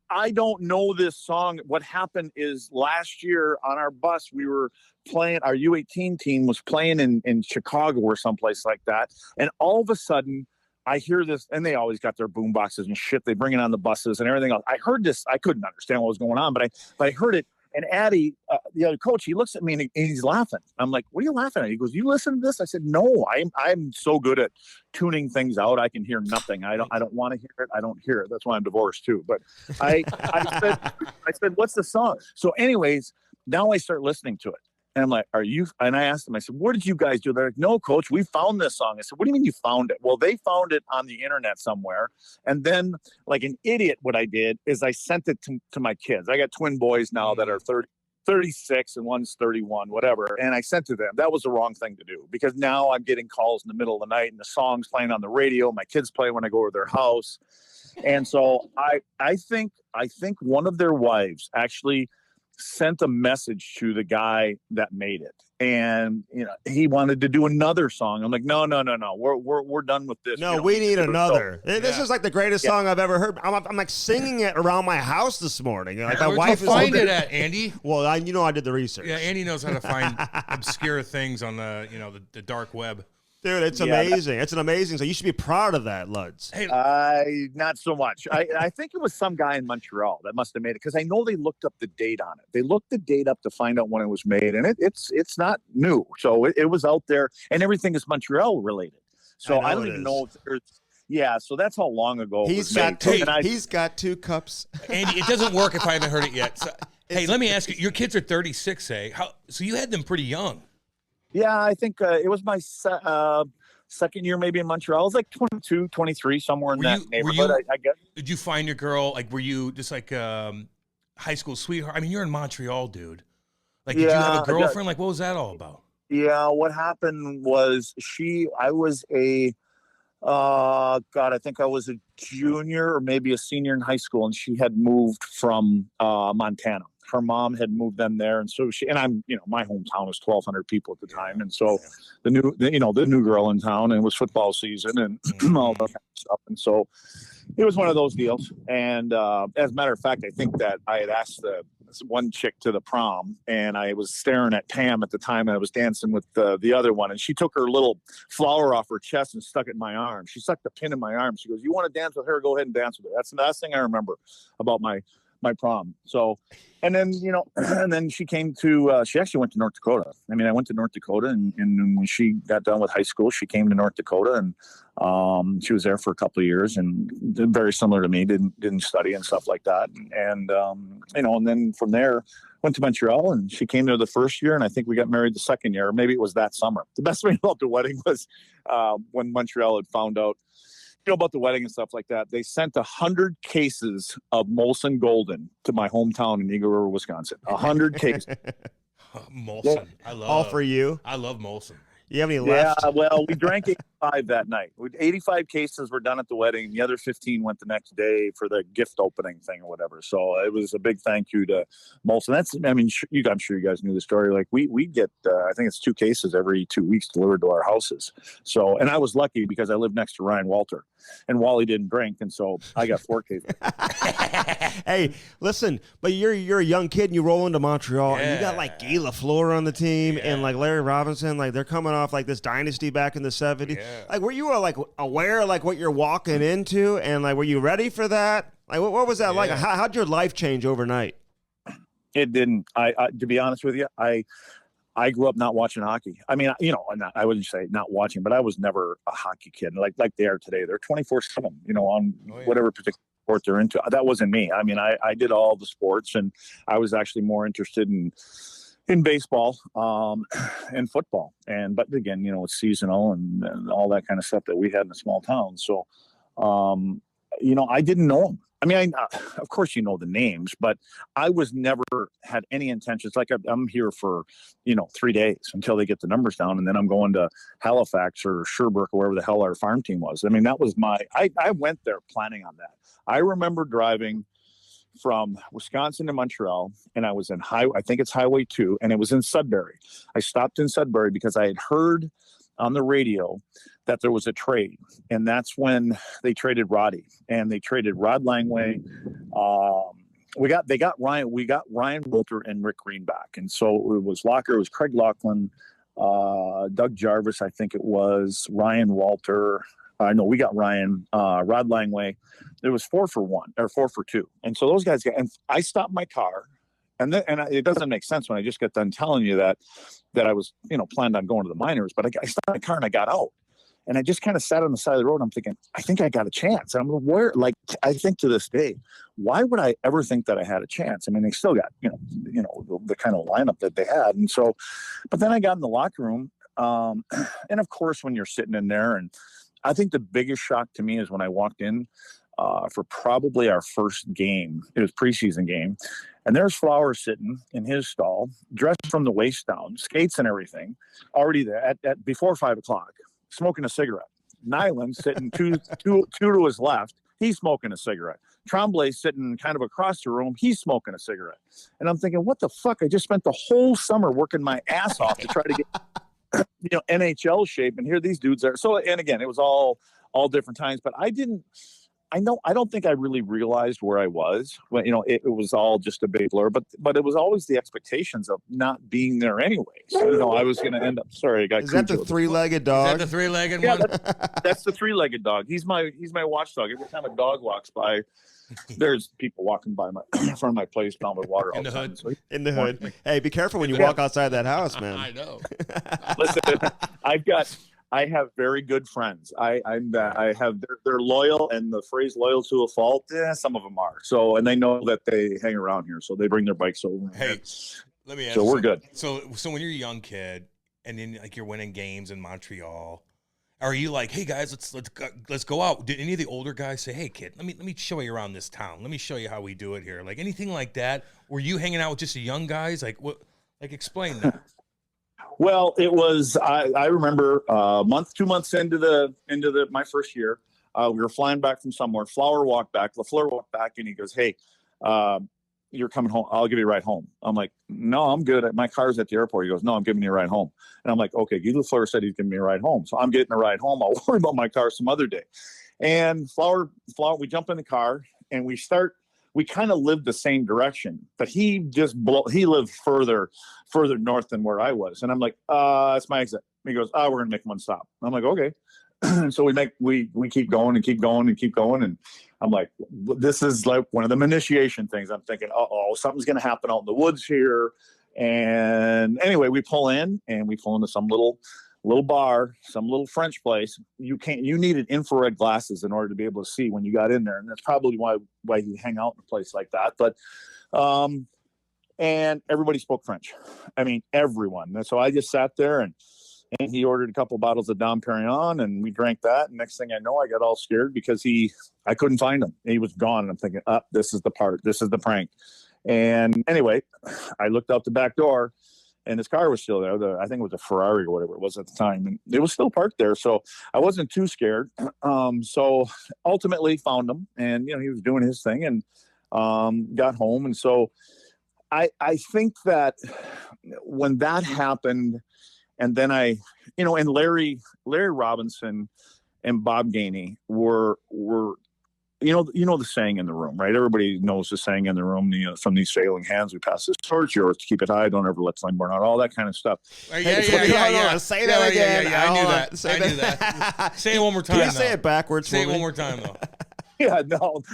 I don't know this song. What happened is last year on our bus, we were playing, our U18 team was playing in Chicago or someplace like that. And all of a sudden, I hear this, and they always got their boom boxes and shit. They bring it on the buses and everything else. I heard this. I couldn't understand what was going on, but I heard it. And Addie, the other coach, he looks at me and he's laughing. I'm like, "What are you laughing at?" He goes, "You listen to this?" I said, "No, I'm so good at tuning things out. I can hear nothing. I don't want to hear it. I don't hear it. That's why I'm divorced too." But I said, "What's the song?" So, anyways, now I start listening to it. And I'm like, "Are you?" And I asked them, I said, "What did you guys do?" They're like, "No, coach, we found this song." I said, "What do you mean you found it?" Well, they found it on the internet somewhere. And then, like an idiot, what I did is I sent it to my kids. I got twin boys now that are 36 and one's 31, whatever. And I sent to them. That was the wrong thing to do, because now I'm getting calls in the middle of the night and the song's playing on the radio. My kids play when I go to their house. And so I think one of their wives actually sent a message to the guy that made it, and he wanted to do another song. I'm like, no, we're done with this. No, we need another. This is like the greatest song I've ever heard. I'm like singing it around my house this morning. Like my wife is find it at, Andy. Well, I did the research. Yeah, Andy knows how to find obscure things on the dark web. Dude, it's amazing. It's an amazing. So you should be proud of that, Luds. Hey, not so much. I think it was some guy in Montreal that must have made it, because I know they looked up the date on it. They looked the date up to find out when it was made, and it's not new. So it was out there, and everything is Montreal related. So I don't even know if there's. Yeah, so that's how long ago he's got two cups. Andy, it doesn't work if I haven't heard it yet. So, hey, let me ask you. Your kids are 36, eh? So you had them pretty young. Yeah, I think it was my second year maybe in Montreal. I was like 22, 23, somewhere in that neighborhood, I guess. Did you find your girl, like, were you just like high school sweetheart? I mean, you're in Montreal, dude. Like, did you have a girlfriend? Like, what was that all about? Yeah, what happened was I was I think I was a junior or maybe a senior in high school, and she had moved from Montana. Her mom had moved them there, and so my hometown was 1,200 people at the time, and so the new girl in town, and it was football season and all that kind of stuff, and so it was one of those deals. And as a matter of fact, I think that I had asked this one chick to the prom, and I was staring at Pam at the time, and I was dancing with the other one, and she took her little flower off her chest and stuck it in my arm. She stuck the pin in my arm. She goes, "You want to dance with her? Go ahead and dance with her." That's the last thing I remember about my prom. So, and then, and then she came to, she actually went to North Dakota. I mean, I went to North Dakota, and when she got done with high school, she came to North Dakota, and she was there for a couple of years, and very similar to me, didn't study and stuff like that. And, and then from there went to Montreal, and she came there the first year, and I think we got married the second year, or maybe it was that summer. The best thing about the wedding was when Montreal had found out about the wedding and stuff like that, they sent 100 cases of Molson Golden to my hometown in Eagle River, Wisconsin. 100 cases. Molson. All for you. I love Molson. You have any left? Yeah, well, we drank 85 that night. 85 cases were done at the wedding. The other 15 went the next day for the gift opening thing or whatever. So it was a big thank you to Molson. I'm sure you guys knew the story. Like we get, I think it's 2 cases every 2 weeks delivered to our houses. So, and I was lucky because I lived next to Ryan Walter, and Wally didn't drink, and so I got 4 cases. Hey, listen, but you're a young kid and you roll into Montreal and you got like Guy Lafleur on the team and like Larry Robinson, like they're coming off like this dynasty back in the 70s. Yeah. Like, were you like aware like what you're walking into, and like were you ready for that? Like, what was that like? How'd your life change overnight? It didn't. I to be honest with you, I grew up not watching hockey. I mean, I wouldn't say not watching, but I was never a hockey kid like they are today. They're 24/7, on whatever particular sport they're into. That wasn't me. I mean, I did all the sports, and I was actually more interested in baseball and football. But again, it's seasonal and all that kind of stuff that we had in a small town. So, I didn't know them. I mean, of course, the names, but I was never had any intentions. Like I'm here for, 3 days until they get the numbers down. And then I'm going to Halifax or Sherbrooke or wherever the hell our farm team was. I mean, that was I went there planning on that. I remember driving from Wisconsin to Montreal, and I was in I think it's Highway 2, and it was in Sudbury. I stopped in Sudbury because I had heard on the radio that there was a trade, and that's when they traded Roddy, and they traded Rod Langway. We got Ryan Wolter and Rick Green back, and so it was Locker, it was Craig Laughlin, Doug Jarvis, I think it was Ryan Walter. No, we got Ryan, Rod Langway. It was 4 for 1 or 4 for 2, and so those guys and I stopped my car. And it doesn't make sense when I just got done telling you that I was, planned on going to the minors, but I stopped my car and I got out, and I just kind of sat on the side of the road. I'm thinking, I think I got a chance. And I'm like, I think to this day, why would I ever think that I had a chance? I mean, they still got, the kind of lineup that they had. And so, but then I got in the locker room. And of course, when you're sitting in there, and I think the biggest shock to me is when I walked in for probably our first game. It was preseason game. And there's Flowers sitting in his stall, dressed from the waist down, skates and everything, already there at before 5 o'clock, smoking a cigarette. Nyland sitting two to his left, he's smoking a cigarette. Tremblay's sitting kind of across the room, he's smoking a cigarette. And I'm thinking, what the fuck? I just spent the whole summer working my ass off to try to get NHL shape, and here these dudes are. So, and again, it was all different times, but I don't think I really realized where I was when, it was all just a big blur, but it was always the expectations of not being there anyway. So, I was going to end up, sorry, I got Is that the three-legged dog? Is that the three-legged one? That's the three-legged dog. He's my watchdog. Every time a dog walks by, there's people walking by in front of my place, down with water all the time. So in the hood. Hey, be careful when you walk outside that house, man. I know. Listen, I have very good friends. I have they're loyal, and the phrase "loyal to a fault." Some of them are. So, and they know that they hang around here, so they bring their bikes over. Hey, let me ask. So we're good. So when you're a young kid, and then you're winning games in Montreal, are you like, hey guys, let's go out? Did any of the older guys say, hey kid, let me show you around this town. Let me show you how we do it here. Like anything like that? Were you hanging out with just the young guys? Like what? Like explain that. Well, it was. I remember 2 months into my first year, we were flying back from somewhere. Flower walked back. Lafleur walked back, and he goes, "Hey, you're coming home. I'll give you a ride home." I'm like, "No, I'm good. My car's at the airport." He goes, "No, I'm giving you a ride home." And I'm like, "Okay." Guy Lafleur said he's giving me a ride home, so I'm getting a ride home. I'll worry about my car some other day. And Flower, we jump in the car and we start. We kind of lived the same direction, but he lived further north than where I was. And I'm like, that's my exit. He goes, we're going to make one stop. I'm like, okay. So we keep going and keep going and keep going. And I'm like, this is like one of them initiation things. I'm thinking, something's going to happen out in the woods here. And anyway, we pull into some little bar, some little French place. You needed infrared glasses in order to be able to see when you got in there. And that's probably why you hang out in a place like that. But, and everybody spoke French. I mean, everyone. And so I just sat there and he ordered a couple bottles of Dom Perignon and we drank that. And next thing I know, I got all scared because I couldn't find him. He was gone. And I'm thinking, this is the part, this is the prank. And anyway, I looked out the back door, and his car was still there. I think it was a Ferrari or whatever it was at the time. And it was still parked there. So I wasn't too scared. So ultimately found him, and, he was doing his thing, and got home. And so I think that when that happened, and then and Larry Robinson and Bob Gainey were the saying in the room, right? Everybody knows the saying in the room, from these failing hands, we pass this torch, yours to keep it high, don't ever let flame burn out, all that kind of stuff. Yeah. Say that again. I knew that. Say it one more time. Please say it backwards. Say it one more time, though. Yeah,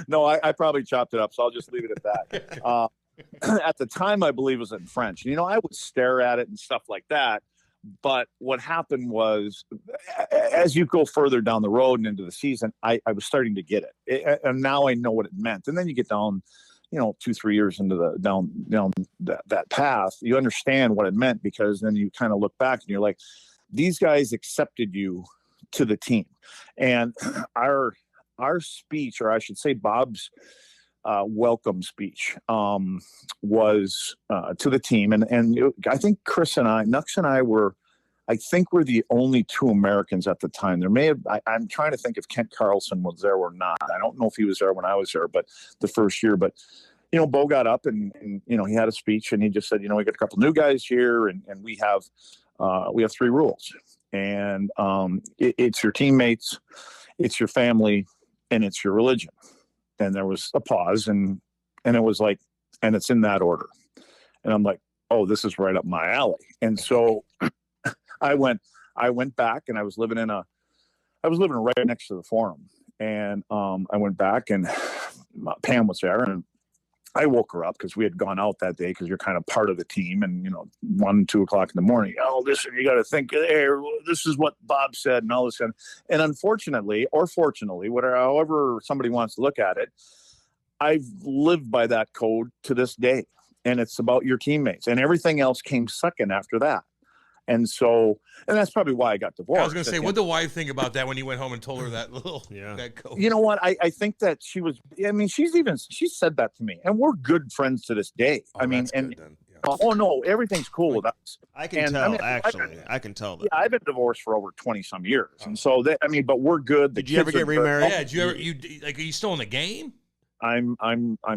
no, I probably chopped it up, so I'll just leave it at that. at the time, I believe it was in French. You know, I would stare at it and stuff like that. But what happened was, as you go further down the road and into the season, I was starting to get it. And now I know what it meant. And then you get down, 2-3 years into the down that path, you understand what it meant, because then you kind of look back and you're like, these guys accepted you to the team. And our speech, or I should say Bob's welcome speech, was to the team. And I think Nux and I were the only two Americans at the time. There may have, I'm trying to think if Kent Carlson was there or not. I don't know if he was there when I was there, but the first year. But, Bo got up and he had a speech, and he just said, we got a couple new guys here, and we have 3 rules. And it's your teammates, it's your family, and it's your religion. And there was a pause, and it was like, and it's in that order. And I'm like, oh, this is right up my alley. And so I went back, and I was living right next to the Forum. And I went back, and Pam was there, and I woke her up because we had gone out that day, because you're kind of part of the team. And, 1, 2 o'clock in the morning, listen, you got to think, hey, this is what Bob said and all this. And unfortunately, or fortunately, however somebody wants to look at it, I've lived by that code to this day. And it's about your teammates, and everything else came second after that. And that's probably why I got divorced. I was going to say, what did the wife think about that when you went home and told her that that code? You know what? I think that she said that to me, and we're good friends to this day. Oh, oh no, everything's cool with us. I can tell, I can tell that. Yeah, I've been divorced for over 20 some years. And so but we're good. Did you ever get remarried? Yeah. Did you ever, are you still in the game? I'm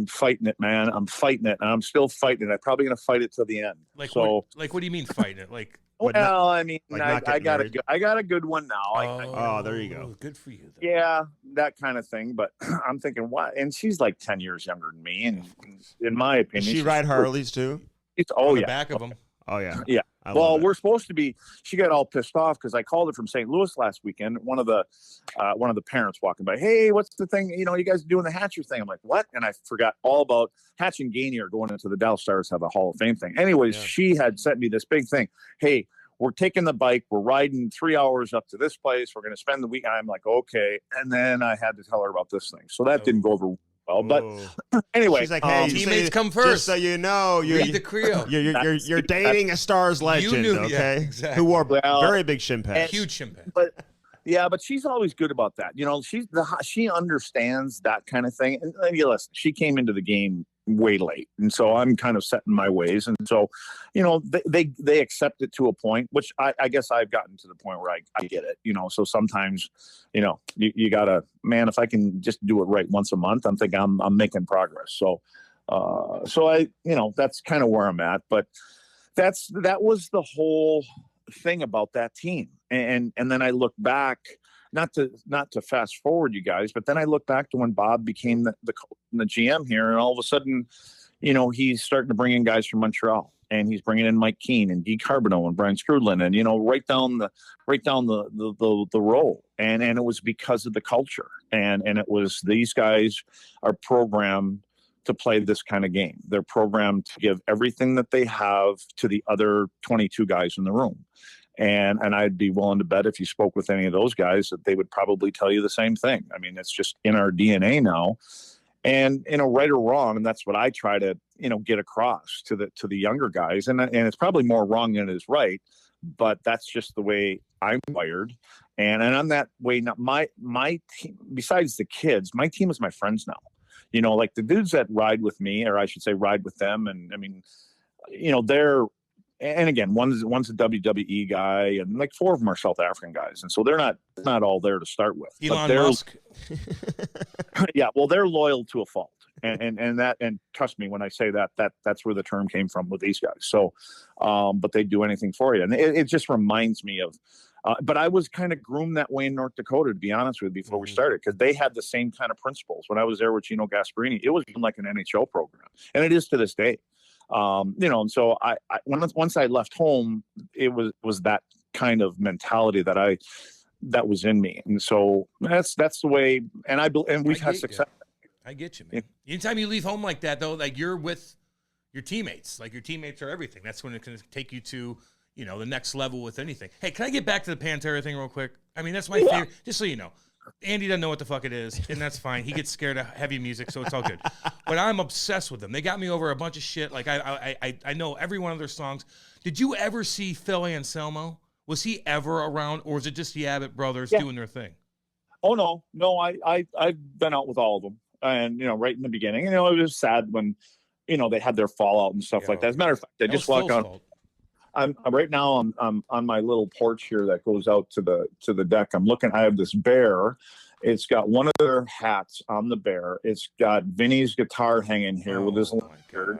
fighting it, man. I'm fighting it, and I'm still fighting it. I'm probably going to fight it till the end. What do you mean fighting it? Well, I got a good one now. Oh, there you go. Good for you. Though. Yeah, that kind of thing. But I'm thinking, what? And she's like 10 years younger than me, and in my opinion, does she ride Harleys too? On the back of them. Oh yeah. Yeah. Well, we're supposed to be. She got all pissed off because I called her from St. Louis last weekend. One of the parents walking by. Hey, what's the thing? You guys are doing the Hatcher thing. I'm like, what? And I forgot all about Hatch and Gainey are going into the Dallas Stars have a Hall of Fame thing. Anyways, She had sent me this big thing. Hey, we're taking the bike. We're riding 3 hours up to this place. We're going to spend the week. I'm like, okay. And then I had to tell her about this thing. So that didn't go over well, but anyway, she's like, "Hey, teammates come first." Just so you know, read the Creo. You're dating a Stars legend, okay? Exactly. Who wore very big shin pads, huge shin pads. But she's always good about that. She understands that kind of thing. And listen, she came into the game way late, and so I'm kind of set in my ways, and so they accept it to a point, which I guess I've gotten to the point where I get it. So sometimes you gotta, man, if I can just do it right once a month, I'm thinking I'm making progress. So I that's kind of where I'm at. But that was the whole thing about that team, and then I look back. Not to fast forward you guys, but then I look back to when Bob became the GM here, and all of a sudden, he's starting to bring in guys from Montreal, and he's bringing in Mike Keane and Guy Carbonneau and Brian Skrudlin, and right down the roll, and it was because of the culture, and it was, these guys are programmed to play this kind of game. They're programmed to give everything that they have to the other 22 guys in the room. And I'd be willing to bet if you spoke with any of those guys that they would probably tell you the same thing. I mean, it's just in our DNA now, and right or wrong. And that's what I try to, get across to the younger guys. And it's probably more wrong than it is right, but that's just the way I'm wired. And I'm that way now. My team, besides the kids, my team is my friends now, like the dudes that ride with me, or I should say ride with them. And I mean, they're, and again, one's a WWE guy, and like 4 of them are South African guys, and so they're not all there to start with. Elon Musk. Yeah, well, they're loyal to a fault, and trust me when I say that's where the term came from with these guys. So, but they do anything for you, and it just reminds me of. But I was kind of groomed that way in North Dakota, to be honest with you, before we started, because they had the same kind of principles. When I was there with Gino Gasparini, it was like an NHL program, and it is to this day. And so once I left home, it was that kind of mentality that was in me. And so that's the way, and we've had success. I get you, man. Anytime you leave home like that, though, like you're with your teammates. Like, your teammates are everything. That's when it can take you to, the next level with anything. Hey, can I get back to the Pantera thing real quick? I mean, that's my favorite. Just so you know. Andy doesn't know what the fuck it is, and that's fine. He gets scared of heavy music, so it's all good. But I'm obsessed with them. They got me over a bunch of shit. Like, I know every one of their songs. Did you ever see Phil Anselmo? Was he ever around, or was it just the Abbott brothers doing their thing? Oh, no. I've been out with all of them, and right in the beginning. It was sad when, they had their fallout and stuff like that. As a matter of fact, I just walked out. I'm right now. I'm on my little porch here that goes out to the deck. I'm looking. I have this bear. It's got one of their hats on the bear. It's got Vinny's guitar hanging here with his lanyard.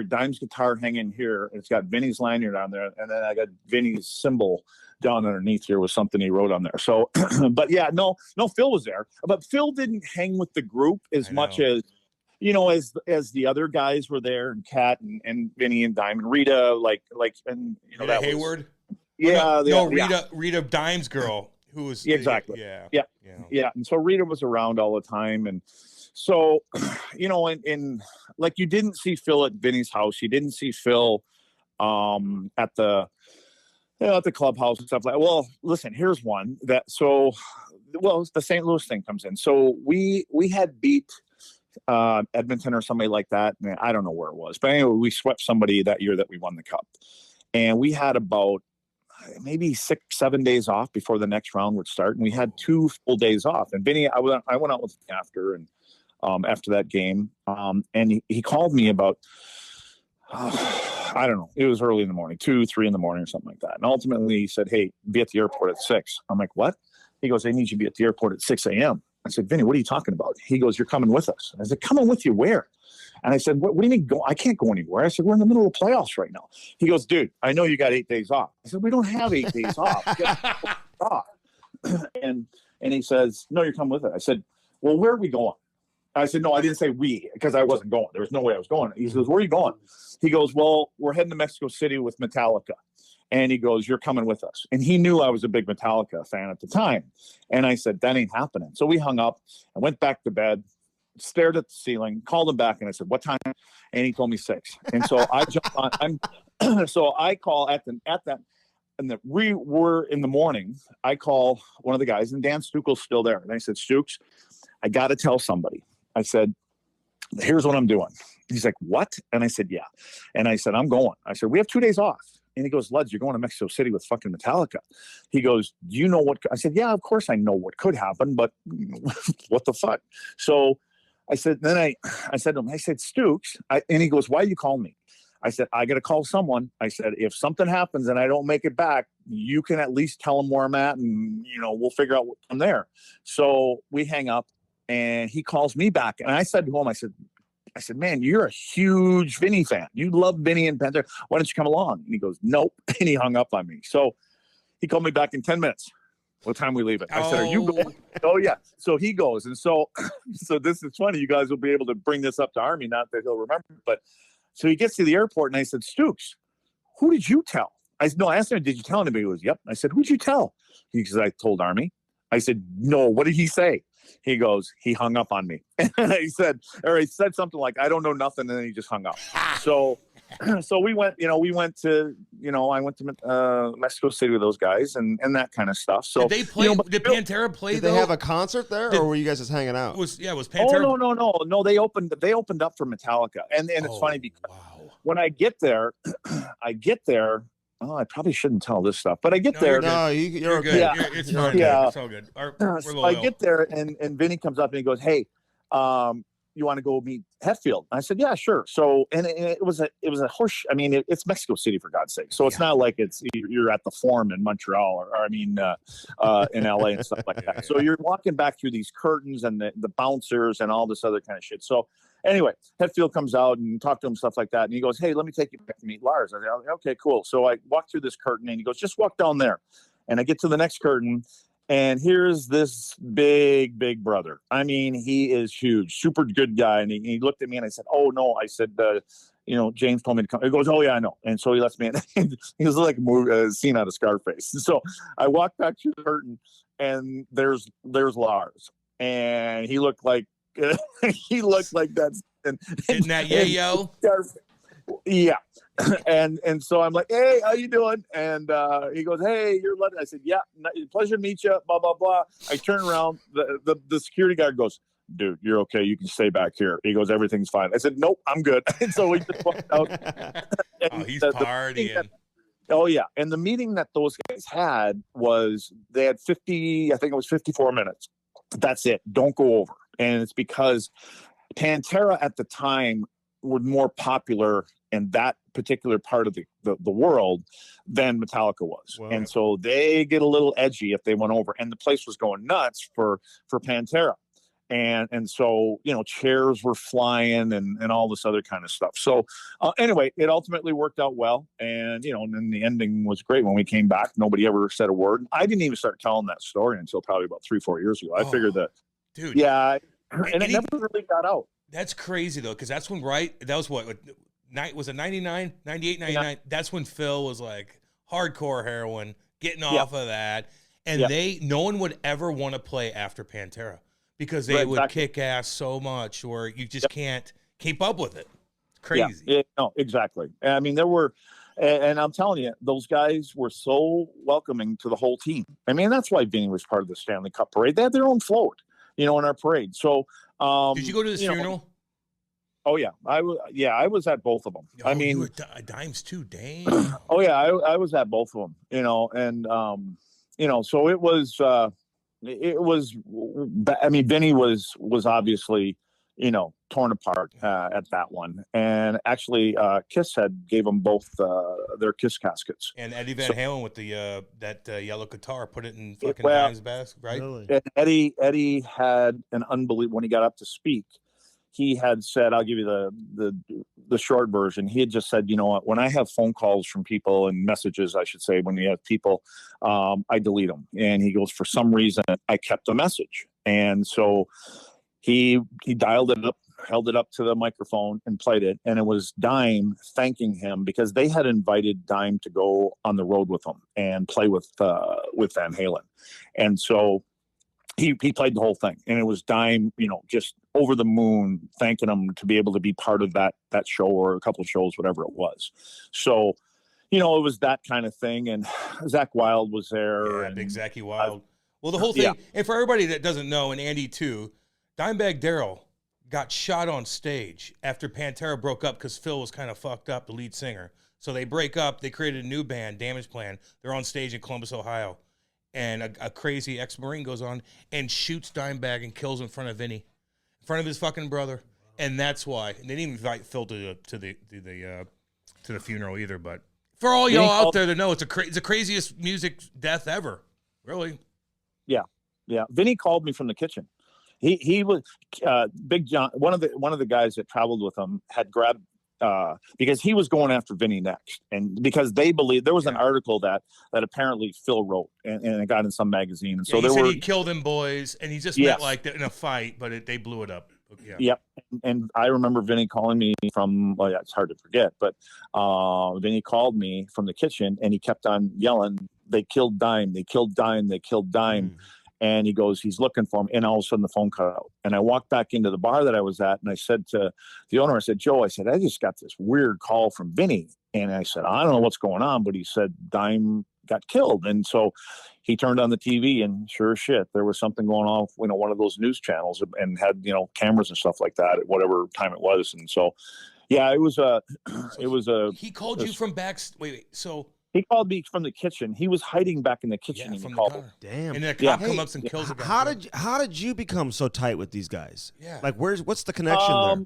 Dime's guitar hanging here. It's got Vinny's lanyard on there, and then I got Vinny's symbol down underneath here with something he wrote on there. So, but yeah, no, Phil was there, but Phil didn't hang with the group as much as. As the other guys were there, and Kat and Vinny and Dime and Rita, and that Hayward. Rita Dime's girl, who was exactly. Yeah. And so Rita was around all the time, and so and like, you didn't see Phil at Vinny's house, you didn't see Phil at the clubhouse and stuff like that. Well, listen, here's one that the St. Louis thing comes in. So we had beat Edmonton or somebody like that. I don't know where it was, but anyway, we swept somebody that year that we won the cup, and we had about maybe 6-7 days off before the next round would start, and we had 2 full days off. And Vinny, I went out with him after that game, and he called me about I don't know, it was early in the morning, 2-3 in the morning or something like that, and ultimately he said, "Hey, be at the airport at 6." I'm like, "What?" He goes, "I need you to be at the airport at 6 a.m. I said, "Vinny, what are you talking about?" He goes, "You're coming with us." I said, "Coming with you where?" And I said, what do you mean go? I can't go anywhere. I said, "We're in the middle of playoffs right now." He goes, "Dude, I know you got 8 days off." I said, "We don't have 8 days off." And he says, "No, you're coming with it." I said, "Well, where are we going?" I said, "No, I didn't say we, because I wasn't going. There was no way I was going." He says, "Where are you going?" He goes, "Well, we're heading to Mexico City with Metallica." And he goes, "You're coming with us." And he knew I was a big Metallica fan at the time. And I said, "That ain't happening." So we hung up. I went back to bed, stared at the ceiling, called him back, and I said, "What time?" And he told me 6. And so I jumped on. So I call at that, and we were in the morning. I call one of the guys, and Dan Stuckel's still there. And I said, "Stukes, I got to tell somebody." I said, "Here's what I'm doing." He's like, "What?" And I said, "Yeah." And I said, "I'm going." I said, "We have 2 days off." And he goes, "Luds, you're going to Mexico City with fucking Metallica." He goes, "Do you know what?" I said, "Yeah, of course I know what could happen, but what the fuck?" So I said, I said to him, "Stukes," and he goes, "Why you call me?" I said, "I got to call someone." I said, "If something happens and I don't make it back, you can at least tell them where I'm at, and we'll figure out from there." So we hang up, and he calls me back, and I said to him, I said, "Man, you're a huge Vinny fan. You love Vinny and Pantera. Why don't you come along?" And he goes, "Nope." And he hung up on me. So he called me back in 10 minutes. What time we leave it? I said, "Are you going?" "Oh, yeah." So he goes. And so this is funny. You guys will be able to bring this up to Army, not that he'll remember. But so he gets to the airport, and I said, "Stukes, who did you tell?" I asked him, "Did you tell anybody?" He goes, "Yep." I said, "Who'd you tell?" He says, "I told Army." I said, "No, what did he say?" He goes, "He hung up on me." And he said something like, "I don't know nothing," and then he just hung up. So we went, I went to Mexico City with those guys and that kind of stuff. So did they play? Did Pantera play? Did they have a concert there, or were you guys just hanging out? Was Pantera? Oh no. They opened up for Metallica, and it's funny because when I get there. Oh, I probably shouldn't tell this stuff, but I get there. No, you're good. Yeah. It's fine. Yeah. It's all good. So I get there, and Vinny comes up and he goes, "Hey, you want to go meet Hetfield?" I said, "Yeah, sure." So, and it was a horse. I mean, it's Mexico City, for God's sake. So it's not like you're at the Forum in Montreal or in LA and stuff like that. So you're walking back through these curtains and the bouncers and all this other kind of shit. So anyway, Hetfield comes out and talk to him, stuff like that. And he goes, "Hey, let me take you back to meet Lars." I said, "Okay, cool." So I walk through this curtain, and he goes, "Just walk down there." And I get to the next curtain, and here's this big brother. I mean, he is huge, super good guy. And he looked at me, and I said, "Oh, no." I said, "James told me to come." He goes, "Oh, yeah, I know." And so he lets me in. He was like a scene out of Scarface. So I walked back through the curtain, and there's Lars. And he looked like that Hitting that yayo. Yeah. And so I'm like, hey, how you doing? And he goes, hey, you're Ludwig. I said, yeah, pleasure to meet you, blah, blah, blah. I turn around. The security guard goes, dude, you're okay. You can stay back here. He goes, everything's fine. I said, nope, I'm good. And so we just walked out. He's partying. Oh, yeah. And the meeting that those guys had was they had 54 minutes. That's it. Don't go over. And it's because Pantera at the time were more popular in that particular part of the world than Metallica was. Wow. And so they get a little edgy if they went over. And the place was going nuts for Pantera. And so, chairs were flying and all this other kind of stuff. So anyway, it ultimately worked out well. And, and then the ending was great. When we came back, nobody ever said a word. I didn't even start telling that story until probably about 3-4 years ago. I figured that, dude, yeah. And it never really got out. That's crazy though. Cause that's when, that was what was it 99, 98, 99. Yeah. That's when Phil was like hardcore heroin, getting off of that. And no one would ever want to play after Pantera. Because they would kick ass so much, or you just can't keep up with it. It's crazy. Yeah, no, exactly. I mean, there were, and I'm telling you, those guys were so welcoming to the whole team. I mean, that's why Vinny was part of the Stanley Cup parade. They had their own float, in our parade. So, did you go to this funeral? Oh yeah, I was at both of them. Oh, I mean, you were dimes too, dang. Oh yeah, I was at both of them. And so it was. I mean, Vinny was obviously, torn apart at that one. And actually, Kiss gave them both their Kiss caskets. And Eddie Van Halen with the that yellow guitar, put it in fucking Dime's basket, right? Really? Eddie had an unbelievable, when he got up to speak, he had said, I'll give you the short version. He had just said, you know what, when I have phone calls from people and messages, I should say, when you have people, I delete them. And he goes, for some reason, I kept the message. And so he dialed it up, held it up to the microphone and played it. And it was Dime thanking him because they had invited Dime to go on the road with them and play with Van Halen. And so he played the whole thing, and it was Dime, just over the moon, thanking him to be able to be part of that show or a couple of shows, whatever it was. So, it was that kind of thing. And Zach Wilde was there. Yeah, and big Zachy Wilde. Well, the whole thing, and for everybody that doesn't know, and Andy too, Dimebag Darrell got shot on stage after Pantera broke up because Phil was kind of fucked up, the lead singer. So they break up. They created a new band, Damage Plan. They're on stage in Columbus, Ohio. And a crazy ex-Marine goes on and shoots Dimebag and kills in front of Vinny, in front of his fucking brother, and that's why. And they didn't even invite Phil to the funeral either. But for all y'all out there to know, it's the craziest music death ever, really. Yeah. Vinny called me from the kitchen. He was Big John. One of the guys that traveled with him had grabbed. Because he was going after Vinny next, and because they believe there was an article that apparently Phil wrote and it got in some magazine, and so he killed them boys, and he just meant like in a fight, but they blew it up. Yeah. Yep. And I remember Vinny calling me from. Well, yeah, it's hard to forget, but Vinny called me from the kitchen, and he kept on yelling, "They killed Dime! They killed Dime! They killed Dime!" And he goes, he's looking for him. And all of a sudden the phone cut out. And I walked back into the bar that I was at. And I said to the owner, I said, Joe, I just got this weird call from Vinny. And I said, I don't know what's going on. But he said, Dime got killed. And so he turned on the TV, and sure as shit, there was something going on, one of those news channels, and had, cameras and stuff like that at whatever time it was. And so, yeah, it was he called you from back. Wait. So he called me from the kitchen. He was hiding back in the kitchen. Yeah, and he called me. Damn. And then a cop comes up and kills the guy. How did you become so tight with these guys? Yeah. Like, what's the connection there?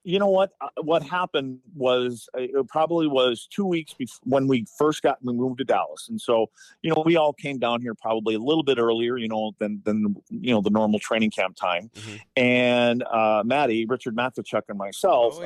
You know what? What happened was it probably was 2 weeks before when we moved to Dallas. And so, we all came down here probably a little bit earlier, than the normal training camp time. Mm-hmm. And Richard Matvichuk and myself,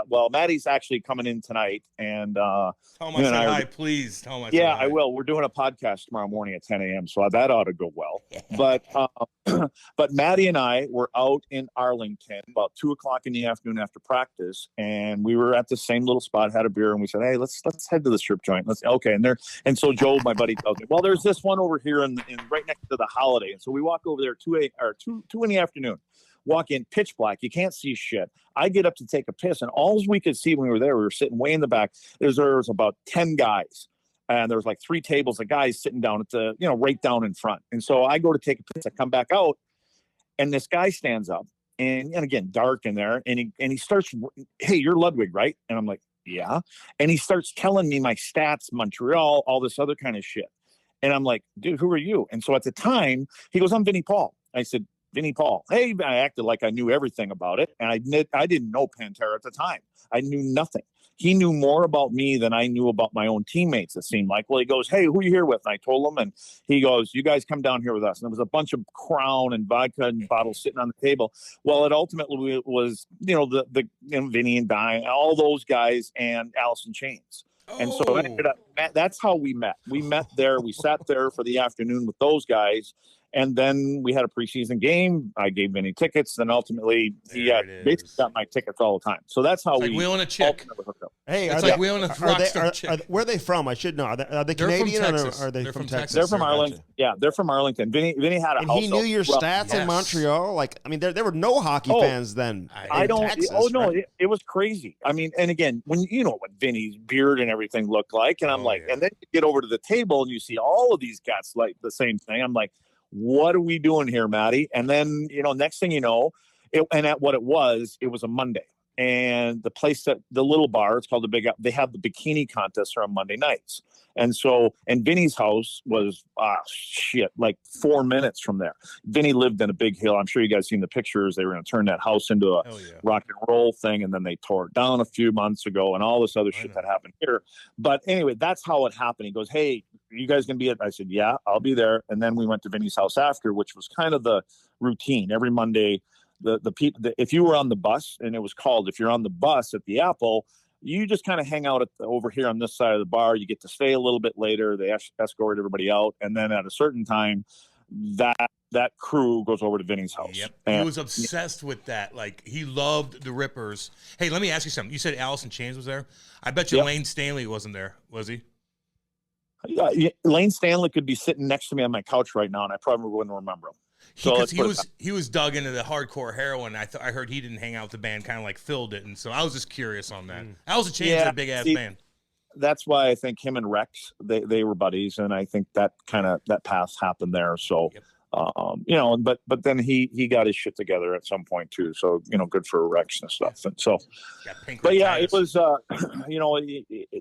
well, Maddie's actually coming in tonight, and tell him I said hi, please. Tell him I said hi. I will. We're doing a podcast tomorrow morning at 10 a.m., so that ought to go well. But Maddie and I were out in Arlington about 2:00 in the afternoon after practice, and we were at the same little spot, had a beer, and we said, "Hey, let's head to the strip joint." And so Joe, my buddy, tells me, "Well, there's this one over here in right next to the Holiday," and so we walk over there 2 in the afternoon. walk in pitch black. You can't see shit. I get up to take a piss, and all we could see when we were there, we were sitting way in the back. There was about 10 guys. And there was like 3 tables of guys sitting down at the, right down in front. And so I go to take a piss. I come back out, and this guy stands up, and again, dark in there. And he starts, hey, you're Ludwig, right? And I'm like, yeah. And he starts telling me my stats, Montreal, all this other kind of shit. And I'm like, dude, who are you? And so at the time, he goes, I'm Vinnie Paul. I said, Vinnie Paul. Hey, I acted like I knew everything about it. And I didn't know Pantera at the time. I knew nothing. He knew more about me than I knew about my own teammates, it seemed like. Well, he goes, hey, who are you here with? And I told him, and he goes, you guys come down here with us. And there was a bunch of Crown and vodka and bottles sitting on the table. Well, it ultimately was, the Vinny and Di, all those guys, and Alice in Chains. And so it ended up, that's how we met. We met there. We sat there for the afternoon with those guys. And then we had a preseason game. I gave Vinny tickets. Then ultimately, he basically got my tickets all the time. So that's how we wheeling a chick. Hey, it's like wheeling a rockstar chick. Where are they from? I should know. Are they Canadian or are they from Texas? They're from Arlington. Yeah, they're from Arlington. Vinny had a house. And he knew your stats in Montreal? Like, I mean, there were no hockey fans then. Texas, it was crazy. I mean, and again, when you know what Vinny's beard and everything looked like, and I'm and then you get over to the table and you see all of these cats like the same thing. I'm like, what are we doing here, Matty? And then, next thing you know, it was a Monday. And the place that the little bar, it's called the Big Up, they have the bikini contest on Monday nights. And so, and Vinny's house was, like 4 minutes from there. Vinny lived in a big hill. I'm sure you guys seen the pictures. They were going to turn that house into a rock and roll thing. And then they tore it down a few months ago and all this other shit that happened here. But anyway, that's how it happened. He goes, hey, you guys going to be at? I said, yeah, I'll be there. And then we went to Vinny's house after, which was kind of the routine every Monday. The people, if you were on the bus, and it was called, if you're on the bus at the Apple, you just kind of hang out over here on this side of the bar. You get to stay a little bit later. They escort everybody out. And then at a certain time, that crew goes over to Vinny's house. Yep. He was obsessed with that. Like, he loved the Rippers. Hey, let me ask you something. You said Alice in Chains was there. I bet you Lane Stanley wasn't there, was he? Lane Stanley could be sitting next to me on my couch right now, and I probably wouldn't remember him. He was dug into the hardcore heroin. I heard he didn't hang out with the band, kind of like filled it, and so I was just curious on that. Alice in Chains is a big ass band. That's why I think him and Rex they were buddies, and I think that path happened there. So, but then he got his shit together at some point too. So good for Rex and stuff. And so, it was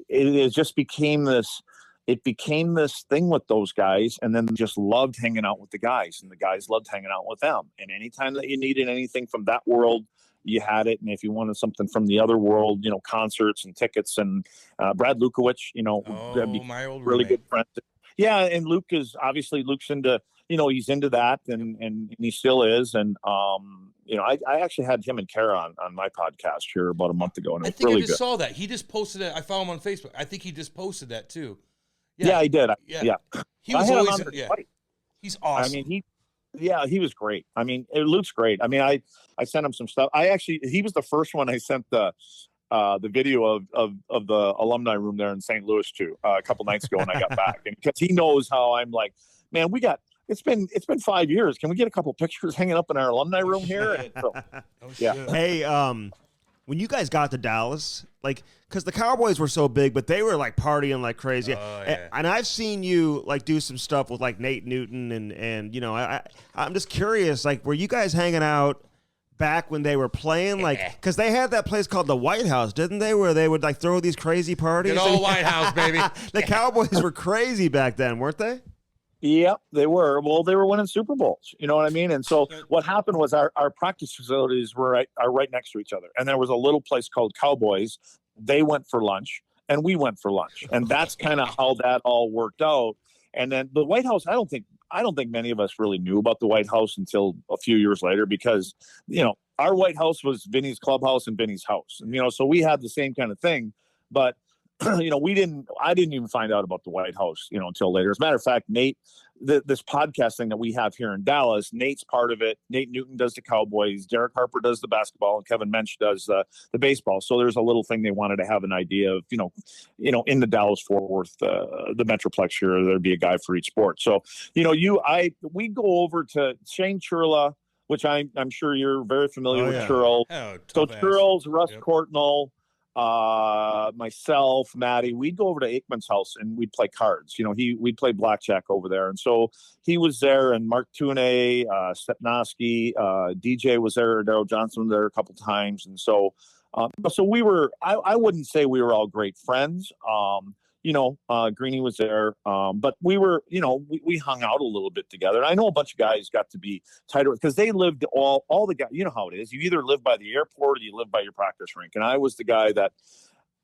it just became this. It became this thing with those guys, and then just loved hanging out with the guys, and the guys loved hanging out with them. And anytime that you needed anything from that world, you had it. And if you wanted something from the other world, concerts and tickets, and Brad Lukowicz, my old really roommate. good friend. Yeah, and Luke's into, he's into that, and he still is. And I actually had him and Kara on my podcast here about a month ago, and it was really good. I saw that. He just posted it. I follow him on Facebook. I think he just posted that too. Yeah, he did. He was always. He's awesome. I mean, he was great. I mean, Luke's great. I mean, I sent him some stuff. He was the first one I sent the video of the alumni room there in St. Louis to a couple nights ago when I got back, and because he knows how I'm like, man, it's been 5 years. Can we get a couple pictures hanging up in our alumni room here? And so, Hey, when you guys got to Dallas, like, because the Cowboys were so big, but they were like partying like crazy. And I've seen you like do some stuff with like Nate Newton and I'm just curious, like, were you guys hanging out back when they were playing? Like, because they had that place called the White House, didn't they? Where they would like throw these crazy parties. Good old White House, baby. The Cowboys were crazy back then, weren't they? Yeah, they were. Well, they were winning Super Bowls. You know what I mean? And so what happened was our practice facilities are right next to each other. And there was a little place called Cowboys. They went for lunch and we went for lunch. And that's kind of how that all worked out. And then the White House, I don't think many of us really knew about the White House until a few years later, because, our White House was Vinny's clubhouse and Vinny's house. And, so we had the same kind of thing. But I didn't even find out about the White House, until later. As a matter of fact, Nate, this podcast thing that we have here in Dallas, Nate's part of it. Nate Newton does the Cowboys, Derek Harper does the basketball, and Kevin Mensch does the baseball. So there's a little thing they wanted to have an idea of, in the Dallas-Fort Worth, the Metroplex here, there'd be a guy for each sport. So, we go over to Shane Churla, which I'm sure you're very familiar with. Yeah. Churl. Oh, So tough ass. Churls, Russ Yep. Courtnall, myself, Maddie, we'd go over to Aikman's house and we'd play cards. We'd play blackjack over there. And so he was there, and Mark Tournay, Stepnoski, DJ was there, Daryl Johnson was there a couple times. And so we were, I wouldn't say we were all great friends. Greenie was there, but we were, we hung out a little bit together. And I know a bunch of guys got to be tighter because they lived all the guys. You know how it is. You either live by the airport or you live by your practice rink. And I was the guy that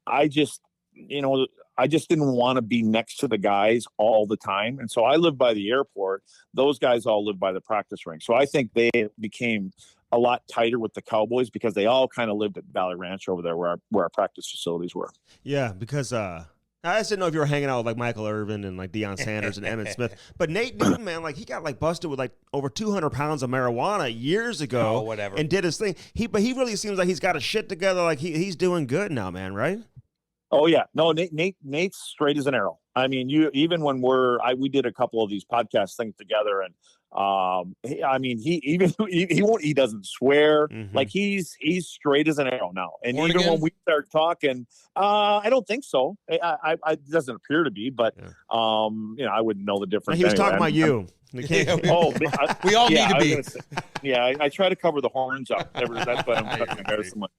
I just didn't want to be next to the guys all the time. And so I lived by the airport. Those guys all lived by the practice rink. So I think they became a lot tighter with the Cowboys because they all kind of lived at Valley Ranch over there where our practice facilities were. Yeah, because I just didn't know if you were hanging out with like Michael Irvin and like Deion Sanders and Emmitt Smith. But Nate Newton, man, like he got like busted with like over 200 pounds of marijuana years ago. Oh, whatever. And did his thing. But he really seems like he's got his shit together. Like he's doing good now, man, right? Oh yeah, no, Nate's straight as an arrow. I mean, even when we did a couple of these podcast things together, and he doesn't swear. Mm-hmm. Like he's straight as an arrow now. And Born even again? when we start talking, I don't think so. It doesn't appear to be, but I wouldn't know the difference. He was anyway. talking about you. We all need to be. I try to cover the horns up. That's why I'm cutting my hair so much.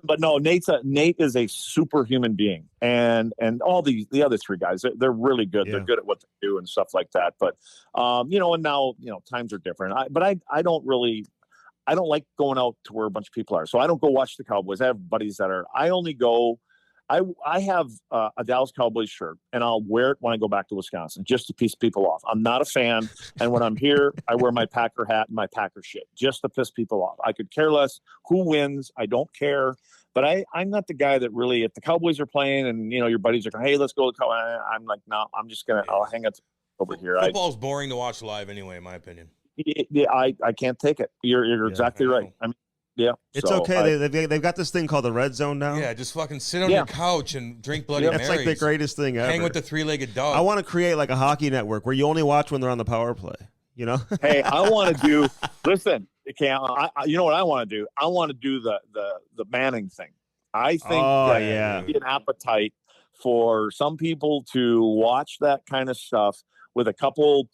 But no, Nate is a superhuman being, and all the other three guys, they're really good. Yeah. They're good at what they do and stuff like that. But and now times are different. I don't like going out to where a bunch of people are. So I don't go watch the Cowboys. I have buddies that are. I only go. I have a Dallas Cowboys shirt, and I'll wear it when I go back to Wisconsin just to piss people off. I'm not a fan, and when I'm here, I wear my Packer hat and my Packer shit just to piss people off. I could care less who wins. I don't care. But I'm not the guy that really, if the Cowboys are playing and, your buddies are going, hey, let's go. I'm like, no, I'm just going to, I'll hang it over here. Football's boring to watch live anyway, in my opinion. I can't take it. You're exactly right. I mean, yeah, it's okay. They've got this thing called the red zone now. Yeah, just fucking sit on your couch and drink Bloody Marys. That's like the greatest thing ever. Hang with the three-legged dog. I want to create like a hockey network where you only watch when they're on the power play. Hey, I want to do. Listen, Cam. You know what I want to do? I want to do the Manning thing. I think there'd be an appetite for some people to watch that kind of stuff with a couple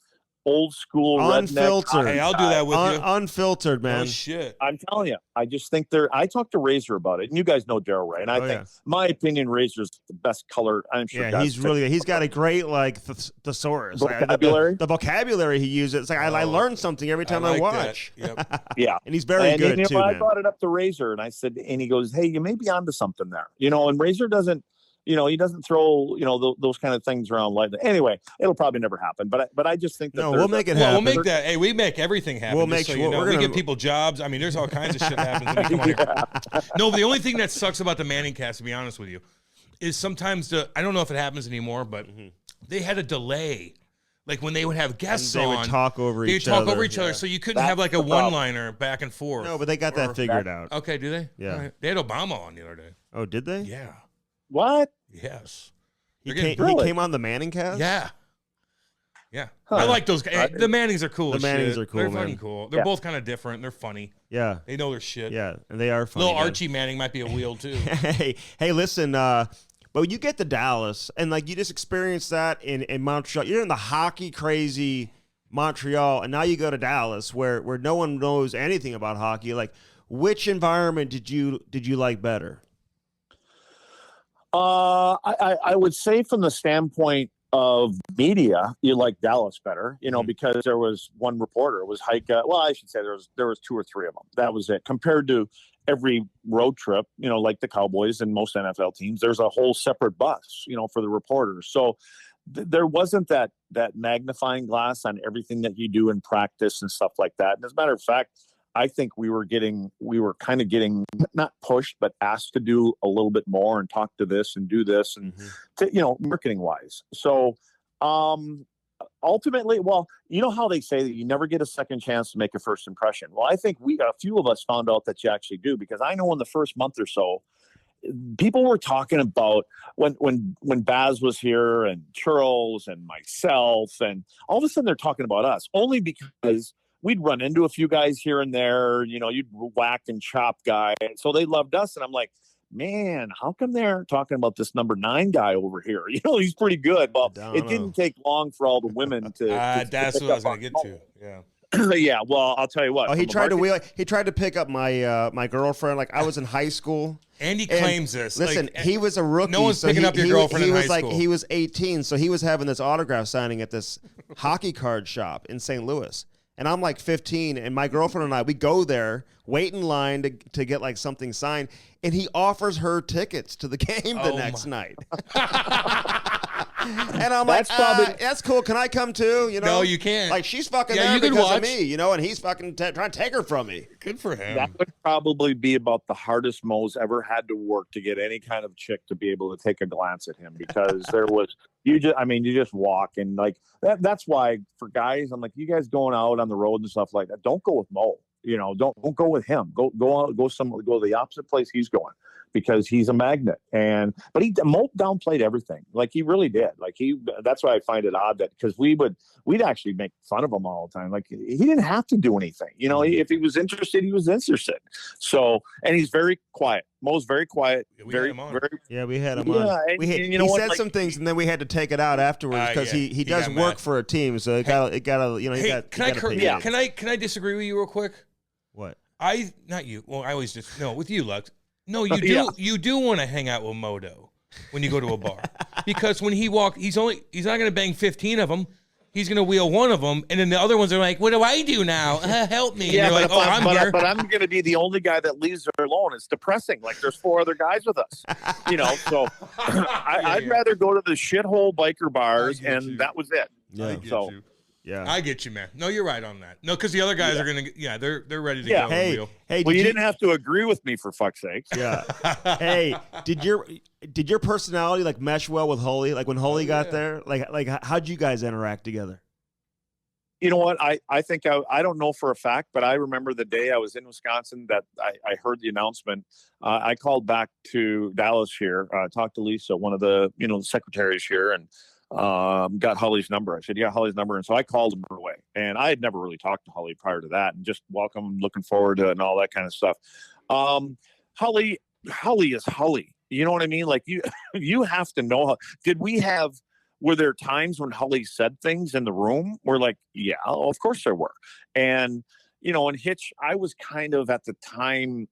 old school unfiltered. Hey, I'll do that with you. Unfiltered, man. Oh shit! I'm telling you, I just think I talked to Razor about it, and you guys know Daryl Ray, and I think my opinion, Razor's the best color. I'm sure. Yeah, he's got a great like thesaurus, vocabulary. The vocabulary he uses. It's like I learn something every time I watch. Yep. Yeah, and he's very good too. I brought it up to Razor, and I said, and he goes, "Hey, you may be onto something there." And Razor doesn't. He doesn't throw, those kind of things around lightly. Anyway, it'll probably never happen. But I just think that we'll make it happen. We'll make that. Hey, we make everything happen. We'll make sure we give people jobs. I mean, there's all kinds of shit happens when we come on here. No, the only thing that sucks about the Manning cast, to be honest with you, is sometimes I don't know if it happens anymore, but they had a delay. Like when they would have guests on, they would talk over each other, so you couldn't have like a one-liner back and forth. No, but they got that figured out. Okay, do they? Yeah. Right. They had Obama on the other day. Oh, did they? Yeah. What? Yes. He came on the Manning cast? Yeah. Yeah. Huh. I like those guys. The Mannings are cool. The Mannings are cool. They're fucking cool. They're both kind of different. They're funny. Yeah. They know their shit. Yeah. And they are funny. Little Archie Manning might be a wheel too. Hey, listen, but you get to Dallas and like you just experienced that in Montreal. You're in the hockey crazy Montreal, and now you go to Dallas where no one knows anything about hockey. Like, which environment did you like better? I would say from the standpoint of media, you like Dallas better, because there was one reporter. It was Heike. Well, I should say there was two or three of them. That was it. Compared to every road trip, like the Cowboys and most NFL teams, there's a whole separate bus, for the reporters. So there wasn't that magnifying glass on everything that you do in practice and stuff like that. And as a matter of fact, I think we were kind of getting not pushed, but asked to do a little bit more and talk to this and do this and marketing wise. So ultimately, well, you know how they say that you never get a second chance to make a first impression. Well, I think a few of us found out that you actually do, because I know in the first month or so, people were talking about when Baz was here and Charles and myself, and all of a sudden they're talking about us only because we'd run into a few guys here and there, you'd whack and chop guy. And so they loved us. And I'm like, man, how come they're talking about this number 9 guy over here? He's pretty good. Well, it didn't take long for all the women to that's what I was going to get to. Yeah. Yeah, well, I'll tell you what. Oh, he tried to pick up my my girlfriend. Like, I was in high school. And he claims this. Listen, he was a rookie. No one's picking up your girlfriend in high school. He was 18, so he was having this autograph signing at this hockey card shop in St. Louis. And I'm like 15, and my girlfriend and I, we go there, wait in line to get like something signed, and he offers her tickets to the game the next night. And I'm that's cool. Can I come too? No, you can't. Like, she's fucking there because of me, and he's fucking trying to take her from me. Good for him. That would probably be about the hardest Mo's ever had to work to get any kind of chick to be able to take a glance at him, because you just walk, and like that's why for guys, I'm like, you guys going out on the road and stuff like that, don't go with Mo. Don't go with him. Go to the opposite place he's going, because he's a magnet. But Mo downplayed everything. Like, he really did. Like, that's why I find it odd that, because we'd actually make fun of him all the time. Like, he didn't have to do anything. If he was interested, he was interested. So, and he's very quiet. Mo's very quiet. We had him on. He said some things, and then we had to take it out afterwards, because he does work for a team. So can I disagree with you real quick? What? Not you. Well, I always just with you, Lux. No, you do. Yeah. You do want to hang out with Modo when you go to a bar, because when he walks, he's not going to bang 15 of them. He's going to wheel one of them, and then the other ones are like, "What do I do now? Help me!" Yeah, and you're I'm here. But I'm going to be the only guy that leaves her alone. It's depressing. Like, there's 4 other guys with us, So I'd rather go to the shithole biker bars, and that was it. Yeah. Yeah, I get you, man. No, you're right on that. No, because the other guys are gonna. Yeah, they're ready to go. Hey, well, you didn't have to agree with me, for fuck's sake. Yeah. Hey, did your personality like mesh well with Holy? Like, when Holy got there, like how'd you guys interact together? You know what? I think I don't know for a fact, but I remember the day I was in Wisconsin that I heard the announcement. I called back to Dallas here, talked to Lisa, one of the secretaries here, and got Holly's number. I said, yeah, Holly's number. And so I called him right away. And I had never really talked to Holly prior to that, and just welcome, looking forward to it and all that kind of stuff. Holly is Holly. You know what I mean? Like, you have to know. Were there times when Holly said things in the room where, like, yeah, of course there were. And, in Hitch, I was kind of at the time,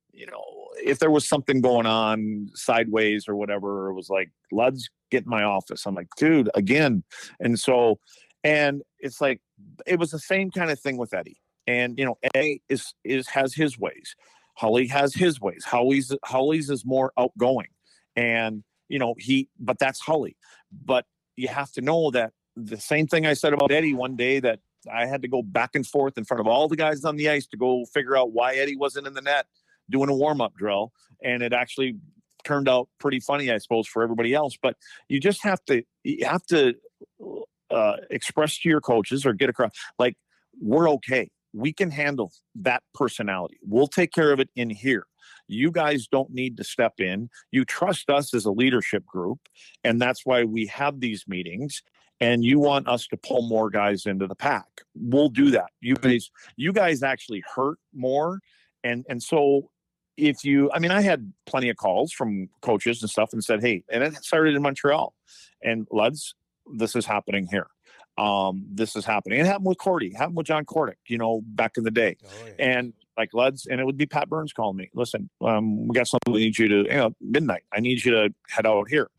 if there was something going on sideways or whatever, it was like, Luds, get in my office. I'm like, dude, again. And so, and it's like, it was the same kind of thing with Eddie. And, Eddie has his ways. Holly has his ways. Holly's is more outgoing. And, but that's Holly. But you have to know that the same thing I said about Eddie one day, that I had to go back and forth in front of all the guys on the ice to go figure out why Eddie wasn't in the net doing a warm-up drill. And it actually turned out pretty funny, I suppose, for everybody else. But you just have to express to your coaches, or get across, like, we're okay. We can handle that personality. We'll take care of it in here. You guys don't need to step in. You trust us as a leadership group, and that's why we have these meetings. And you want us to pull more guys into the pack. We'll do that. You guys actually hurt more. And so I had plenty of calls from coaches and stuff, and said, hey, and it started in Montreal, and Luds, this is happening here. This is happening. It happened with Cordy, happened with John Cordick, back in the day. Oh, yeah. And like Luds, and it would be Pat Burns calling me. Listen, we got something we need you to, midnight. I need you to head out here.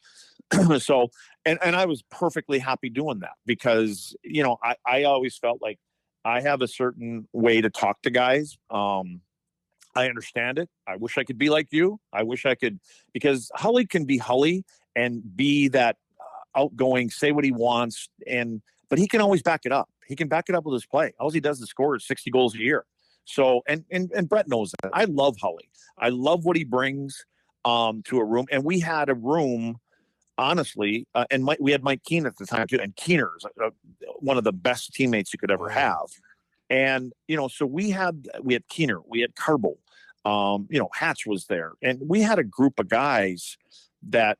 So, and I was perfectly happy doing that, because, I always felt like I have a certain way to talk to guys. I understand it. I wish I could be like you. I wish I could, because Holly can be Holly and be that outgoing, say what he wants, but he can always back it up. He can back it up with his play. All he does is score 60 goals a year. So, and Brett knows that. I love Holly. I love what he brings to a room. And we had a room, honestly, and we had Mike Keene at the time too, and Keener's one of the best teammates you could ever have. And, so we had Keener, we had Carbo, Hatch was there, and we had a group of guys that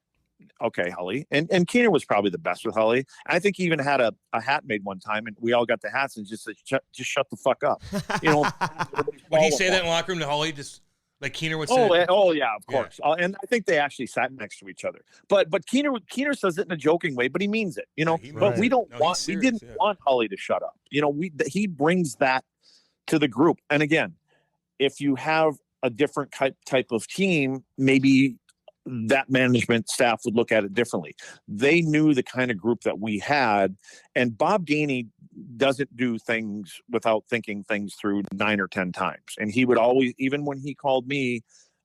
okay, Hully. And Keener was probably the best with Hully. I think he even had a hat made one time, and we all got the hats and just said, just shut the fuck up. You know, would he say that in the locker room to Hully? Just like Keener would say? Oh yeah, of course. Yeah. And I think they actually sat next to each other. But Keener says it in a joking way, but he means it. You know, but we don't want. We didn't want Hully to shut up. You know, he brings that to the group. And again, if you have a different type of team, maybe that management staff would look at it differently. They knew the kind of group that we had, and Bob Gainey doesn't do things without thinking things through 9 or 10 times. And he would always, even when he called me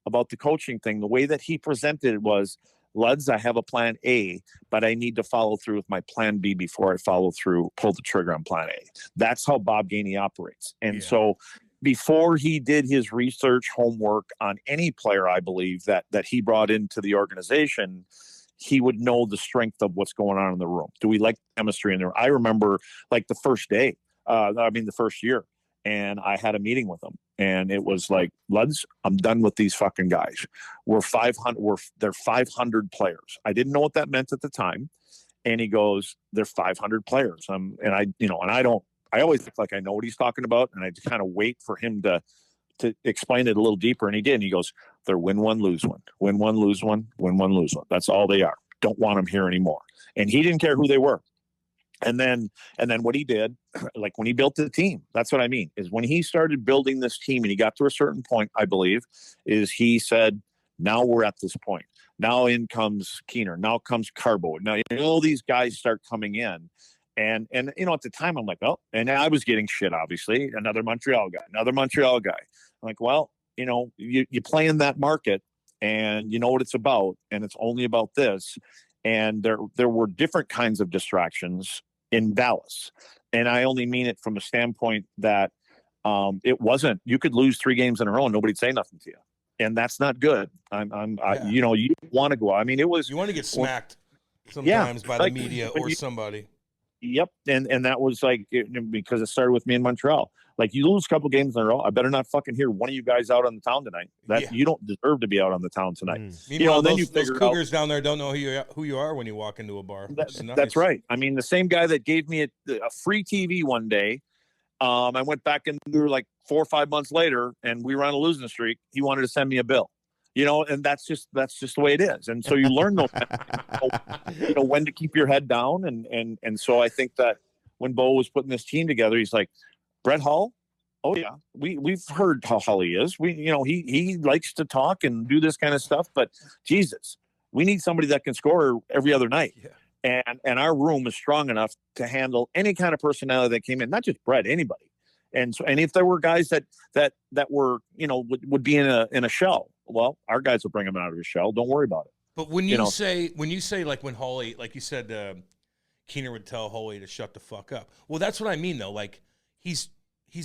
about the coaching thing, the way that he presented it was, Luds, I have a plan A, but I need to follow through with my plan B before I pull the trigger on plan A. That's how Bob Gainey operates. And so before he did his research homework on any player, I believe that he brought into the organization, he would know the strength of what's going on in the room. Do we like chemistry in there? I remember like the first day, the first year, and I had a meeting with him, and it was like, Luds, I'm done with these fucking guys. They're 500 players. I didn't know what that meant at the time. And he goes, they're 500 players. I always think like I know what he's talking about, and I just kind of wait for him to explain it a little deeper. And he did. And he goes, they're win one, lose one, win one, lose one, win one, lose one. That's all they are. Don't want them here anymore. And he didn't care who they were. And then what he did, like when he built the team, that's what I mean, is when he started building this team and he got to a certain point, I believe, is he said, now we're at this point. Now in comes Keener. Now comes Carbo. Now all these guys start coming in. And you know, at the time I'm like, oh, and I was getting shit, obviously. Another Montreal guy. I'm like, well, you know, you play in that market and you know what it's about, and it's only about this. And there were different kinds of distractions in Dallas. And I only mean it from a standpoint that it wasn't, you could lose 3 games in a row and nobody'd say nothing to you. And that's not good. You know, you want to go. I mean, it was, you want to get smacked sometimes by the media or somebody. Yep. And that was like, because it started with me in Montreal. Like, you lose a couple games in a row, I better not fucking hear one of you guys out on the town tonight. You don't deserve to be out on the town tonight. You know, those Cougars down there don't know who you are when you walk into a bar. That's right. I mean, the same guy that gave me a free TV one day, I went back and we were like 4 or 5 months later, and we were on a losing streak. He wanted to send me a bill. You know, and that's just the way it is. And so you learn those, you know, when to keep your head down. And so I think that when Bo was putting this team together, he's like, Brett Hull. Oh yeah. We've heard how Hull he is. He likes to talk and do this kind of stuff, but Jesus, we need somebody that can score every other night. Yeah. And our room is strong enough to handle any kind of personality that came in, not just Brett, anybody. And so, and if there were guys that were, you know, would be in a shell, well, our guys will bring him out of his shell. Don't worry about it. But when you say like when Holly, like you said, Keener would tell Holly to shut the fuck up. Well, that's what I mean though. Like he's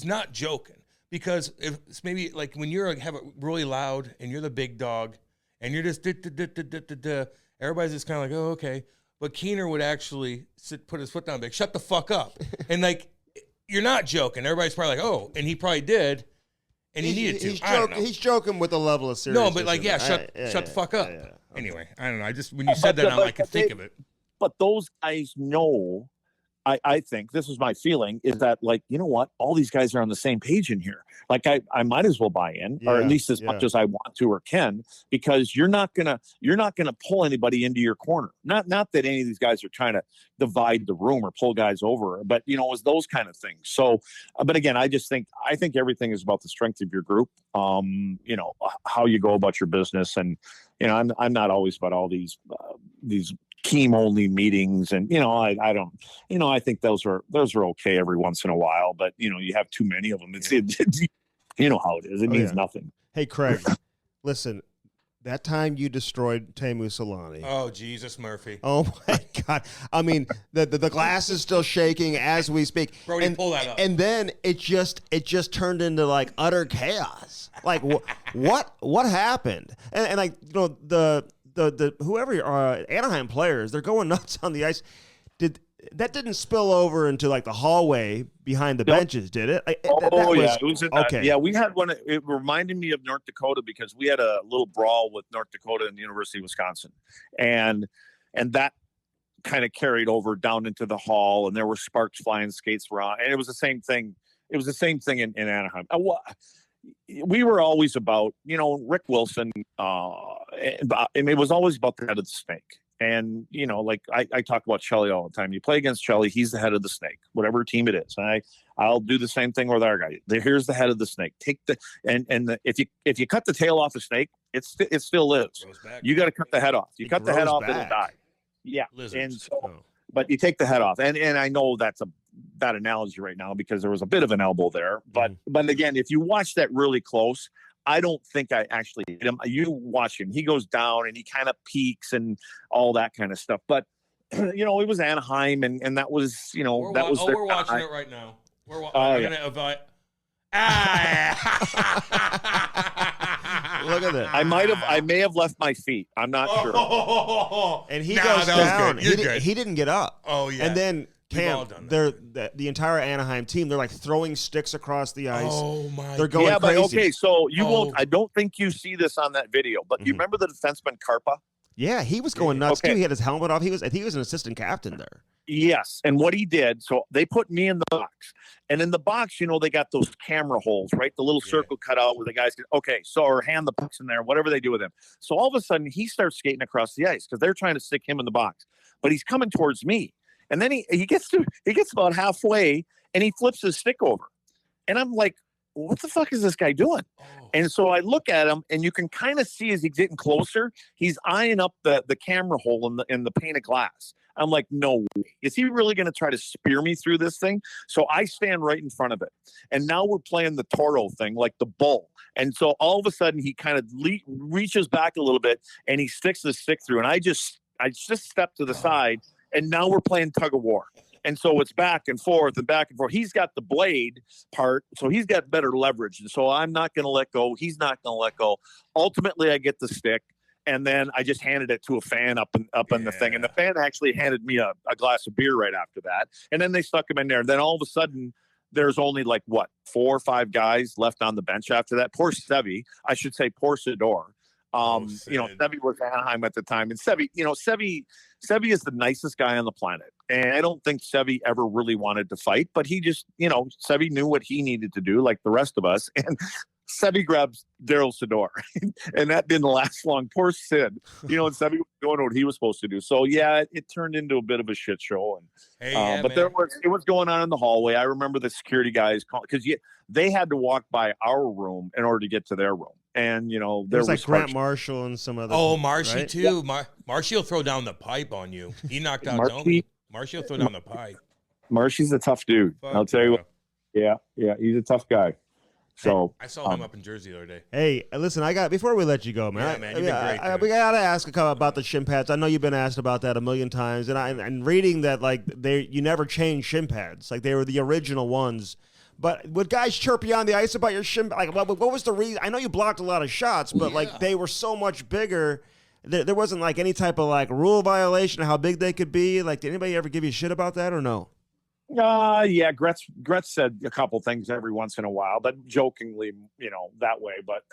not joking, because if it's maybe like when you're have it really loud and you're the big dog and you're just everybody's just kind of like, oh, okay. But Keener would actually put his foot down, like, shut the fuck up, and like you're not joking. Everybody's probably like, oh, and he probably did. And he needed to. He's joking with a level of seriousness. No, but like, shut the fuck up. Yeah. Anyway, I don't know. I just, when you said that, now I could think of it. But those guys know, I think, this is my feeling, is that, like, you know what? All these guys are on the same page in here. Like, I might as well buy in, or at least as much as I want to or can, because you're not gonna pull anybody into your corner. Not that any of these guys are trying to divide the room or pull guys over, but you know, it's those kind of things. So, but again, I think everything is about the strength of your group. You know, how you go about your business, and you know, I'm not always about all these team only meetings, and you know, I don't, you know, I think those are okay every once in a while, but you know, you have too many of them. It's you know how it is. It means nothing. Hey, Craig, listen, that time you destroyed Teemu Selänne. Oh, Jesus, Murphy. Oh my God. I mean, the glass is still shaking as we speak. Brody, pull that up. And then it just turned into like utter chaos. Like what happened? And like, you know, the whoever Anaheim players, they're going nuts on the ice. that didn't spill over into like the hallway behind the benches, did it? It was in that. Yeah, we had one. It reminded me of North Dakota because we had a little brawl with North Dakota and the University of Wisconsin, and that kind of carried over down into the hall, and there were sparks flying, skates around, and it was the same thing. It was the same thing in Anaheim. We were always about, Rick Wilson, and it was always about the head of the snake. And, like I talk about Chelios all the time. You play against Chelios, he's the head of the snake, whatever team it is. And I'll do the same thing with our guy. Here's the head of the snake. If you cut the tail off a snake, it still lives. You got to cut the head off. You cut the head off, it'll die. Yeah. Lizards. And so, but you take the head off. And I know that's a bad analogy right now because there was a bit of an elbow there. But again, if you watch that really close, I don't think I actually hit him. You watch him. He goes down and he kind of peaks and all that kind of stuff. But, it was Anaheim and that was, that was we're watching it right now. We're going to invite. Look at that. I may have left my feet. I'm not sure. And he goes down. He didn't get up. Oh, yeah. And then Cam, the entire Anaheim team, they're like throwing sticks across the ice. Oh my! They're going crazy. But okay, so you won't. I don't think you see this on that video, but you remember the defenseman Karpa? Yeah, he was going nuts too. He had his helmet off. He was an assistant captain there. Yes, and what he did, so they put me in the box, and in the box, they got those camera holes, right? The little circle cut out where the guys can, or hand the pucks in there, whatever they do with him. So all of a sudden, he starts skating across the ice because they're trying to stick him in the box, but he's coming towards me. And then he gets about halfway and he flips his stick over. And I'm like, what the fuck is this guy doing? Oh. And so I look at him and you can kind of see as he's getting closer, he's eyeing up the camera hole in the pane of glass. I'm like, no way. Is he really going to try to spear me through this thing? So I stand right in front of it. And now we're playing the Toro thing, like the bull. And so all of a sudden he kind of reaches back a little bit and he sticks the stick through. And I just step to the side. And now we're playing tug of war. And so it's back and forth and back and forth. He's got the blade part, so he's got better leverage. And so I'm not going to let go. He's not going to let go. Ultimately, I get the stick, and then I just handed it to a fan up in the thing. And the fan actually handed me a glass of beer right after that. And then they stuck him in there. And then all of a sudden, there's only 4 or 5 guys left on the bench after that. Poor Sevy. I should say poor Sidor. Sevy was Anaheim at the time, and Sevy is the nicest guy on the planet, and I don't think Sevy ever really wanted to fight, but he just, Sevy knew what he needed to do, like the rest of us, and Sevy grabs Daryl Sidor, and that didn't last long. Poor Sid, and Sevy was doing what he was supposed to do. So yeah, it turned into a bit of a shit show, and it was going on in the hallway. I remember the security guys because they had to walk by our room in order to get to their room. And, there was Grant Marshall and some other. Oh, Marshy, right? too. Yeah. Marshy will throw down the pipe on you. He knocked out Domi. Marshy will throw down the pipe. Marshy's a tough dude. I'll tell you what. Yeah, he's a tough guy. So I saw him up in Jersey the other day. Hey, listen, before we let you go, man. Yeah, man, you've been great. We got to ask about the shin pads. I know you've been asked about that a million times. And reading that, you never changed shin pads. Like, they were the original ones. But would guys chirp you on the ice about your shin? Like, what was the reason? I know you blocked a lot of shots, but they were so much bigger. There wasn't any type of rule violation of how big they could be. Did anybody ever give you shit about that or no? Yeah, Gretz said a couple things every once in a while, but jokingly, that way. But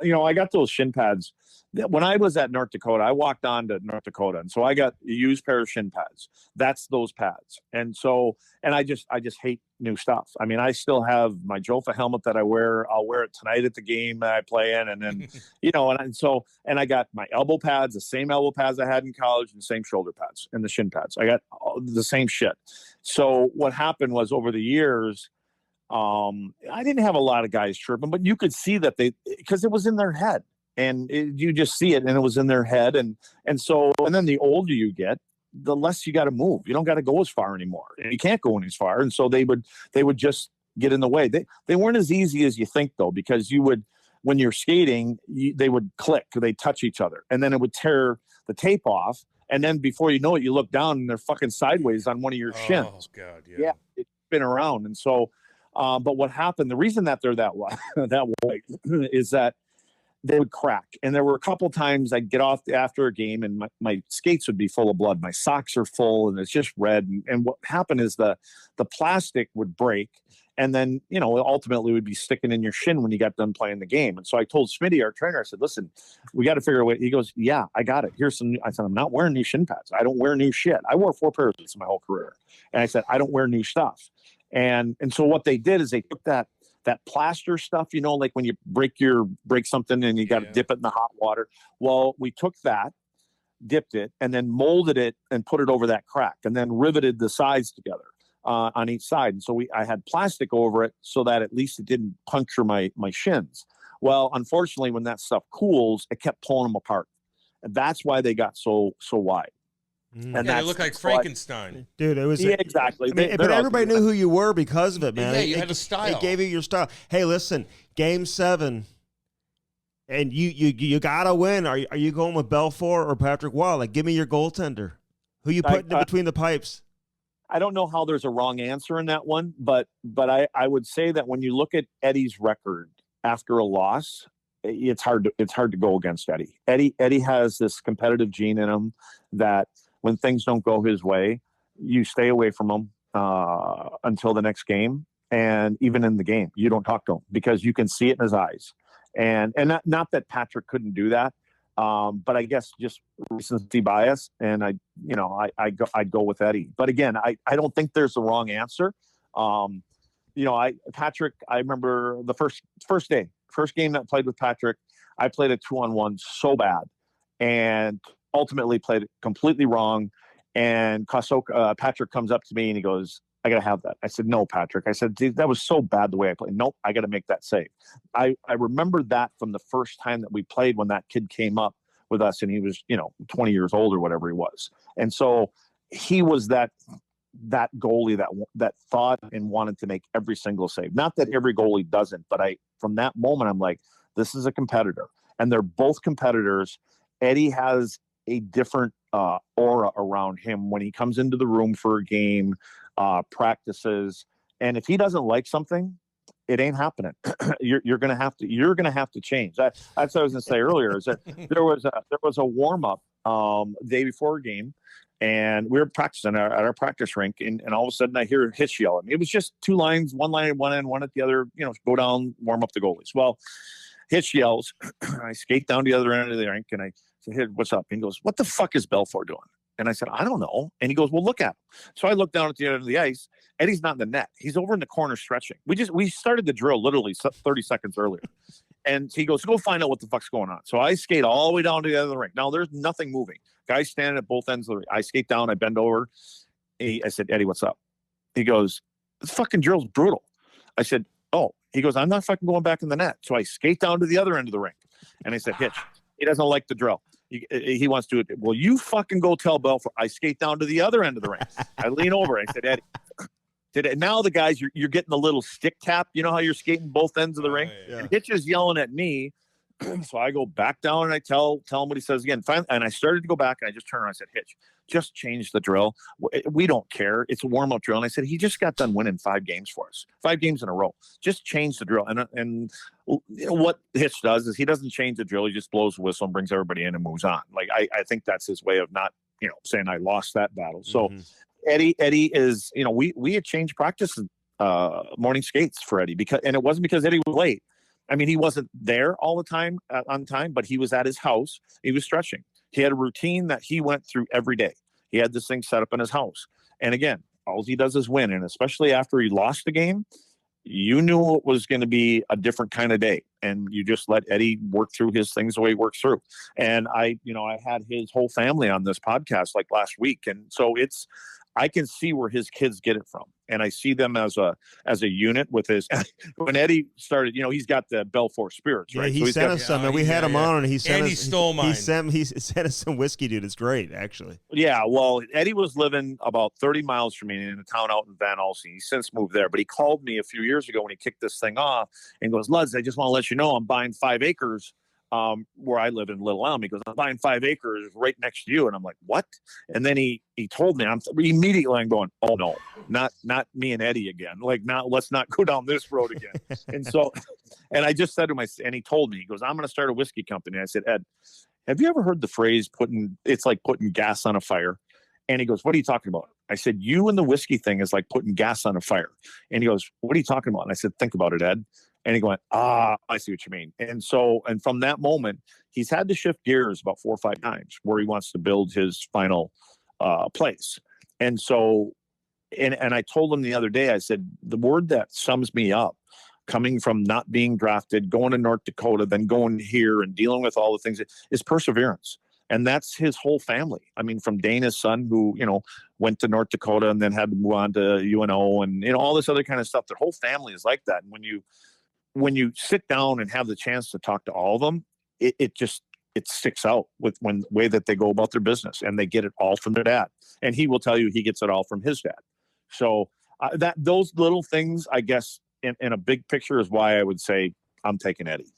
I got those shin pads when I was at North Dakota. I walked on to North Dakota, and so I got a used pair of shin pads. That's those pads, and I just hate new stuff. I mean, I still have my Jofa helmet that I wear. I'll wear it tonight at the game that I play in, and then and I got my elbow pads, the same elbow pads I had in college, and the same shoulder pads and the shin pads. I got the same shit. So what happened was over the years, I didn't have a lot of guys chirping, but you could see that because it was in their head, and you just see it, and it was in their head, and then the older you get, the less you got to move. You don't got to go as far anymore, and you can't go as far, and so they would just get in the way. They weren't as easy as you think though, because when you're skating, they would click, they touch each other, and then it would tear the tape off. And then before you know it, you look down and they're fucking sideways on one of your shins. Oh, God, yeah. It's been around. And so, but what happened, the reason that they're that way is that they would crack. And there were a couple times I'd get off after a game and my skates would be full of blood. My socks are full and it's just red. And what happened is the plastic would break. And then, ultimately would be sticking in your shin when you got done playing the game. And so I told Smitty, our trainer, I said, listen, we got to figure a way. He goes, yeah, I got it. Here's some. I said, I'm not wearing new shin pads. I don't wear new shit. I wore 4 pairs of my whole career. And I said, I don't wear new stuff. And so what they did is they took that plaster stuff, like when you break something and you got to dip it in the hot water. Well, we took that, dipped it, and then molded it and put it over that crack and then riveted the sides together. On each side. And so I had plastic over it so that at least it didn't puncture my shins. Well, unfortunately, when that stuff cools, it kept pulling them apart. And that's why they got so wide. And they look like Frankenstein. Dude, it was... Yeah, exactly. But everybody knew who you were because of it, man. Yeah, you had a style. It gave you your style. Hey, listen, Game 7, and you got to win. Are you going with Belfour or Patrick Waugh? Like, give me your goaltender. Who you putting in between the pipes? I don't know how there's a wrong answer in that one, but I would say that when you look at Eddie's record after a loss, it's hard to go against Eddie. Eddie has this competitive gene in him that when things don't go his way, you stay away from him until the next game, and even in the game, you don't talk to him because you can see it in his eyes. And not that Patrick couldn't do that. But I guess just recency bias, and I'd go with Eddie. But again, I don't think there's a wrong answer. Patrick, I remember the first game that I played with Patrick, I played a 2-on-1 so bad, and ultimately played it completely wrong. And Patrick comes up to me and he goes, I got to have that. I said, no, Patrick. I said, dude, that was so bad the way I played. Nope, I got to make that save. I remember that from the first time that we played when that kid came up with us and he was, 20 years old or whatever he was. And so he was that goalie that thought and wanted to make every single save. Not that every goalie doesn't, but from that moment, I'm like, this is a competitor. And they're both competitors. Eddie has a different aura around him when he comes into the room for a game, practices, and if he doesn't like something, it ain't happening. You're gonna have to change. That's what I was gonna say earlier. Is that there was a warm up day before a game, and we were practicing at our practice rink, and all of a sudden I hear Hitch yell at me. It was just 2 lines, one line at one end, one at the other. Go down, warm up the goalies. Well, Hitch yells. I skate down to the other end of the rink, and I said, "Hey, what's up?" And he goes, "What the fuck is Belfour doing?" And I said, I don't know. And he goes, well, look at him. So I look down at the end of the ice. Eddie's not in the net. He's over in the corner stretching. We started the drill literally 30 seconds earlier. And he goes, go find out what the fuck's going on. So I skate all the way down to the other rink. Now there's nothing moving. Guys standing at both ends of the rink. I skate down. I bend over. I said, Eddie, what's up? He goes, this fucking drill's brutal. I said, oh. He goes, I'm not fucking going back in the net. So I skate down to the other end of the rink. And I said, Hitch, he doesn't like the drill. He wants to do it. Well, you fucking go tell Belfour. I skate down to the other end of the rink. I lean over. I said, Eddie, now the guys, you're getting a little stick tap. You know how you're skating both ends of the rink? Yeah. And Hitch is yelling at me. So I go back down and I tell him what he says again. Finally, and I started to go back and I just turned around and I said, Hitch, just change the drill. We don't care. It's a warm-up drill. And I said, he just got done winning 5 games for us, 5 games in a row. Just change the drill. And what Hitch does is he doesn't change the drill. He just blows the whistle and brings everybody in and moves on. Like, I think that's his way of not, saying I lost that battle. So Eddie is, we had changed practice morning skates for Eddie and it wasn't because Eddie was late. I mean, he wasn't there all the time on time, but he was at his house. He was stretching. He had a routine that he went through every day. He had this thing set up in his house. And again, all he does is win. And especially after he lost the game, you knew it was going to be a different kind of day. And you just let Eddie work through his things the way he works through. And I had his whole family on this podcast like last week. And so I can see where his kids get it from. And I see them as a unit with his, when Eddie started, he's got the Belfour spirits, right? Yeah, he sent us some, and we had him on, and he stole mine. He sent us some whiskey, dude. It's great, actually. Yeah, well, Eddie was living about 30 miles from me in a town out in Van Alsing. He's since moved there, but he called me a few years ago when he kicked this thing off and goes, Luds, I just want to let you know I'm buying 5 acres where I live in Little Elm. He goes, I'm buying 5 acres right next to you. And I'm like, what? And then he told me, immediately I'm going, oh no. not me and Eddie again. Like, let's not go down this road again. And so, and I just said to and he told me, he goes, I'm going to start a whiskey company. I said, Ed, have you ever heard the phrase it's like putting gas on a fire? And he goes, what are you talking about? I said, you and the whiskey thing is like putting gas on a fire. And he goes, what are you talking about? And I said, think about it, Ed. And he went, I see what you mean. And from that moment, he's had to shift gears about 4 or 5 times where he wants to build his final place. And so, and I told him the other day, I said, the word that sums me up, coming from not being drafted, going to North Dakota, then going here and dealing with all the things, is perseverance. And that's his whole family. I mean, from Dana's son, who, went to North Dakota and then had to move on to UNO and, all this other kind of stuff. Their whole family is like that. And when you sit down and have the chance to talk to all of them, it sticks out with the way that they go about their business, and they get it all from their dad. And he will tell you he gets it all from his dad. So those little things, I guess, in a big picture is why I would say I'm taking Eddie.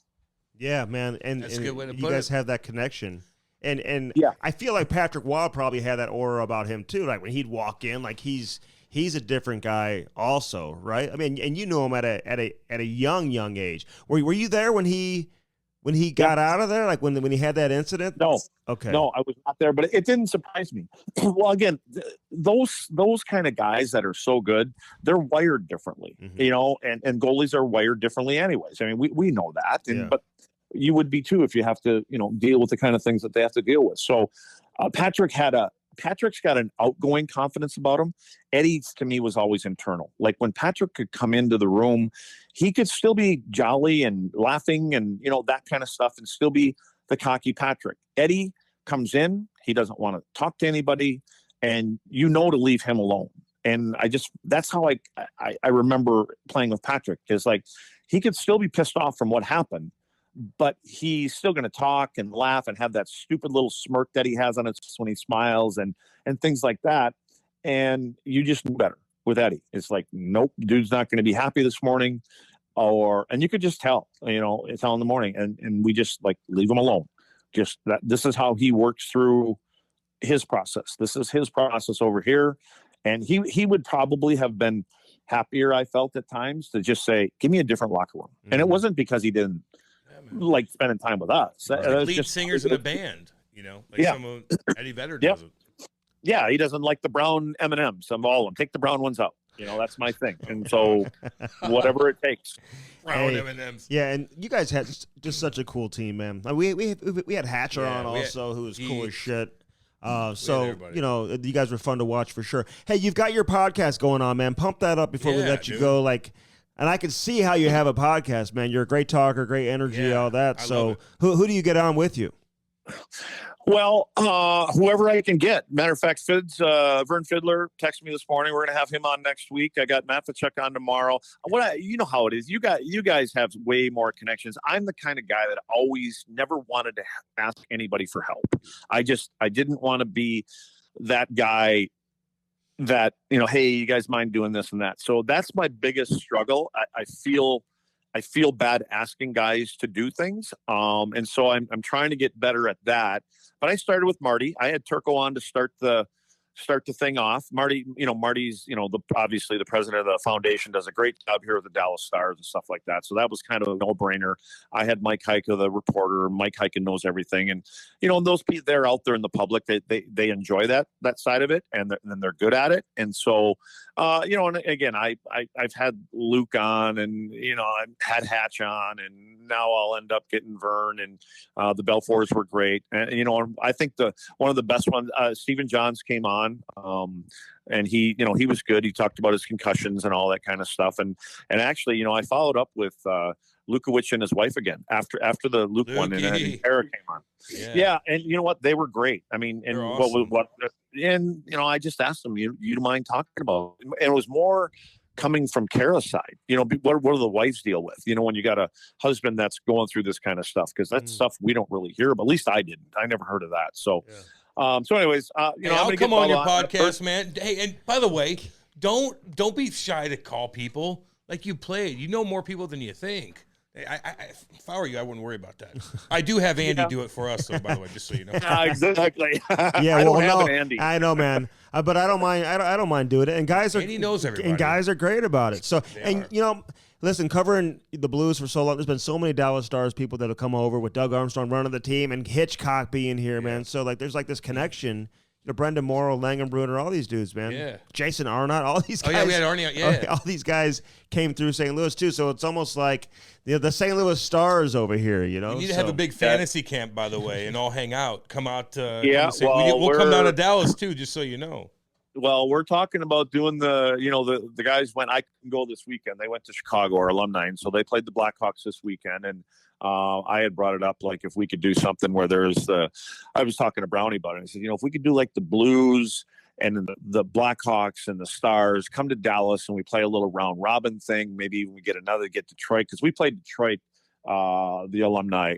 Yeah, man. And that's a good way to put it. You guys have that connection. And yeah. I feel like Patrick Waugh probably had that aura about him too. Like when he'd walk in, like he's a different guy also, right? I mean, and you knew him at a young age. Were you there when he got out of there? Like when he had that incident? No. Okay. No, I was not there, but it didn't surprise me. Well, again, those kind of guys that are so good, they're wired differently, and goalies are wired differently anyways. I mean, we know that, but you would be too if you have to, deal with the kind of things that they have to deal with. So Patrick's got an outgoing confidence about him. Eddie's, to me, was always internal. Like when Patrick could come into the room, he could still be jolly and laughing and, that kind of stuff, and still be the cocky Patrick. Eddie comes in, he doesn't want to talk to anybody, and to leave him alone. And that's how I remember playing with Patrick, is like he could still be pissed off from what happened, but he's still going to talk and laugh and have that stupid little smirk that he has on his face when he smiles and things like that. And you just knew better with Eddie. It's like, nope, dude's not going to be happy this morning. And you could just tell, it's all in the morning, and we just like leave him alone. Just that this is how he works through his process. This is his process over here. And he would probably have been happier, I felt at times, to just say, give me a different locker room. Mm-hmm. And it wasn't because he didn't like spending time with us. Like lead just singers in a band, some of Eddie Vedder does it. Yeah, he doesn't like the brown M&Ms. I'm all of them. Take the brown ones out. That's my thing. And so whatever it takes. Brown M&Ms. Yeah, and you guys had just such a cool team, man. Like we had Hatcher on also, who was cool as shit. You guys were fun to watch for sure. Hey, you've got your podcast going on, man. Pump that up before we let you go. And I can see how you have a podcast, man. You're a great talker, great energy, all that. So who do you get on with you? Well, whoever I can get. Matter of fact, Vern Fiddler texted me this morning. We're going to have him on next week. I got Matt Tkachuk on tomorrow. You know how it is. You guys have way more connections. I'm the kind of guy that always never wanted to ask anybody for help. I didn't want to be that guy that, hey, you guys mind doing this and that. So that's my biggest struggle. I feel bad asking guys to do things. And so I'm trying to get better at that. But I started with Marty. I had Turco on to start the thing off. Marty's, obviously the president of the foundation, does a great job here with the Dallas Stars and stuff like that. So that was kind of a no-brainer. I had Mike Heike, the reporter. Mike Heike knows everything. And, those people, they're out there in the public. They enjoy that side of it, and they're good at it. And so, and again, I've had Luke on, and, I've had Hatch on, and now I'll end up getting Vern, and the Belfours were great. And, I think one of the best ones, Stephen Johns came on. And he was good. He talked about his concussions and all that kind of stuff. And actually, I followed up with Lukowicz and his wife again after the Luke one, and Pantera came on. Yeah. And you know what? They were great. I mean, and awesome. And I just asked them, you mind talking about it? And it was more coming from Kara's side. What do the wives deal with? When you got a husband that's going through this kind of stuff, because that's stuff we don't really hear about. At least I didn't. I never heard of that. So. Yeah. So anyways, I'll come on your podcast, man. Hey, and by the way, don't be shy to call people. Like, you played. You know more people than you think. If I were you, I wouldn't worry about that. I do have Andy do it for us, though, by the way, just so you know. Exactly. Yeah, I well, don't have no, an Andy. I know, man, but I don't mind. I don't mind doing it. And guys are Andy knows everybody. And guys are great about it. So, They and are. you know, listen, covering the Blues for so long, there's been so many Dallas Stars people that have come over with Doug Armstrong running the team and Hitchcock being here, man. So like, there's like this connection. You know, Brendan Morrow, Langenbrunner, all these dudes, man. Yeah. Jason Arnott, all these guys. Oh, yeah, we had Arnie. Yeah. All these guys came through St. Louis, too. So it's almost like the St. Louis Stars over here, you know. We need to have a big fantasy camp, by the way, and all hang out. Come out. Yeah, we'll come down to Dallas, too, just so you know. Well, we're talking about doing the guys went. I couldn't go this weekend. They went to Chicago, our alumni, and so they played the Blackhawks this weekend. And I had brought it up, like if we could do something where I was talking to Brownie about it. I said, if we could do like the Blues and the Blackhawks and the Stars come to Dallas and we play a little round robin thing. Maybe we get Detroit, because we played Detroit, the alumni,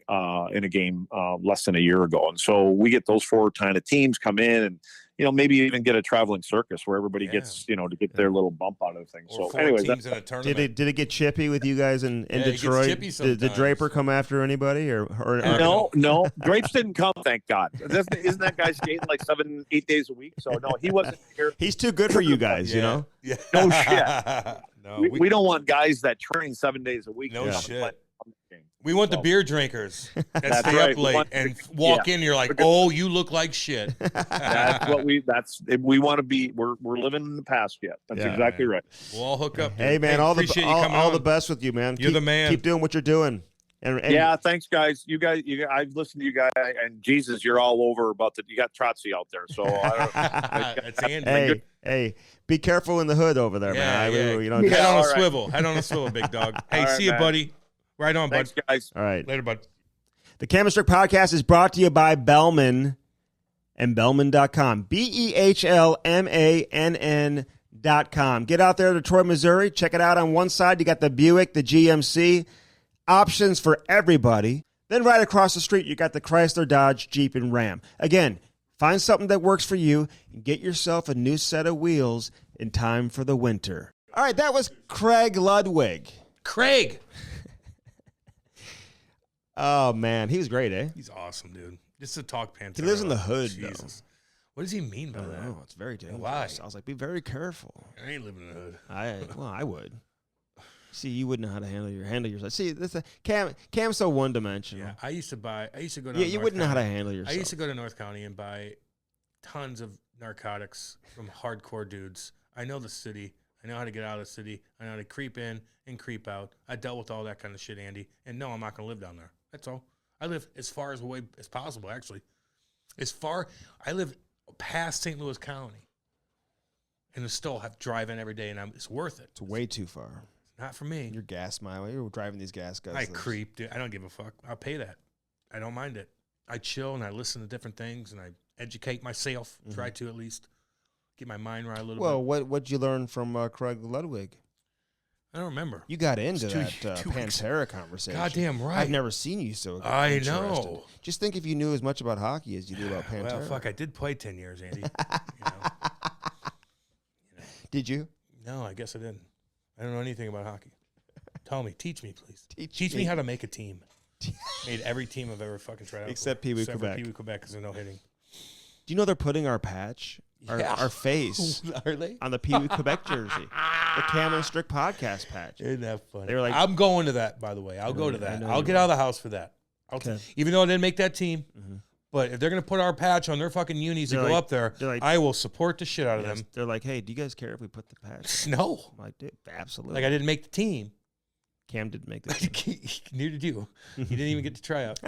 in a game less than a year ago. And so we get those 4 kind of teams come in and, maybe even get a traveling circus where everybody gets, to get their little bump out of things. Or So 4 anyways, teams in a tournament. Did it get chippy with you guys in Detroit? Did Draper come after anybody or no, Drapes didn't come, thank God. Isn't that guy skating like 7-8 days a week? So no, he wasn't here. He's too good for you guys, you know? Yeah. No shit. No, we don't want guys that train 7 days a week. No to shit. play. We want the beer drinkers that That's stay right. up late and walk in. You're like, oh, you look like shit. That's what we want to be. We're living in the past yet. That's exactly right. We'll all hook up. Dude. Hey man, all the best with you, man. You're the man. Keep doing what you're doing. And yeah, thanks guys. You guys, I've listened to you guys, and Jesus, you're all over about you got Trotsy out there. So that's Andy. Hey, be careful in the hood over there, man. Head on a swivel. Head on a swivel, big dog. Hey, see you, buddy. Right on, thanks, bud. guys. All right. Later, bud. The Cam Strick Podcast is brought to you by Bellman and Bellman.com. BEHLMANN.com. Get out there to Detroit, Missouri. Check it out. On one side, you got the Buick, the GMC. Options for everybody. Then right across the street, you got the Chrysler, Dodge, Jeep, and Ram. Again, find something that works for you and get yourself a new set of wheels in time for the winter. All right, that was Craig Ludwig. Craig. Oh, man. He was great, eh? He's awesome, dude. Just to talk Pantera. He lives in the hood, Jesus. though. What does he mean by that? Oh, it's very dangerous. Why? I was like, be very careful. I ain't living in the hood. I would. See, you wouldn't know how to handle yourself. See, Cam's so one-dimensional. Yeah, I used to go to you wouldn't know how to handle yourself. I used to go to North County and buy tons of narcotics from hardcore dudes. I know the city. I know how to get out of the city. I know how to creep in and creep out. I dealt with all that kind of shit, Andy. And no, I'm not going to live down there. That's all. I live as far away as possible, actually. I live past St. Louis County. And still have to drive in every day, and it's worth it. It's way too far. Not for me. Your gas mile. You're driving these gas guys. I creep, dude. I don't give a fuck. I'll pay that. I don't mind it. I chill, and I listen to different things, and I educate myself. Try to, at least. Get my mind right a little bit. Well, what'd you learn from Craig Ludwig? I don't remember. You got into that Pantera conversation. Goddamn right. I've never seen you so I interested. know. Just think if you knew as much about hockey as you do about Pantera. Well, fuck, I did play 10 years, Andy. Did you? No, I guess I didn't. I don't know anything about hockey. Tell me. Teach me, please. Teach me how to make a team. Made every team I've ever fucking tried out. Except Pee Wee Quebec. Pee Wee Quebec because there's no hitting. Do you know they're putting our patch, our face, Are they? on the Pee Wee Quebec jersey? The Cam Strick Podcast patch. Isn't that funny? They were like, I'm going to that, by the way. I'll go to that. I'll get out of the house for that. Even though I didn't make that team. But if they're going to put our patch on their fucking unis and go up there, I will support the shit out of them. They're like, hey, do you guys care if we put the patch? No. I'm like, dude, absolutely. Like, I didn't make the team. Cam didn't make the team. Neither did you. You didn't even get to try out.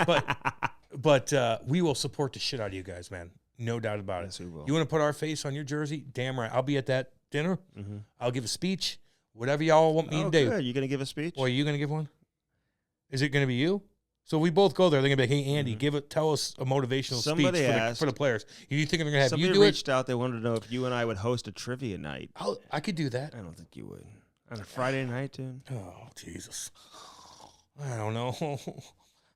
But we will support the shit out of you guys, man. No doubt about it. We will. You want to put our face on your jersey? Damn right. I'll be at that dinner. I'll give a speech. Whatever y'all want me to do. Good. You going to give a speech? Or are you going to give one? Is it going to be you? So we both go there. They're gonna be like, "Hey, Andy, tell us a motivational speech for the players." You think they're gonna have you do it? Somebody reached out. They wanted to know if you and I would host a trivia night. I could do that. I don't think you would on a Friday night, dude. Oh Jesus! I don't know.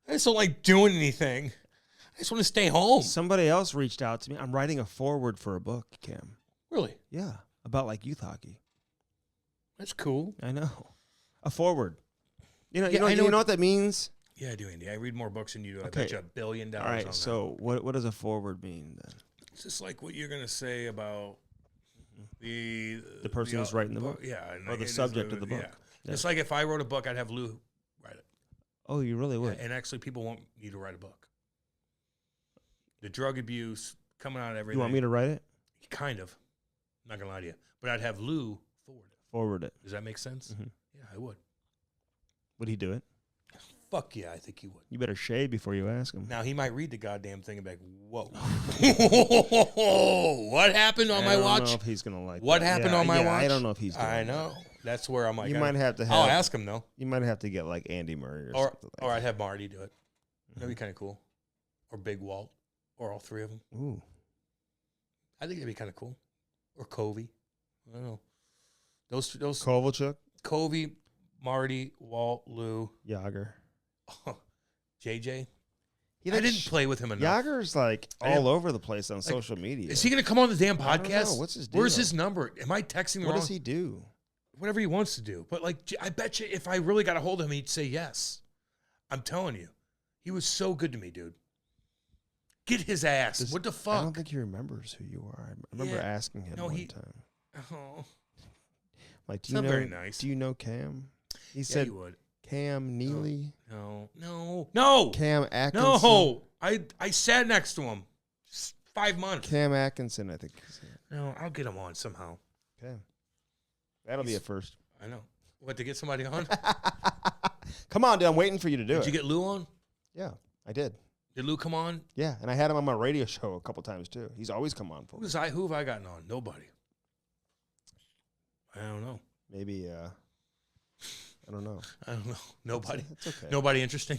I just don't like doing anything. I just want to stay home. Somebody else reached out to me. I'm writing a foreword for a book, Cam. Really? Yeah, about like youth hockey. That's cool. I know. A foreword. You know what that means? Yeah, I do, Andy. I read more books than you do. I Okay. bet you $1 billion All on right, that. so what does a forward mean then? It's just like what you're going to say about the person who's writing the book? Yeah. Or the subject of the book. Yeah. It's like if I wrote a book, I'd have Lou write it. Oh, you really would? Yeah, and actually, people want me to write a book. The drug abuse coming out of everything. You want me to write it? Kind of. I'm not going to lie to you. But I'd have Lou forward it. Does that make sense? Mm-hmm. Yeah, I would. Would he do it? Fuck yeah, I think he would. You better shave before you ask him. Now, he might read the goddamn thing and be like, whoa. What happened on my watch? I don't know if he's going to like What that. happened on my watch? I don't know if he's going to. I know. That's where I'm like, you might have to have. I'll ask him, though. You might have to get like Andy Murray or something like Or that. I'd have Marty do it. That'd be kind of cool. Or Big Walt. Or all three of them. Ooh. I think that'd be kind of cool. Or Covey. I don't know. Those Kovalchuk? Covey, Marty, Walt, Lou. Yager. JJ. I didn't play with him enough. Yager's like all over the place on social media. Is he going to come on the damn I don't podcast? know. What's his deal? Where's his number? Am I texting What wrong? does he do? Whatever he wants to do. But like, I bet you if I really got a hold of him, he'd say yes. I'm telling you. He was so good to me, dude. Get his ass. What the fuck? I don't think he remembers who you are. I remember asking him one time. Oh. Like, do It's you know? not very nice. Do you know Cam? He Yeah, said he would. Cam Neely. No. Cam Atkinson. No. I sat next to him. 5 months. Cam Atkinson, I think. No, I'll get him on somehow. Okay. That'll be a first. I know. What, to get somebody on? Come on, dude. I'm waiting for you to do it. Did you get Lou on? Yeah, I did. Did Lou come on? Yeah, and I had him on my radio show a couple times too. He's always come on for me. Who have I gotten on? Nobody. I don't know. Maybe, I don't know. Nobody. It's okay. Nobody interesting.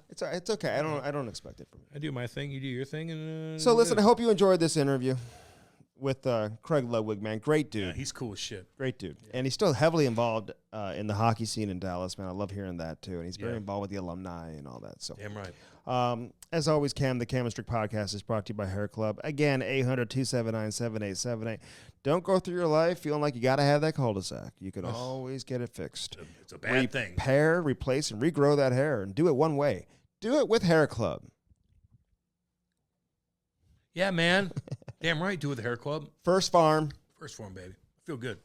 It's okay. I don't expect it from you. I do my thing. You do your thing. And so listen, I hope you enjoyed this interview with Craig Ludwig, man. Great dude. Yeah, he's cool as shit. Great dude. Yeah. And he's still heavily involved in the hockey scene in Dallas, man. I love hearing that too. And he's very involved with the alumni and all that. So damn right. As always, Cam, the Cam Strick Podcast is brought to you by Hair Club. Again, 800-279-7878. Don't go through your life feeling like you got to have that cul-de-sac. You can always get it fixed. It's a bad thing. Repair, replace, and regrow that hair. And do it one way. Do it with Hair Club. Yeah, man. Damn right. Do it with the Hair Club. First farm, baby. I feel good.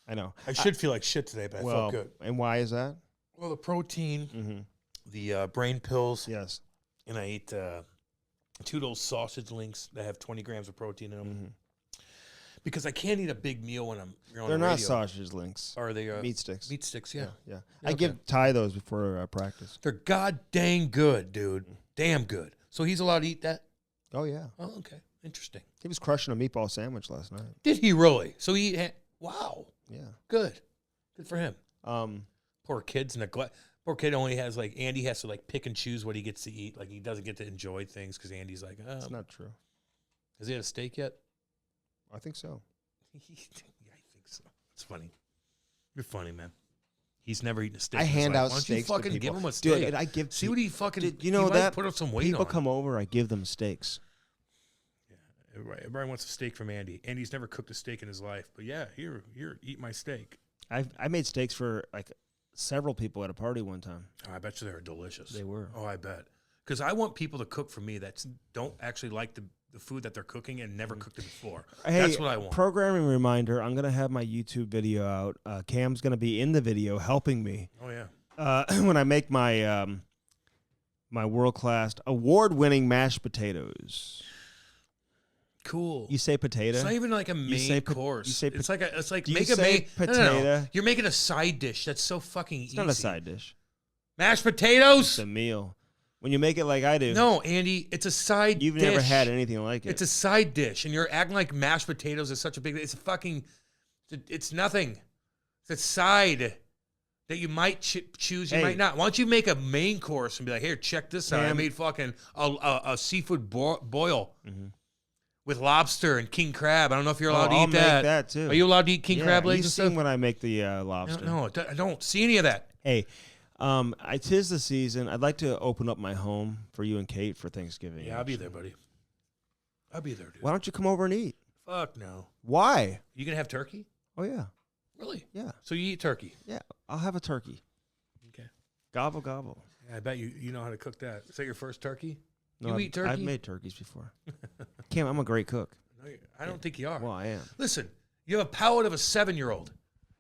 I know. I should feel like shit today, but I felt good. And why is that? Well, the protein, Mm-hmm. the brain pills. Yes. And I ate 2 of those sausage links that have 20 grams of protein in them. Mm-hmm. Because I can't eat a big meal when I'm on They're the not radio. sausage links. Are they meat sticks? Meat sticks, yeah. Yeah. I give Ty those before practice. They're god dang good, dude. Damn good. So he's allowed to eat that? Oh, yeah. Oh, okay. Interesting. He was crushing a meatball sandwich last night. Did he really? So he wow. Yeah. Good. Good for him. Poor kid's neglect. Poor kid only has like Andy has to like pick and choose what he gets to eat. Like he doesn't get to enjoy things because Andy's like, That's not true. Has he had a steak yet? I think so. Yeah, I think so. It's funny. You're funny, man. He's never eaten a steak. I in his hand life. out Why don't steaks you fucking to people. give him a steak? Dude, I give. See what he fucking. You know he might that put up some weight people on. come over, I give them steaks. Yeah, everybody wants a steak from Andy. Andy's never cooked a steak in his life, but yeah, here, eat my steak. I made steaks for like several people at a party one time. Oh, I bet you they were delicious. They were. Oh, I bet. Because I want people to cook for me that don't actually like the food that they're cooking and never cooked it before. Hey, that's what I want. Programming reminder, I'm going to have my YouTube video out. Cam's going to be in the video helping me. Oh, yeah. When I make my my world-class, award-winning mashed potatoes. Cool. You say potato? It's not even like a main course. You say it's like do make you a say main potato? No. You're making a side dish. That's so fucking easy. It's not a side dish. Mashed potatoes? It's a meal. When you make it like I do. No, Andy, it's a side You've dish. never had anything like it. It's a side dish, and you're acting like mashed potatoes is such a big. It's a fucking. It's nothing. It's a side that you might choose. You might not. Why don't you make a main course and be like, here, check this out. I made fucking a seafood boil with lobster and king crab. I don't know if you're allowed to eat that. I'll make that too. Are you allowed to eat king crab legs? You've seen when I make the lobster. No, I don't see any of that. Hey, tis the season. I'd like to open up my home for you and Kate for Thanksgiving. Yeah, I'll be there, buddy. I'll be there, dude. Why don't you come over and eat? Fuck no. Why? You gonna have turkey? Oh, yeah. Really? Yeah. So you eat turkey? Yeah. I'll have a turkey. Okay. Gobble, gobble. Yeah, I bet you know how to cook that. Is that your first turkey? No, You eat turkey? I've made turkeys before. Cam, I'm a great cook. No, I don't think you are. Well, I am. Listen, you have a palate of a 7-year-old.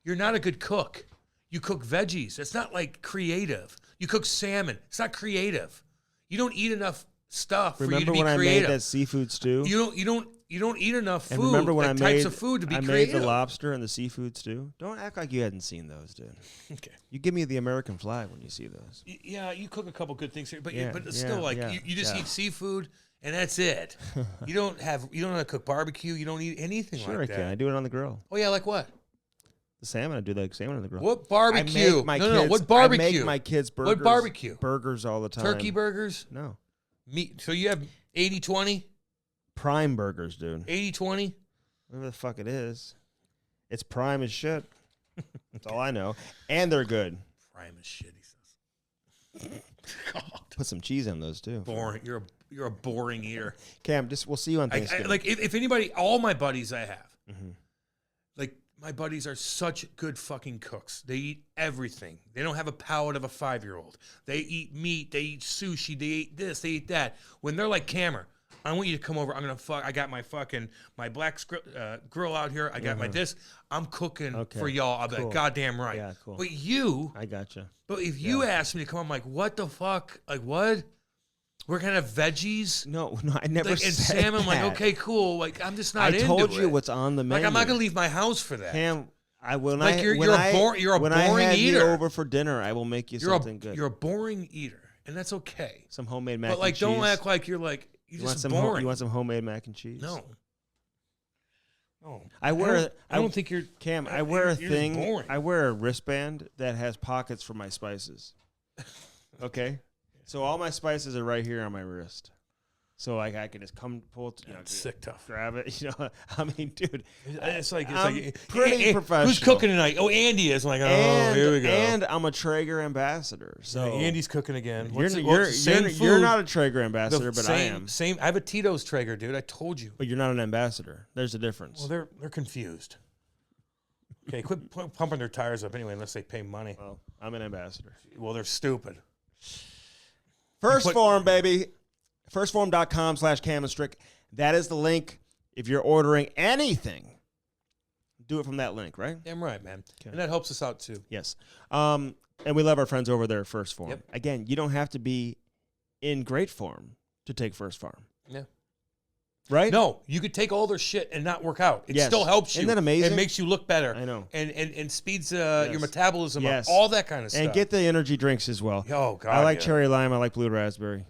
You're not a good cook. You cook veggies. It's not like creative. You cook salmon. It's not creative. You don't eat enough stuff for you to be creative. Remember when I made that seafood stew? You don't eat enough And food, remember when like I types made, of food to be I creative. made the lobster and the seafood stew? Don't act like you hadn't seen those, dude. Okay. You give me the American flag when you see those. Yeah, you cook a couple good things here, but Yeah, but it's still like you just eat seafood and that's it. You don't know how to cook barbecue. You don't eat anything Sure, like I that. can. I do it on the grill. Oh yeah, like what? The salmon, I do the salmon on the grill. What barbecue? No. What I barbecue? make my kids burgers. What barbecue? Burgers all the time. Turkey burgers? No. Meat. So you have 80-20? Prime burgers, dude. 80-20? Whatever the fuck it is. It's prime as shit. That's all I know. And they're good. Prime as shit, he says. God. Put some cheese on those, too. Boring. You're a boring eater. Cam, we'll see you on I, Thanksgiving. like if anybody, all my buddies I have, Mhm. like my buddies are such good fucking cooks. They eat everything. They don't have a palate of a 5-year-old. They eat meat. They eat sushi. They eat this. They eat that. When they're like, Cameron, I want you to come over. I'm gonna I got my black grill out here. I got my this. I'm cooking for y'all. I'll be like, goddamn right. Yeah, cool. But you, I gotcha. But if you ask me to come, I'm like, what the fuck? Like what? We're gonna have veggies. No, I never like, said and salmon. I'm that. like, okay, cool. Like I'm just not. I into told you it. what's on the menu. Like I'm not gonna leave my house for that. Cam, you're a when boring I have eater. you over for dinner, I will make you something good. You're a boring eater, and that's okay. Some homemade mac But like, and cheese. don't act like you're like You just want some boring. you want some homemade mac and cheese? No. No. I don't think you're Cam. I wear a you're just thing. boring. I wear a wristband that has pockets for my spices. Okay, so all my spices are right here on my wrist. So like I can just come pull it, sick tough. grab it. I mean, dude, It's like pretty professional. Who's cooking tonight? Oh, Andy is. I'm like, here we go. And I'm a Traeger ambassador. So Andy's cooking again. You're not a Traeger ambassador, but I am. I have a Tito's Traeger, dude. I told you. But you're not an ambassador. There's a difference. Well, they're confused. Okay, quit pumping their tires up anyway, unless they pay money. Well, I'm an ambassador. Well, they're stupid. First Form, baby. Firstform.com/Cam Strick. That is the link. If you're ordering anything, do it from that link, right? Damn right, man. Okay. And that helps us out too. Yes. And we love our friends over there at First Form. Yep. Again, you don't have to be in great form to take First Form. Yeah. Right? No, you could take all their shit and not work out. It still helps you. Isn't that amazing? It makes you look better. I know. And speeds your metabolism up. All that kind of stuff. And get the energy drinks as well. Oh, God. I like cherry lime. I like blue raspberry.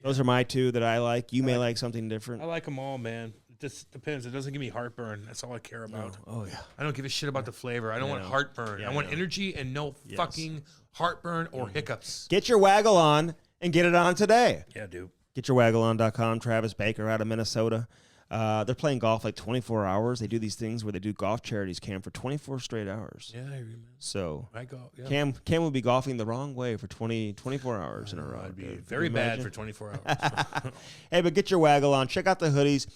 Those are my two that I like. You may like something different. I like them all, man. It just depends. It doesn't give me heartburn. That's all I care about. Oh, yeah. I don't give a shit about the flavor. I don't want heartburn. Yeah, I want energy and no fucking heartburn or hiccups. Get your waggle on and get it on today. Yeah, dude. GetYourWaggleOn.com. Travis Baker out of Minnesota. They're playing golf like 24 hours. They do these things where they do golf charities, Cam, for 24 straight hours. Yeah, I remember. So I go. Yeah. Cam will be golfing the wrong way for 24 hours in a row. I'd be very bad for 24 hours. Hey, but get your waggle on. Check out the hoodies.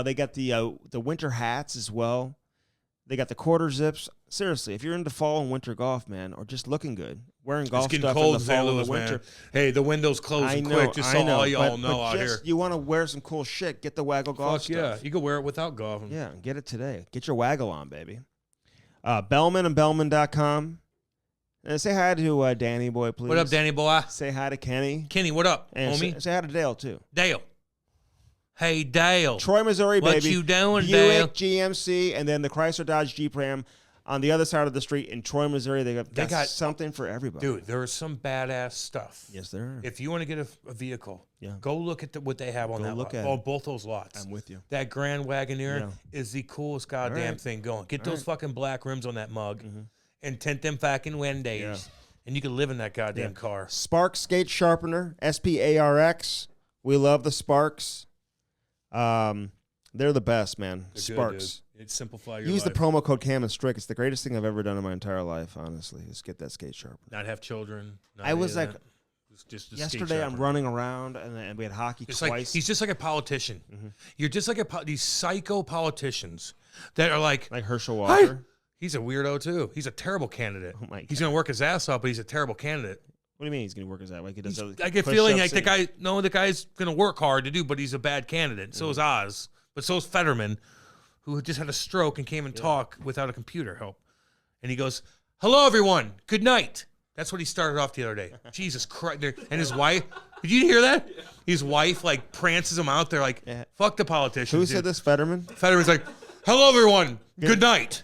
They got the winter hats as well. They got the quarter zips. Seriously, if you're into fall and winter golf, man, or just looking good, wearing golf it's getting stuff cold in the fall and Louis, the winter. Man. Hey, the window's closing quick. Just so all y'all know out here. You want to wear some cool shit, get the waggle golf stuff. Yeah, you can wear it without golfing. Yeah, get it today. Get your waggle on, baby. Bellman and Bellman.com. Say hi to Danny Boy, please. What up, Danny Boy? Say hi to Kenny. Kenny, what up, and homie? Say hi to Dale, too. Dale. Hey, Dale. Troy, Missouri, baby. What you doing, Buick, Dale? GMC, and then the Chrysler Dodge Jeep Ram on the other side of the street in Troy, Missouri. They got something for everybody. Dude, there is some badass stuff. Yes, there are. If you want to get a vehicle, yeah, go look at what they have on that lot. Oh, both those lots. I'm with you. That Grand Wagoneer is the coolest goddamn thing going. Get those fucking black rims on that mug and tint them fucking windows. And you can live in that goddamn car. Spark Skate Sharpener, SPARX. We love the Sparks. They're the best, man. They're Sparks. Good, it simplify your Use life. the promo code Cam and Strick. It's the greatest thing I've ever done in my entire life, honestly, is get that skate sharpener. Not have children. I was like, just yesterday I'm running around, and we had hockey twice. Like, he's just like a politician. You're just like these psycho politicians that are like Herschel Walker. He's a weirdo, too. He's a terrible candidate. Oh, my God. He's going to work his ass off, but he's a terrible candidate. What do you mean he's going to work his ass? Like he does I get feeling like the guy's going to work hard to do, but he's a bad candidate. So is Oz. But so is Fetterman, who just had a stroke and came and talked without a computer help. And he goes, hello, everyone. Good night. That's what he started off the other day. Jesus Christ. And his wife, did you hear that? Yeah. His wife, like, prances him out there like, fuck the politicians. Who said this, Fetterman? Fetterman's like, hello, everyone. Good night.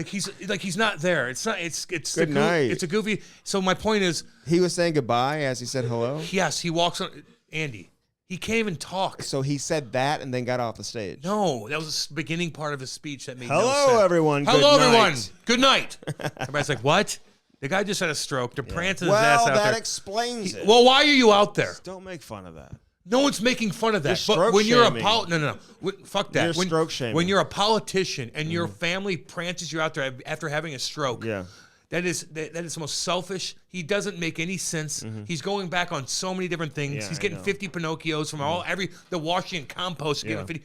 He's not there. It's not. It's good night. It's a goofy. So my point is, he was saying goodbye as he said hello. Yes, he walks on. Andy, he can't even talk. So he said that and then got off the stage. No, that was the beginning part of his speech that made hello, no sense. Everyone. Hello, good everyone. Night. Good night. Everybody's like, what? The guy just had a stroke. They're prancing his ass out there. Well, that explains it. Well, why are you out there? Just don't make fun of that. No one's making fun of that. You're But when you're a no. fuck that. You're stroke shaming. When you're a politician and your family prances you out there after having a stroke, that is the most selfish. He doesn't make any sense. He's going back on so many different things. Yeah, He's getting 50 Pinocchios from the Washington compost. Getting 50.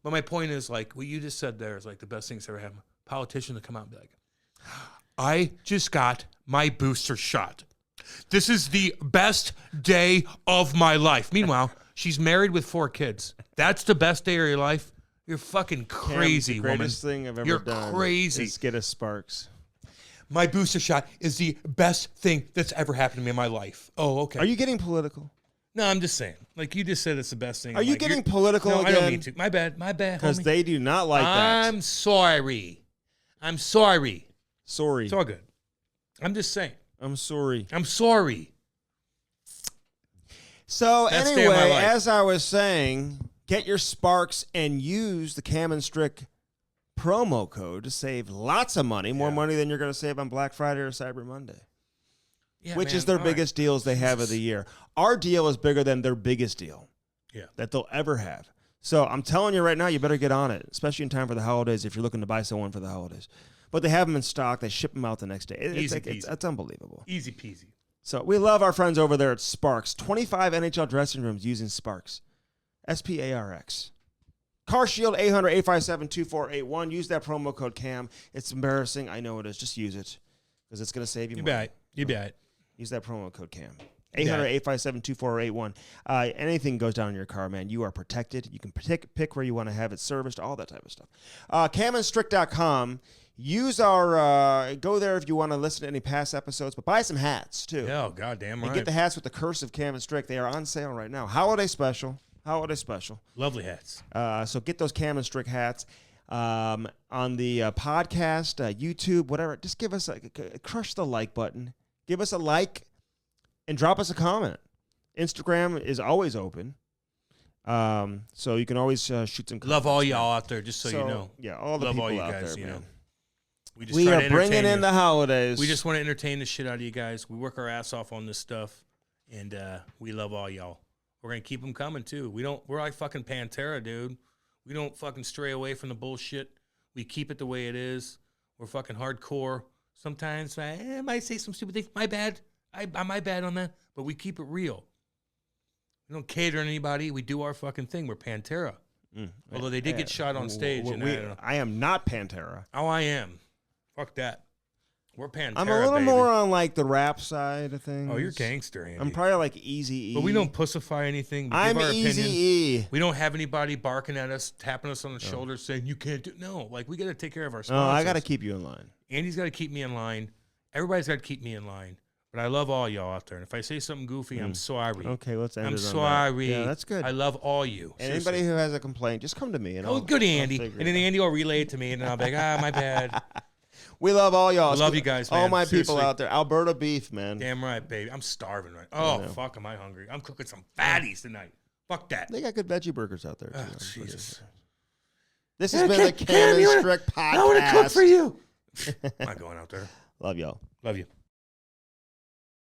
But my point is, like, what you just said there is like the best things ever happened. Politician to come out and be like, I just got my booster shot. This is the best day of my life. Meanwhile, she's married with 4 kids. That's the best day of your life? You're fucking crazy, Cam, woman. greatest thing I've ever You're done. crazy. Is get us Sparks. My booster shot is the best thing that's ever happened to me in my life. Oh, okay. Are you getting political? No, I'm just saying. Like you just said, it's the best thing. Are you getting political again? I don't mean to. My bad. Because homie. they do not like that. I'm sorry. Sorry. It's all good. I'm just saying. I'm sorry. So Best day of my anyway, life. as I was saying, get your Sparks and use the Cam Strick promo code to save lots of money, more money than you're going to save on Black Friday or Cyber Monday, which is their biggest deals they have of the year. Our deal is bigger than their biggest deal that they'll ever have. So I'm telling you right now, you better get on it, especially in time for the holidays if you're looking to buy someone for the holidays. But they have them in stock. They ship them out the next day. It's unbelievable. Easy peasy. So we love our friends over there at Sparks. 25 NHL dressing rooms using Sparks. SPARX. Car Shield 800-857-2481. Use that promo code CAM. It's embarrassing. I know it is. Just use it because it's going to save you money. You bet. Use that promo code CAM. 800-857-2481. Anything goes down in your car, man, you are protected. You can pick where you want to have it serviced, all that type of stuff. CamandStrick.com. Use our, go there if you want to listen to any past episodes, but buy some hats, too. Yeah, goddamn right. And get the hats with the curse of Cam and Strick. They are on sale right now. Holiday special. Lovely hats. So get those Cam and Strick hats. On the podcast, YouTube, whatever. Just give us crush the like button. Give us a like and drop us a comment. Instagram is always open. So you can always shoot some comments. Love all y'all out there, just so you know. Yeah, all the love people all you out guys, there, man. We are bringing in the holidays. We just want to entertain the shit out of you guys. We work our ass off on this stuff, and we love all y'all. We're gonna keep them coming too. We're like fucking Pantera, dude. We don't fucking stray away from the bullshit. We keep it the way it is. We're fucking hardcore. Sometimes I might say some stupid things. My bad. My bad on that. But we keep it real. We don't cater to anybody. We do our fucking thing. We're Pantera. Although they did get shot on stage. I am not Pantera. Oh, I am. Fuck that. We're Pantera, I'm a little baby. more on like the rap side of things. Oh, you're gangster, Andy. I'm probably like Eazy-E. But we don't pussify anything. We I'm give our Eazy-E. opinion. We don't have anybody barking at us, tapping us on the shoulder, saying, you can't do... No, like, we got to take care of our sponsors. No, I got to keep you in line. Andy's got to keep me in line. Everybody's got to keep me in line. But I love all y'all out there. And if I say something goofy, I'm sorry. Okay, let's end I'm it on sorry. that. Yeah, that's good. I love all you. And anybody who has a complaint, just come to me. And good, Andy. And then Andy will relay it to me, and I'll be like, my bad. We love all y'all. I love you guys, man. All my Seriously. people out there. Alberta beef, man. Damn right, baby. I'm starving right now. Oh, fuck, am I hungry. I'm cooking some fatties tonight. Fuck that. They got good veggie burgers out there, too. Oh, Jesus. This has been the Cam and Strick Podcast. I want to cook for you. I'm not going out there. Love y'all. Love you.